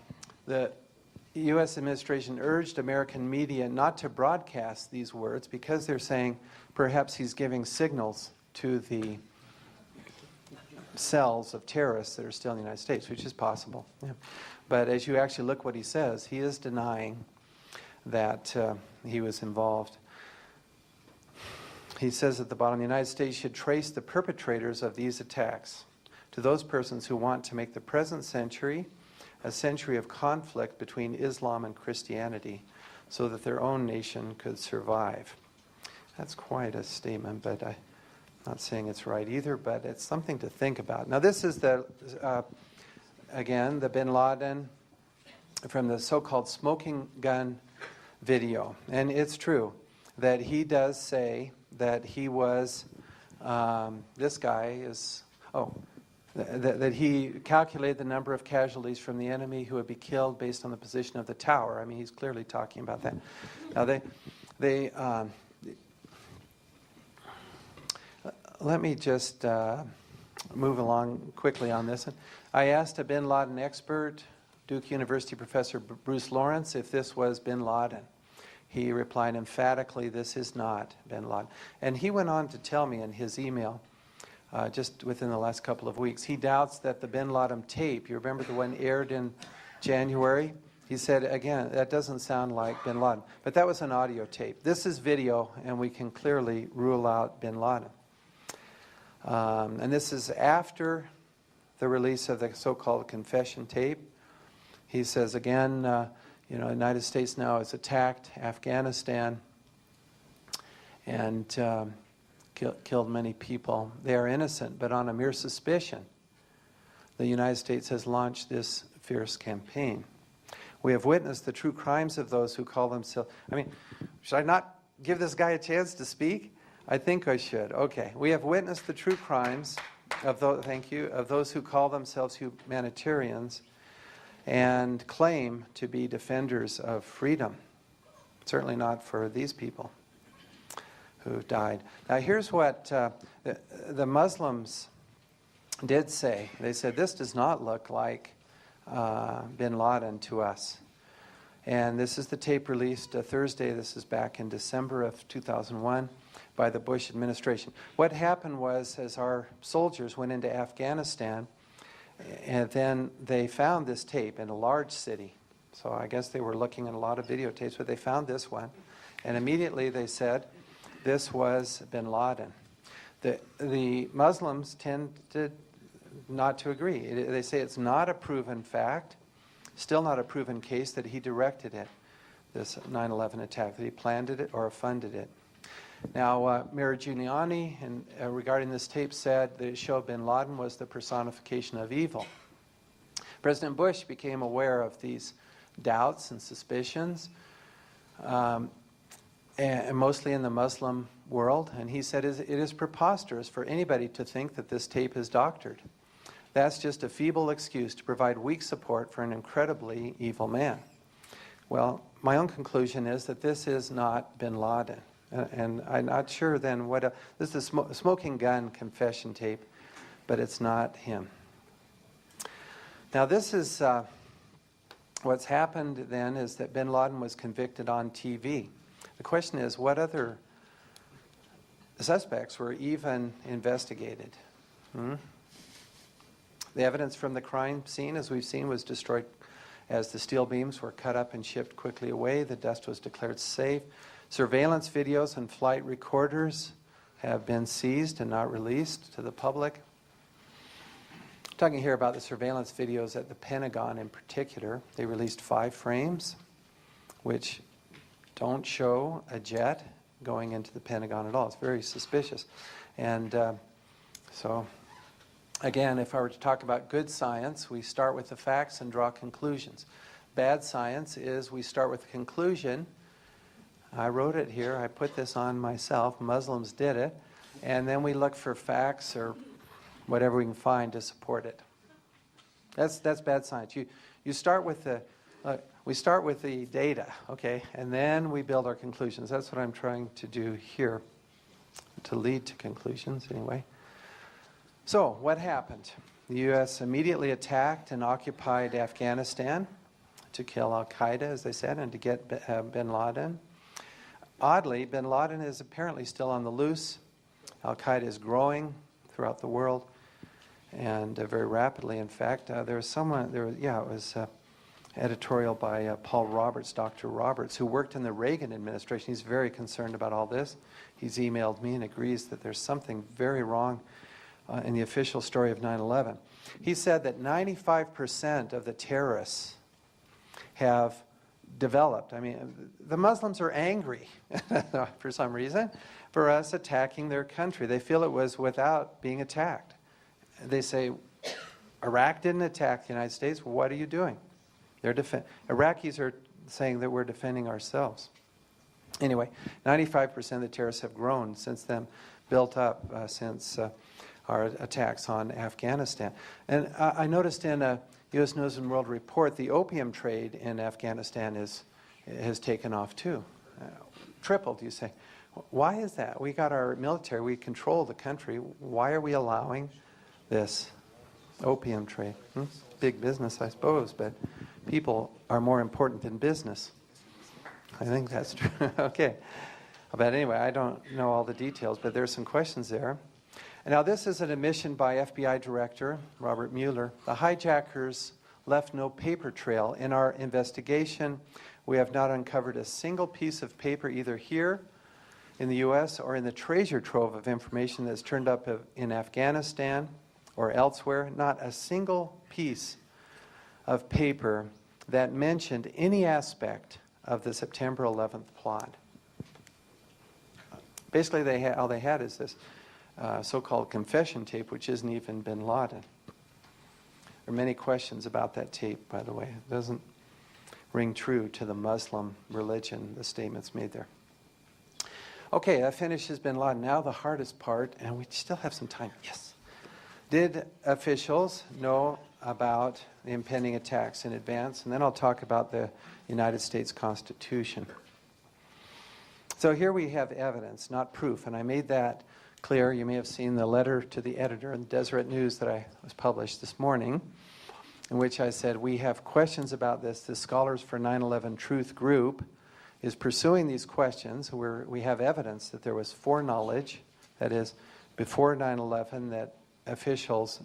U.S. administration urged American media not to broadcast these words because they're saying perhaps he's giving signals to the cells of terrorists that are still in the United States, which is possible. Yeah. But as you actually look what he says, he is denying that he was involved. He says at the bottom, the United States should trace the perpetrators of these attacks to those persons who want to make the present century a century of conflict between Islam and Christianity so that their own nation could survive. That's quite a statement, but I'm not saying it's right either, but it's something to think about. Now, this is again, the bin Laden from the so-called smoking gun video. And it's true that he does say that he was, this guy is, that he calculated the number of casualties from the enemy who would be killed based on the position of the tower. I mean, he's clearly talking about that. Now, let me just move along quickly on this. I asked a bin Laden expert, Duke University professor Bruce Lawrence, if this was bin Laden. He replied emphatically, this is not bin Laden. And he went on to tell me in his email, just within the last couple of weeks, he doubts that the bin Laden tape, you remember the one aired in January? He said, again, that doesn't sound like bin Laden. But that was an audio tape. This is video, and we can clearly rule out bin Laden. And this is after the release of the so-called confession tape. He says, again, the United States now has attacked Afghanistan and killed many people. They are innocent, but on a mere suspicion, the United States has launched this fierce campaign. We have witnessed the true crimes of those who call themselves... I mean, should I not give this guy a chance to speak? I think I should. Okay. We have witnessed the true crimes of those, of those who call themselves humanitarians and claim to be defenders of freedom. Certainly not for these people who died. Now, here's what the Muslims did say. They said, this does not look like bin Laden to us. And this is the tape released Thursday. This is back in December of 2001 by the Bush administration. What happened was, as our soldiers went into Afghanistan, and then they found this tape in a large city. So I guess they were looking at a lot of videotapes, but they found this one. And immediately they said, this was bin Laden. The Muslims tend not to agree. They say it's not a proven fact, still not a proven case that he directed it, this 9/11 attack, that he planned it or funded it. Now, Mayor Giuliani, regarding this tape, said that it showed bin Laden was the personification of evil. President Bush became aware of these doubts and suspicions. and mostly in the Muslim world. And he said it is preposterous for anybody to think that this tape is doctored. That's just a feeble excuse to provide weak support for an incredibly evil man. Well, my own conclusion is that this is not bin Laden. And I'm not sure then what... this is a smoking gun confession tape, but it's not him. Now this is... what's happened then is that bin Laden was convicted on TV. The question is, what other suspects were even investigated? The evidence from the crime scene, as we've seen, was destroyed as the steel beams were cut up and shipped quickly away. The dust was declared safe. Surveillance videos and flight recorders have been seized and not released to the public. I'm talking here about the surveillance videos at the Pentagon in particular. They released 5 frames, which don't show a jet going into the Pentagon at all. It's very suspicious. And so, again, if I were to talk about good science, we start with the facts and draw conclusions. Bad science is we start with the conclusion. I wrote it here. I put this on myself. Muslims did it. And then we look for facts or whatever we can find to support it. That's bad science. You start with the we start with the data, okay, and then we build our conclusions. That's what I'm trying to do here, to lead to conclusions anyway. So what happened? The U.S. immediately attacked and occupied Afghanistan to kill Al-Qaeda, as they said, and to get bin Laden. Oddly, bin Laden is apparently still on the loose. Al-Qaeda is growing throughout the world, and very rapidly, in fact. There was someone, it was editorial by Paul Roberts, Dr. Roberts, who worked in the Reagan administration. He's very concerned about all this. He's emailed me and agrees that there's something very wrong in the official story of 9/11. He said that 95% of the terrorists have developed. I mean, the Muslims are angry for some reason for us attacking their country. They feel it was without being attacked. They say, Iraq didn't attack the United States. What are you doing? Iraqis are saying that we're defending ourselves. Anyway, 95% of the terrorists have grown since then, built up since our attacks on Afghanistan. And I noticed in a U.S. News and World Report, the opium trade in Afghanistan has taken off too. Tripled, you say. Why is that? We got our military, we control the country. Why are we allowing this opium trade? Big business, I suppose, but people are more important than business. I think that's true. Okay. But anyway, I don't know all the details, but there's some questions there. And now this is an admission by FBI Director Robert Mueller. The hijackers left no paper trail. In our investigation, we have not uncovered a single piece of paper either here in the U.S. or in the treasure trove of information that's turned up in Afghanistan or elsewhere. Not a single piece of paper that mentioned any aspect of the September 11th plot. Basically, all they had is this so-called confession tape, which isn't even bin Laden. There are many questions about that tape, by the way. It doesn't ring true to the Muslim religion, the statements made there. Okay, that finishes bin Laden. Now the hardest part, and we still have some time. Yes. Did officials know about the impending attacks in advance? And then I'll talk about the United States Constitution. So here we have evidence, not proof, and I made that clear. You may have seen the letter to the editor in the Deseret News that was published this morning, in which I said we have questions about this. The Scholars for 9/11 Truth group is pursuing these questions. We have evidence that there was foreknowledge, that is, before 9/11, that officials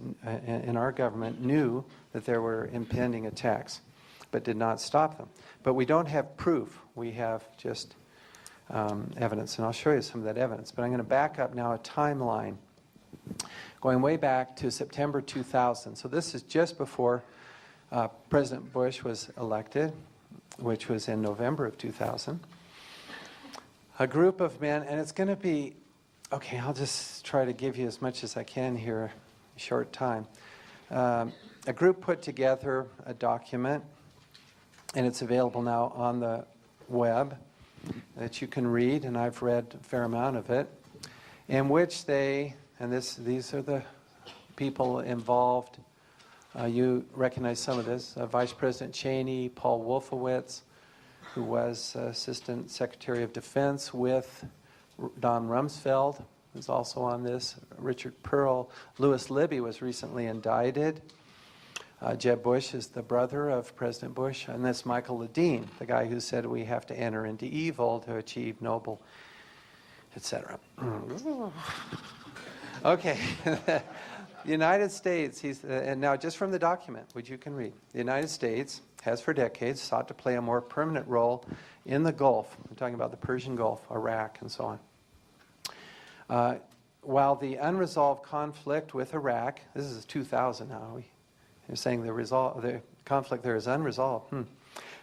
in our government knew that there were impending attacks, but did not stop them. But we don't have proof. We have just evidence, and I'll show you some of that evidence. But I'm going to back up now a timeline going way back to September 2000. So this is just before President Bush was elected, which was in November of 2000. A group of men, and it's going to be, okay, I'll just try to give you as much as I can here in a short time. A group put together a document, and it's available now on the web. that you can read, and I've read a fair amount of it, in which they, and these are the people involved. You recognize some of this. Vice President Cheney, Paul Wolfowitz, who was Assistant Secretary of Defense with Don Rumsfeld, who's also on this. Richard Pearl. Louis Libby was recently indicted. Jeb Bush is the brother of President Bush. And this Michael Ledeen, the guy who said we have to enter into evil to achieve noble, etc. Okay. The United States, and now just from the document, which you can read, the United States has for decades sought to play a more permanent role in the Gulf. I'm talking about the Persian Gulf, Iraq, and so on. While the unresolved conflict with Iraq, this is 2000 now, you're saying the conflict there is unresolved,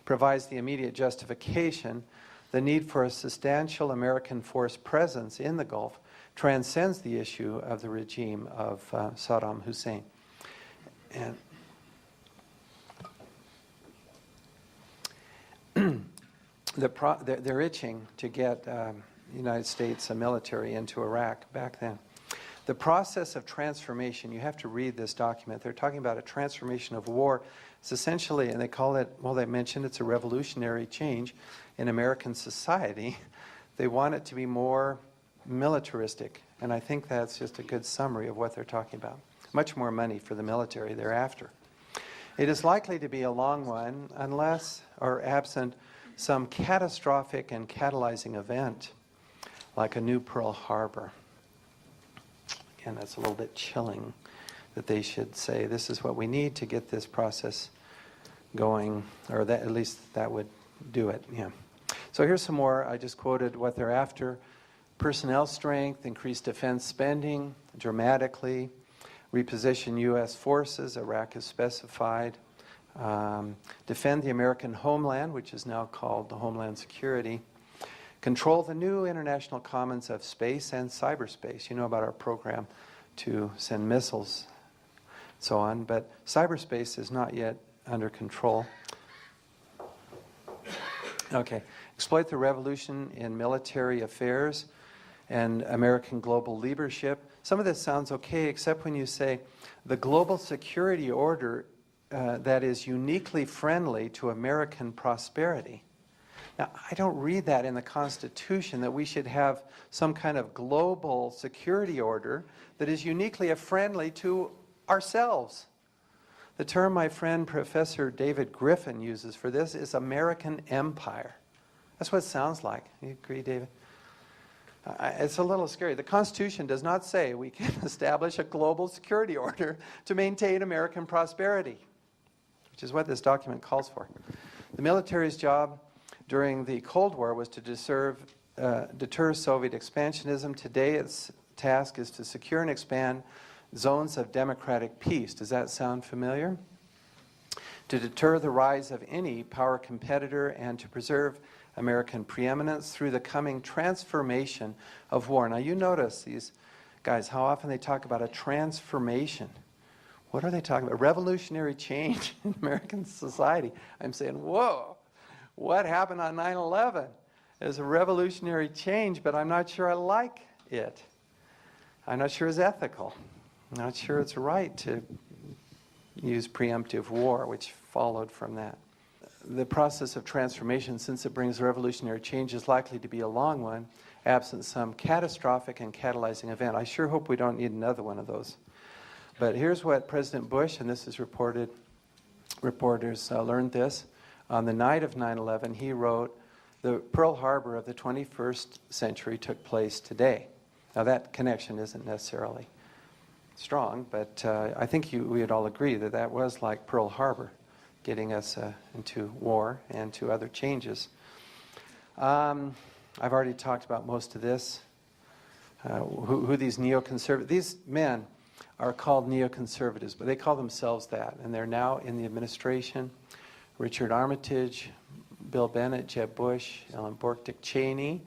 provides the immediate justification, the need for a substantial American force presence in the Gulf transcends the issue of the regime of Saddam Hussein. And they're itching to get the United States military into Iraq back then. The process of transformation, you have to read this document. They're talking about a transformation of war. It's essentially, and they call it, well, they mentioned it's a revolutionary change in American society. They want it to be more militaristic, and I think that's just a good summary of what they're talking about. Much more money for the military thereafter. It is likely to be a long one unless or absent some catastrophic and catalyzing event like a new Pearl Harbor. Again, that's a little bit chilling that they should say this is what we need to get this process going, or that at least that would do it. Yeah. So here's some more. I just quoted what they're after. Personnel strength, increased defense spending dramatically, reposition U.S. forces, Iraq is specified, defend the American homeland, which is now called the Homeland Security, control the new international commons of space and cyberspace. You know about our program to send missiles, so on, but cyberspace is not yet under control. Okay, exploit the revolution in military affairs and American global leadership. Some of this sounds okay, except when you say the global security order that is uniquely friendly to American prosperity. Now, I don't read that in the Constitution, that we should have some kind of global security order that is uniquely friendly to ourselves. The term my friend Professor David Griffin uses for this is American empire. That's what it sounds like. You agree, David? It's a little scary. The Constitution does not say we can establish a global security order to maintain American prosperity, which is what this document calls for. The military's job during the Cold War was to deter Soviet expansionism. Today, its task is to secure and expand zones of democratic peace. Does that sound familiar? To deter the rise of any power competitor and to preserve American preeminence through the coming transformation of war. Now you notice these guys, how often they talk about a transformation. What are they talking about? Revolutionary change in American society. I'm saying, whoa, what happened on 9/11? It was a revolutionary change, but I'm not sure I like it. I'm not sure it's ethical. I'm not sure it's right to use preemptive war, which followed from that. The process of transformation, since it brings revolutionary change, is likely to be a long one, absent some catastrophic and catalyzing event. I sure hope we don't need another one of those. But here's what President Bush, and this is reported, reporters learned this, on the night of 9/11, he wrote, the Pearl Harbor of the 21st century took place today. Now that connection isn't necessarily strong, but I think we would all agree that that was like Pearl Harbor, getting us into war and to other changes. I've already talked about most of this. Who these neoconservatives, these men are called neoconservatives, but they call themselves that, and they're now in the administration. Richard Armitage, Bill Bennett, Jeb Bush, Ellen Bork, Dick Cheney,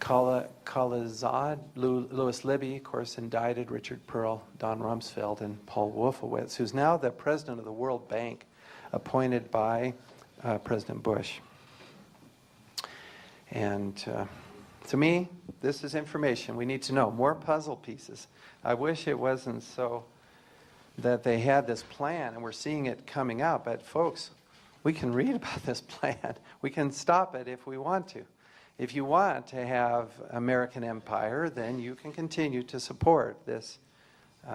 Khalilzad, Louis Libby, of course, indicted, Richard Pearl, Don Rumsfeld, and Paul Wolfowitz, who's now the president of the World Bank, appointed by President Bush. And to me, this is information we need to know. More puzzle pieces. I wish it wasn't so that they had this plan and we're seeing it coming out. But folks, we can read about this plan. We can stop it if we want to. If you want to have American empire, then you can continue to support this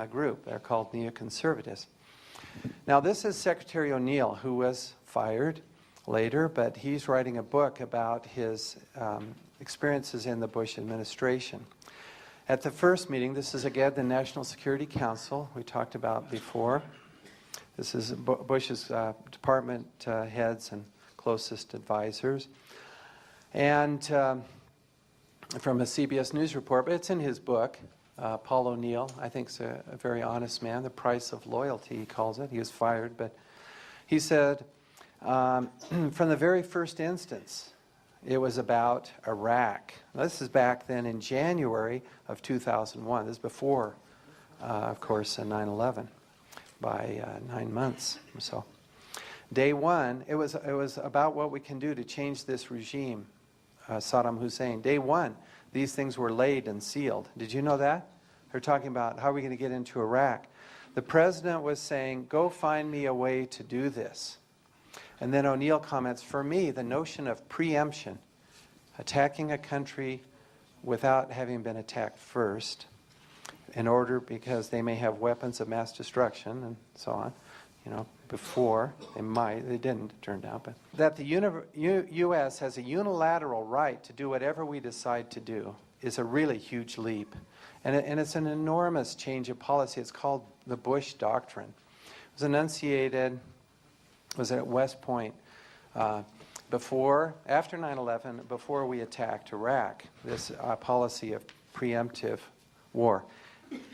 group. They're called neoconservatives. Now, this is Secretary O'Neill, who was fired later, but he's writing a book about his experiences in the Bush administration. At the first meeting, this is again the National Security Council we talked about before. This is Bush's department heads and closest advisors. And from a CBS News report, but it's in his book, Paul O'Neill, I think is a very honest man. The price of loyalty, he calls it. He was fired, but he said, from the very first instance, it was about Iraq. Now, this is back then in January of 2001. This is before, of course, 9/11 by 9 months or so. Day one, it was about what we can do to change this regime, Saddam Hussein. Day one, these things were laid and sealed. Did you know that? They're talking about how are we going to get into Iraq. The president was saying, go find me a way to do this. And then O'Neill comments, for me, the notion of preemption, attacking a country without having been attacked first, in order because they may have weapons of mass destruction and so on, you know, before they didn't, it turned out, but that the U.S. has a unilateral right to do whatever we decide to do is a really huge leap. And it's an enormous change of policy. It's called the Bush Doctrine. It was enunciated, was at West Point after 9/11, before we attacked Iraq. This policy of preemptive war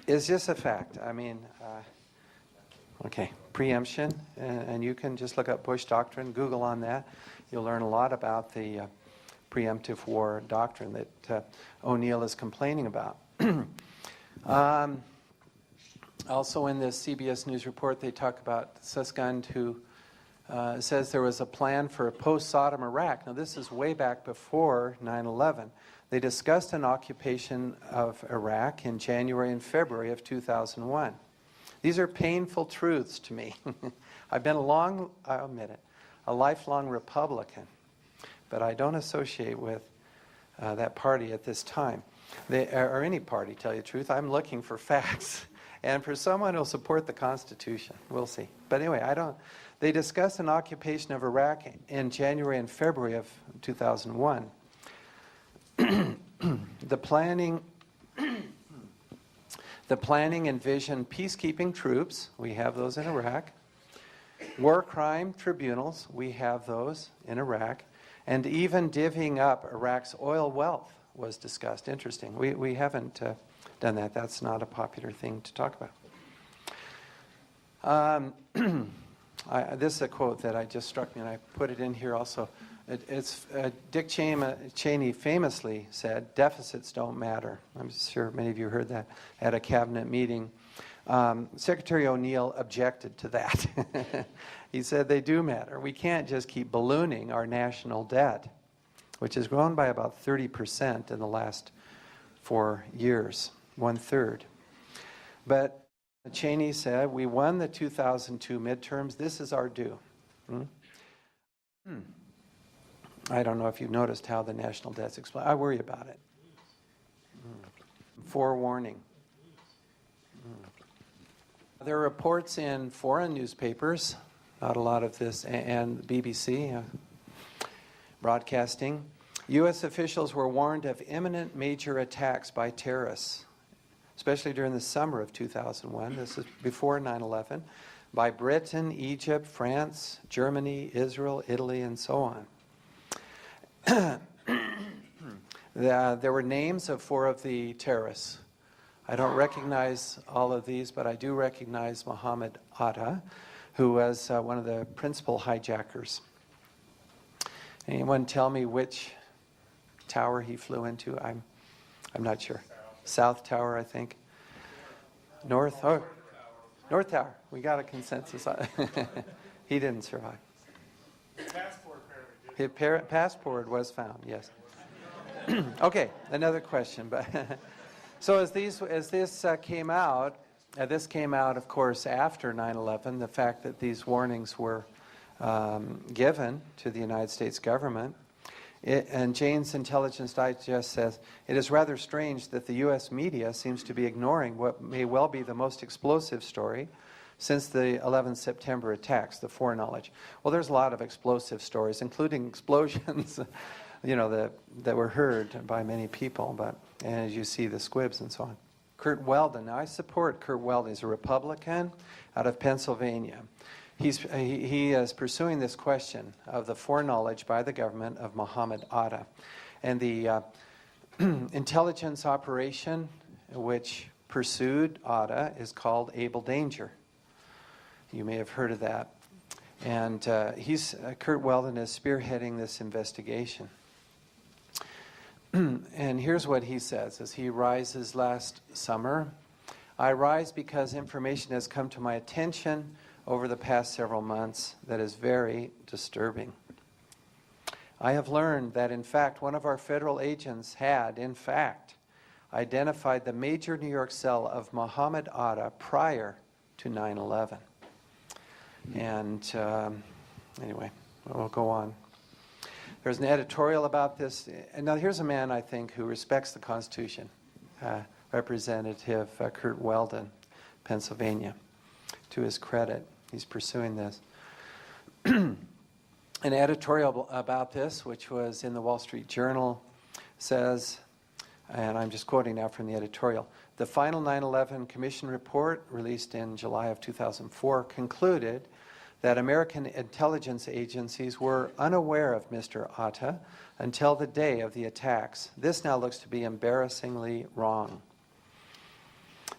is just a fact. I mean, okay, preemption, and you can just look up Bush Doctrine, Google on that. You'll learn a lot about the preemptive war doctrine that O'Neill is complaining about. Also in this CBS News report, they talk about Suskund, who says there was a plan for a post-Saddam Iraq. Now, this is way back before 9/11. They discussed an occupation of Iraq in January and February of 2001. These are painful truths to me. I've been I'll admit it, a lifelong Republican, but I don't associate with that party at this time. Or any party, tell you the truth. I'm looking for facts. And for someone who'll support the Constitution, we'll see. But anyway, they discussed an occupation of Iraq in January and February of 2001. The planning envisioned peacekeeping troops. We have those in Iraq. War crime tribunals. We have those in Iraq. And even divvying up Iraq's oil wealth was discussed. Interesting. We haven't done that. That's not a popular thing to talk about. This is a quote that I just struck me, and I put it in here also. Dick Cheney famously said, deficits don't matter. I'm sure many of you heard that at a cabinet meeting. Secretary O'Neill objected to that. He said they do matter. We can't just keep ballooning our national debt, which has grown by about 30% in the last 4 years, 1/3. But Cheney said, we won the 2002 midterms. This is our due. I don't know if you've noticed how the national debt's exploded. I worry about it. Forewarning. There are reports in foreign newspapers, not a lot of this, and BBC broadcasting. U.S. officials were warned of imminent major attacks by terrorists, especially during the summer of 2001. This is before 9/11, by Britain, Egypt, France, Germany, Israel, Italy, and so on. There were names of 4 of the terrorists. I don't recognize all of these, but I do recognize Mohammed Atta, who was one of the principal hijackers. Anyone tell me which tower he flew into? I'm not sure. South Tower, I think. North? Oh, North Tower. We got a consensus on it. He didn't survive. Passport apparently did. His passport was found, yes. Okay, another question. But so as this came out, this came out, of course, after 9/11. The fact that these warnings were given to the United States government. And Jane's Intelligence Digest says, it is rather strange that the U.S. media seems to be ignoring what may well be the most explosive story since the 11 September attacks, the foreknowledge. Well, there's a lot of explosive stories, including explosions, that were heard by many people, but and as you see, the squibs and so on. Kurt Weldon. Now, I support Kurt Weldon. He's a Republican out of Pennsylvania. He is pursuing this question of the foreknowledge by the government of Muhammad Atta. And the intelligence operation which pursued Atta is called Able Danger. You may have heard of that. And Kurt Weldon is spearheading this investigation. And here's what he says as he rises last summer. I rise because information has come to my attention over the past several months that is very disturbing. I have learned that, in fact, one of our federal agents had, in fact, identified the major New York cell of Muhammad Atta prior to 9/11. And anyway, we'll go on. There's an editorial about this. And now here's a man, I think, who respects the Constitution. Representative Kurt Weldon, Pennsylvania. To his credit, he's pursuing this. An editorial about this, which was in the Wall Street Journal, says, and I'm just quoting now from the editorial, the final 9/11 Commission report, released in July of 2004, concluded that American intelligence agencies were unaware of Mr. Atta until the day of the attacks. This now looks to be embarrassingly wrong.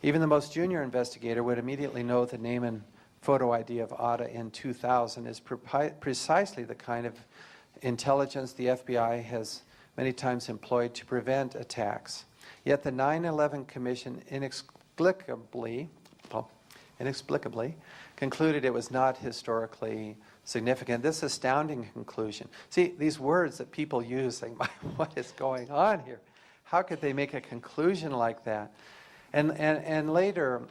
Even the most junior investigator would immediately know the name and photo ID of Atta in 2000 is precisely the kind of intelligence the FBI has many times employed to prevent attacks. Yet the 9/11 Commission inexplicably concluded it was not historically significant. This astounding conclusion. See, these words that people use, saying, what is going on here? How could they make a conclusion like that? And later,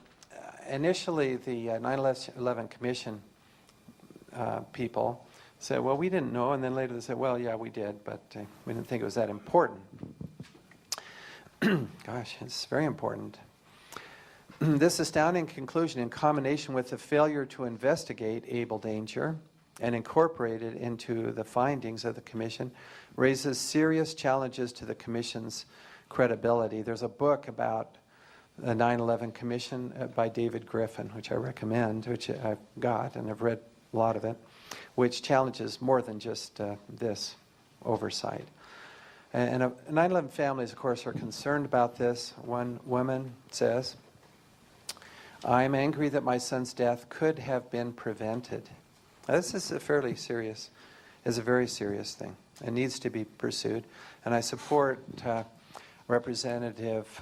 initially, the 9/11 Commission people said, well, we didn't know. And then later they said, well, yeah, we did, but we didn't think it was that important. Gosh, it's very important. This astounding conclusion, in combination with the failure to investigate Able Danger and incorporate it into the findings of the Commission, raises serious challenges to the Commission's credibility. There's a book about the 9/11 Commission by David Griffin, which I recommend, which I've got, and I've read a lot of it, which challenges more than just this oversight. And 9/11 families, of course, are concerned about this. One woman says, I'm angry that my son's death could have been prevented. Now, this is a very serious thing. It needs to be pursued. And I support Representative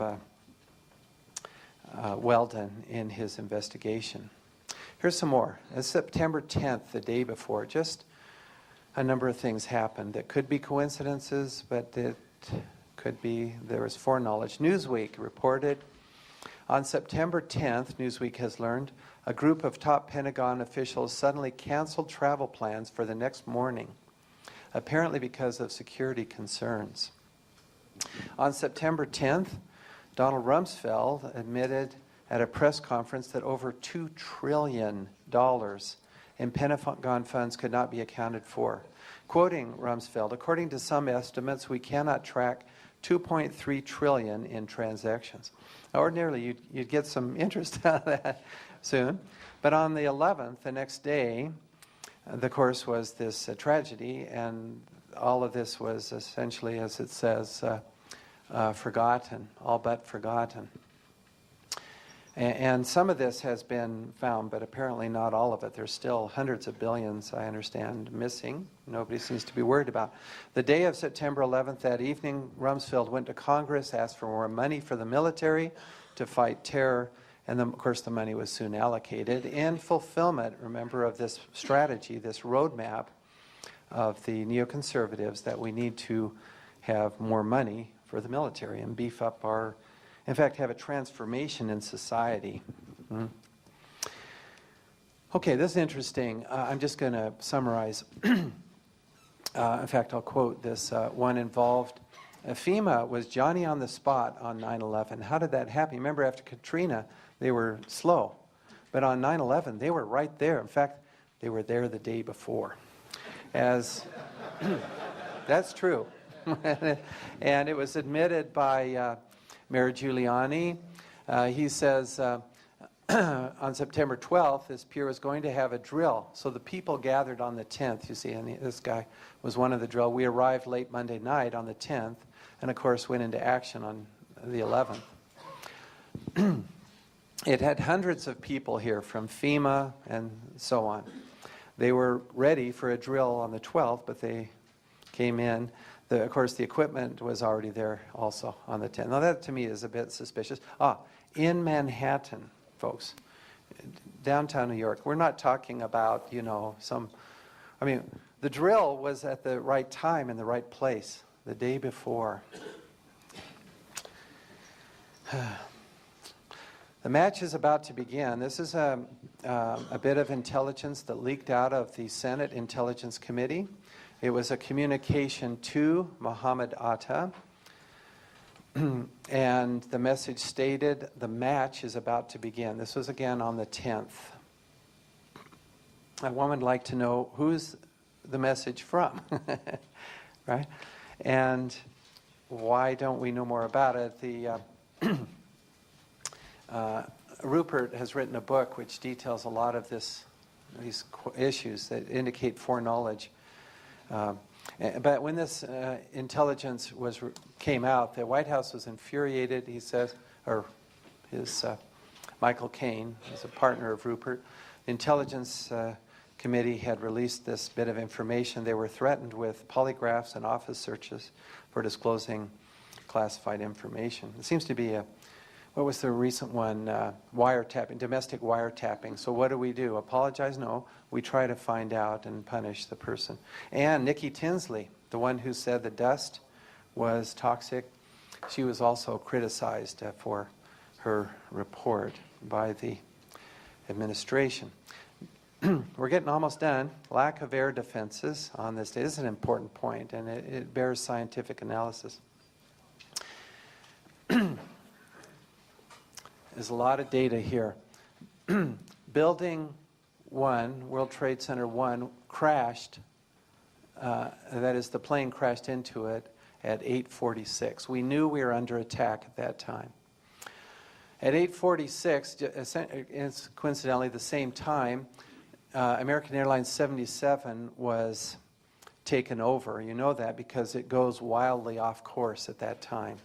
Weldon in his investigation. Here's some more. It's September 10th, the day before. Just a number of things happened that could be coincidences, but it could be there was foreknowledge. Newsweek reported on September 10th, Newsweek has learned, a group of top Pentagon officials suddenly canceled travel plans for the next morning, apparently because of security concerns. On September 10th, Donald Rumsfeld admitted at a press conference that over $2 trillion in Pentagon funds could not be accounted for. Quoting Rumsfeld, according to some estimates, we cannot track 2.3 trillion in transactions. Ordinarily, you'd get some interest out of that soon. But on the 11th, the next day, the course was this tragedy, and all of this was essentially, as it says, forgotten, all but forgotten. And some of this has been found, but apparently not all of it. There's still hundreds of billions, I understand, missing. Nobody seems to be worried about. The day of September 11th, that evening, Rumsfeld went to Congress, asked for more money for the military to fight terror, and then, of course, the money was soon allocated in fulfillment, remember, of this strategy, this roadmap of the neoconservatives that we need to have more money for the military and beef up our, in fact, have a transformation in society. Okay, this is interesting. I'm just going to summarize. In fact, I'll quote this one involved. FEMA was Johnny on the spot on 9/11. How did that happen? Remember, after Katrina, they were slow. But on 9/11, they were right there. In fact, they were there the day before. As that's true. And it was admitted by Mayor Giuliani. He says on September 12th, this pier was going to have a drill. So the people gathered on the 10th, you see, and this guy was one of the drill. We arrived late Monday night on the 10th, and of course went into action on the 11th. It had hundreds of people here from FEMA and so on. They were ready for a drill on the 12th, but they came in. Of course, the equipment was already there also on the 10th. Now that to me is a bit suspicious. In Manhattan, folks, downtown New York, we're not talking about, you know, the drill was at the right time in the right place the day before. The match is about to begin. This is a bit of intelligence that leaked out of the Senate Intelligence Committee. It was a communication to Mohammed Atta, and the message stated the match is about to begin. This was again on the 10th. A woman would like to know who's the message from, right? And why don't we know more about it? Rupert has written a book which details a lot of these issues that indicate foreknowledge. But when this intelligence came out, the White House was infuriated. He says, or his Michael Caine is a partner of Rupert. The Intelligence Committee had released this bit of information. They were threatened with polygraphs and office searches for disclosing classified information. It seems to be what was the recent one? Wiretapping, domestic wiretapping. So what do? Apologize? No. We try to find out and punish the person. And Nikki Tinsley, the one who said the dust was toxic, she was also criticized for her report by the administration. We're getting almost done. Lack of air defenses on this day. This is an important point, and it bears scientific analysis. There's a lot of data here. Building 1, World Trade Center 1, crashed. That is, the plane crashed into it at 8:46. We knew we were under attack at that time. At 8:46, it's coincidentally the same time, American Airlines 77 was taken over. You know that because it goes wildly off course at that time.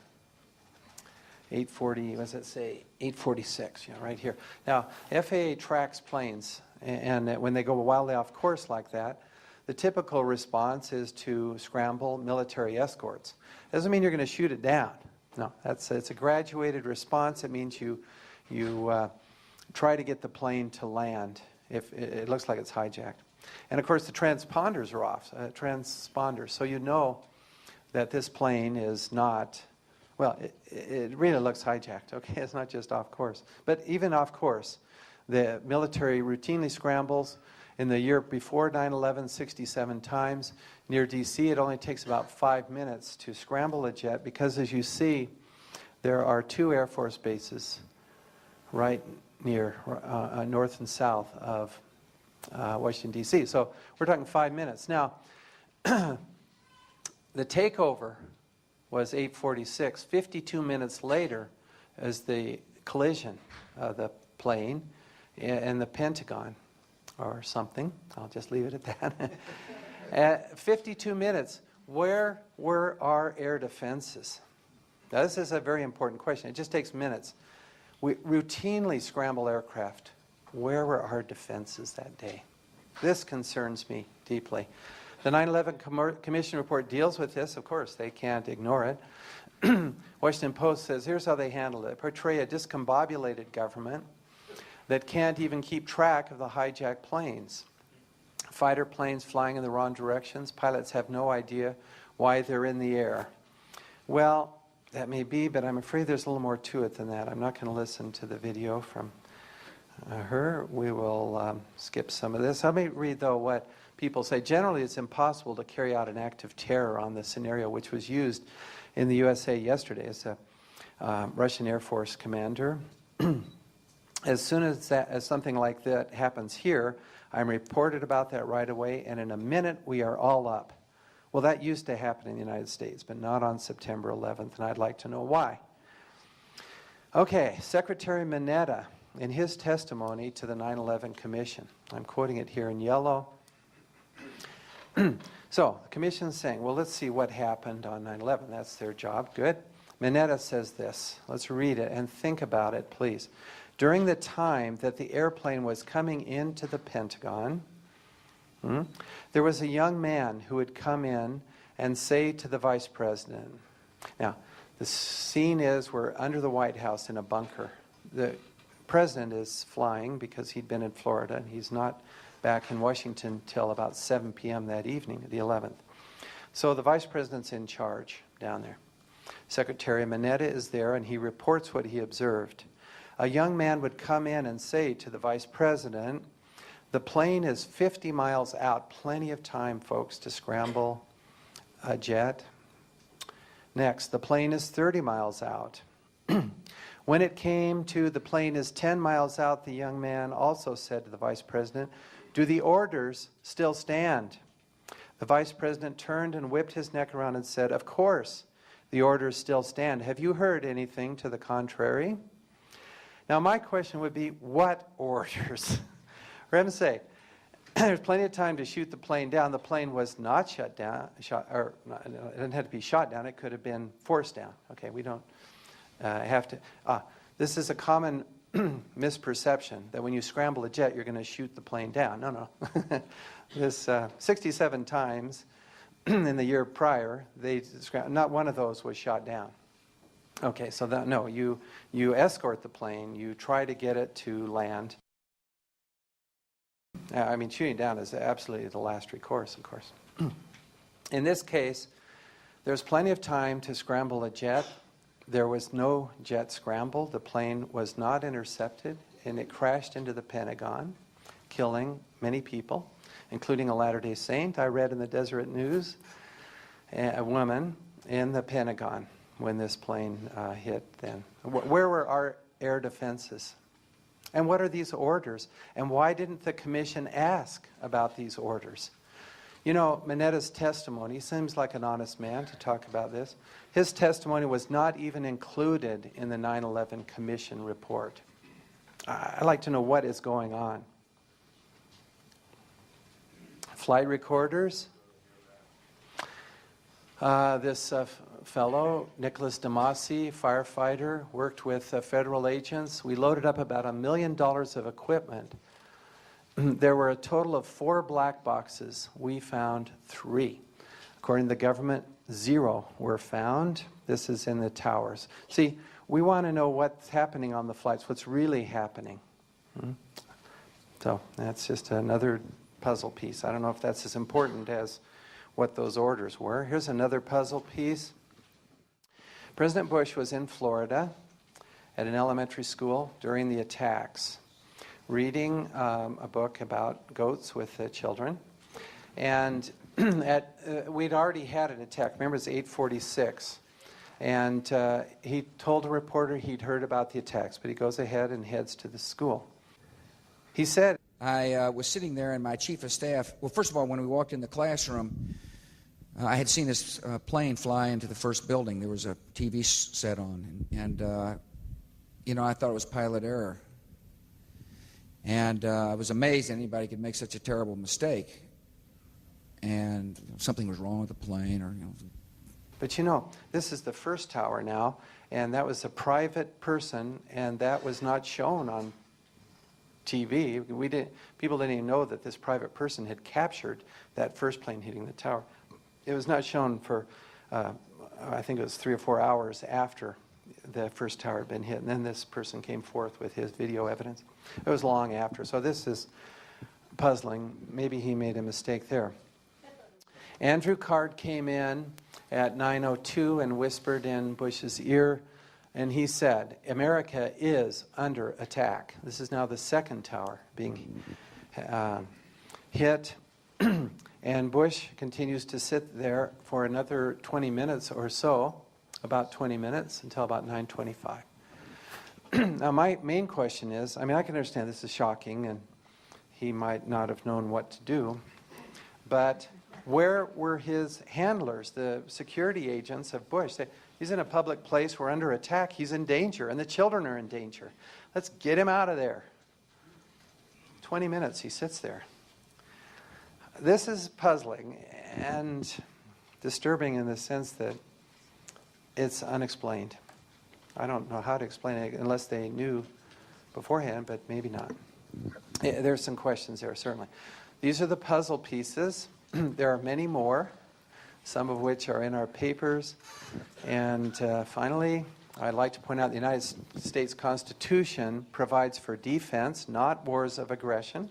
8:40, what does it say? 8:46, right here. Now, FAA tracks planes, and when they go wildly off course like that, the typical response is to scramble military escorts. Doesn't mean you're going to shoot it down. No, it's a graduated response. It means you try to get the plane to land if it looks like it's hijacked. And of course, the transponders are off. Transponders, so you know that this plane is not. Well, it really looks hijacked, okay? It's not just off course. But even off course, the military routinely scrambles. In the year before 9/11, 67 times. Near D.C., it only takes about 5 minutes to scramble a jet because, as you see, there are 2 Air Force bases right near north and south of Washington, D.C. So we're talking 5 minutes. Now, the takeover was 8:46. 52 minutes later is the collision of the plane and the Pentagon or something. I'll just leave it at that. At 52 minutes, where were our air defenses? Now, this is a very important question. It just takes minutes. We routinely scramble aircraft. Where were our defenses that day? This concerns me deeply. The 9/11 Commission report deals with this. Of course, they can't ignore it. Washington Post says, here's how they handled it. Portray a discombobulated government that can't even keep track of the hijacked planes. Fighter planes flying in the wrong directions. Pilots have no idea why they're in the air. Well, that may be, but I'm afraid there's a little more to it than that. I'm not going to listen to the video from her. We will skip some of this. Let me read, though, what people say. Generally, it's impossible to carry out an act of terror on the scenario, which was used in the USA yesterday as a Russian Air Force commander. As soon as something like that happens here, I'm reported about that right away, and in a minute we are all up. Well, that used to happen in the United States, but not on September 11th, and I'd like to know why. Okay, Secretary Mineta, in his testimony to the 9/11 Commission, I'm quoting it here in yellow. So, the Commission's saying, well, let's see what happened on 9/11. That's their job. Good. Mineta says this. Let's read it and think about it, please. During the time that the airplane was coming into the Pentagon, there was a young man who would come in and say to the Vice President, now, the scene is we're under the White House in a bunker. The President is flying because he'd been in Florida, and he's not back in Washington till about 7 p.m. that evening, the 11th. So the Vice President's in charge down there. Secretary Mineta is there, and he reports what he observed. A young man would come in and say to the Vice President, the plane is 50 miles out. Plenty of time, folks, to scramble a jet. Next, the plane is 30 miles out. When it came to the plane is 10 miles out, the young man also said to the Vice President, do the orders still stand? The Vice President turned and whipped his neck around and said, of course, the orders still stand. Have you heard anything to the contrary? Now, my question would be, what orders? For heaven's sake, there's plenty of time to shoot the plane down. The plane was not shut down, it didn't have to be shot down. It could have been forced down. Okay, we don't have to. This is a common misperception that when you scramble a jet, you're going to shoot the plane down. No. This 67 times in the year prior, not one of those was shot down. Okay, so no, you escort the plane, you try to get it to land. I mean, shooting down is absolutely the last recourse, of course. In this case, there's plenty of time to scramble a jet. There was no jet scramble. The plane was not intercepted, and it crashed into the Pentagon, killing many people, including a Latter-day Saint. I read in the Deseret News, a woman in the Pentagon when this plane hit then. Where were our air defenses? And what are these orders? And why didn't the Commission ask about these orders? You know, Mineta's testimony, he seems like an honest man to talk about this. His testimony was not even included in the 9/11 Commission report. I'd like to know what is going on. Flight recorders. This fellow, Nicholas DeMasi, firefighter, worked with federal agents. We loaded up about $1 million of equipment. There were a total of 4 black boxes. We found 3. According to the government, 0 were found. This is in the towers. See, we want to know what's happening on the flights, what's really happening. So that's just another puzzle piece. I don't know if that's as important as what those orders were. Here's another puzzle piece. President Bush was in Florida at an elementary school during the attacks, reading a book about goats with the children. And we'd already had an attack. Remember, it's 8:46. And he told a reporter he'd heard about the attacks, but he goes ahead and heads to the school. He said, I was sitting there, and my chief of staff, well, first of all, when we walked in the classroom, I had seen this plane fly into the first building. There was a TV set on, and you know, I thought it was pilot error. And I was amazed anybody could make such a terrible mistake. And something was wrong with the plane, or, you know. But you know, this is the first tower now, and that was a private person, and that was not shown on TV. People didn't even know that this private person had captured that first plane hitting the tower. It was not shown for, I think it was 3 or 4 hours after the first tower had been hit, and then this person came forth with his video evidence. It was long after, so this is puzzling. Maybe he made a mistake there. Andrew Card came in at 9:02 and whispered in Bush's ear, and he said, "America is under attack." This is now the second tower being hit, and Bush continues to sit there for another 20 minutes or so, about 20 minutes, until about 9:25. Now, my main question is, I mean, I can understand this is shocking, and he might not have known what to do, but where were his handlers, the security agents of Bush? He's in a public place, we're under attack, he's in danger, and the children are in danger. Let's get him out of there. 20 minutes he sits there. This is puzzling and disturbing in the sense that it's unexplained. I don't know how to explain it unless they knew beforehand, but maybe not. There's some questions there, certainly. These are the puzzle pieces. There are many more, some of which are in our papers. And finally, I'd like to point out the United States Constitution provides for defense, not wars of aggression,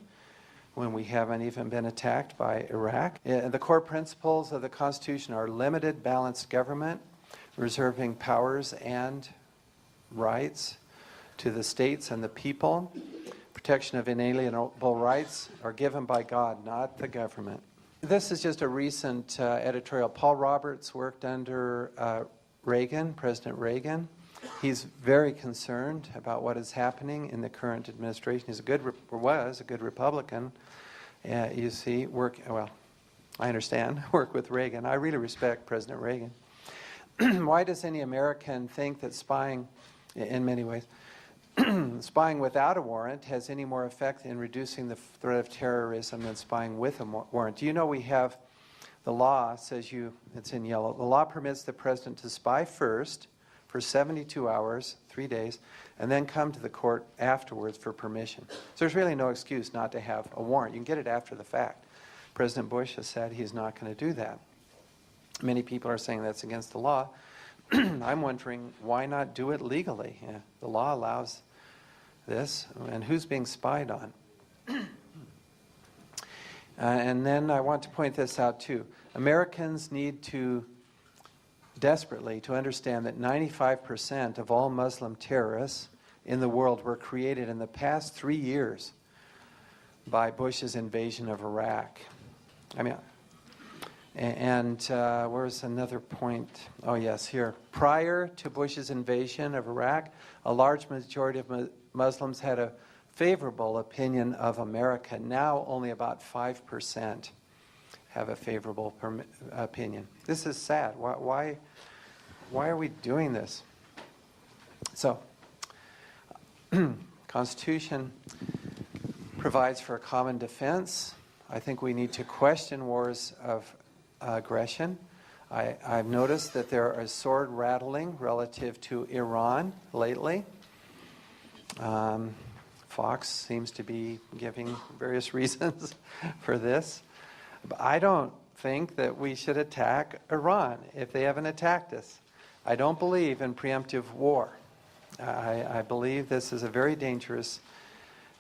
when we haven't even been attacked by Iraq. The core principles of the Constitution are limited, balanced government, reserving powers and rights to the states and the people. Protection of inalienable rights are given by God, not the government. This is just a recent editorial. Paul Roberts worked under Reagan, President Reagan. He's very concerned about what is happening in the current administration. He's was a good Republican. You see, well, I understand, work with Reagan. I really respect President Reagan. Why does any American think that spying, in many ways, spying without a warrant has any more effect in reducing the threat of terrorism than spying with a warrant? Do you know we have, the law says it's in yellow, the law permits the president to spy first for 72 hours, 3 days, and then come to the court afterwards for permission. So there's really no excuse not to have a warrant. You can get it after the fact. President Bush has said he's not going to do that. Many people are saying that's against the law. I'm wondering, why not do it legally? Yeah, the law allows this, and who's being spied on? And then I want to point this out too. Americans need to desperately to understand that 95% of all Muslim terrorists in the world were created in the past 3 years by Bush's invasion of Iraq. I mean, and where's another point? Oh, yes, here. Prior to Bush's invasion of Iraq, a large majority of Muslims had a favorable opinion of America. Now only about 5% have a favorable opinion. This is sad. Why are we doing this? So, Constitution provides for a common defense. I think we need to question wars of aggression. I've noticed that there is sword rattling relative to Iran lately. Fox seems to be giving various reasons for this. But I don't think that we should attack Iran if they haven't attacked us. I don't believe in preemptive war. I believe this is a very dangerous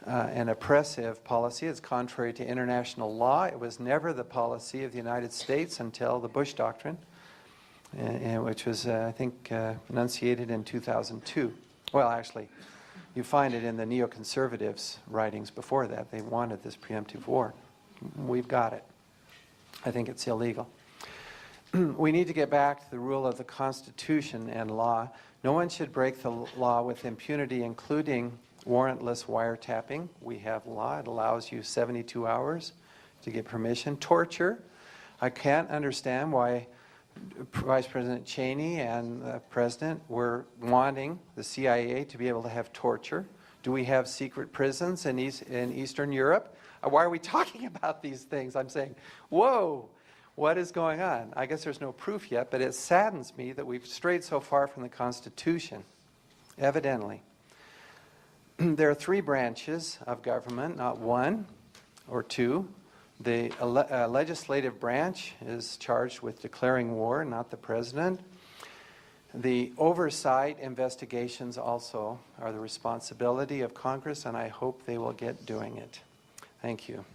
and oppressive policy. It's contrary to international law. It was never the policy of the United States until the Bush Doctrine, which was, I think, enunciated in 2002. Well, actually, you find it in the neoconservatives' writings before that. They wanted this preemptive war. We've got it. I think it's illegal. We need to get back to the rule of the Constitution and law. No one should break the law with impunity, including warrantless wiretapping. We have law. It allows you 72 hours to get permission. Torture. I can't understand why Vice President Cheney and the President were wanting the CIA to be able to have torture. Do we have secret prisons in Eastern Europe? Why are we talking about these things? I'm saying, whoa, what is going on? I guess there's no proof yet, but it saddens me that we've strayed so far from the Constitution, evidently. There are 3 branches of government, not 1 or 2. The legislative branch is charged with declaring war, not the president. The oversight investigations also are the responsibility of Congress, and I hope they will get doing it. Thank you.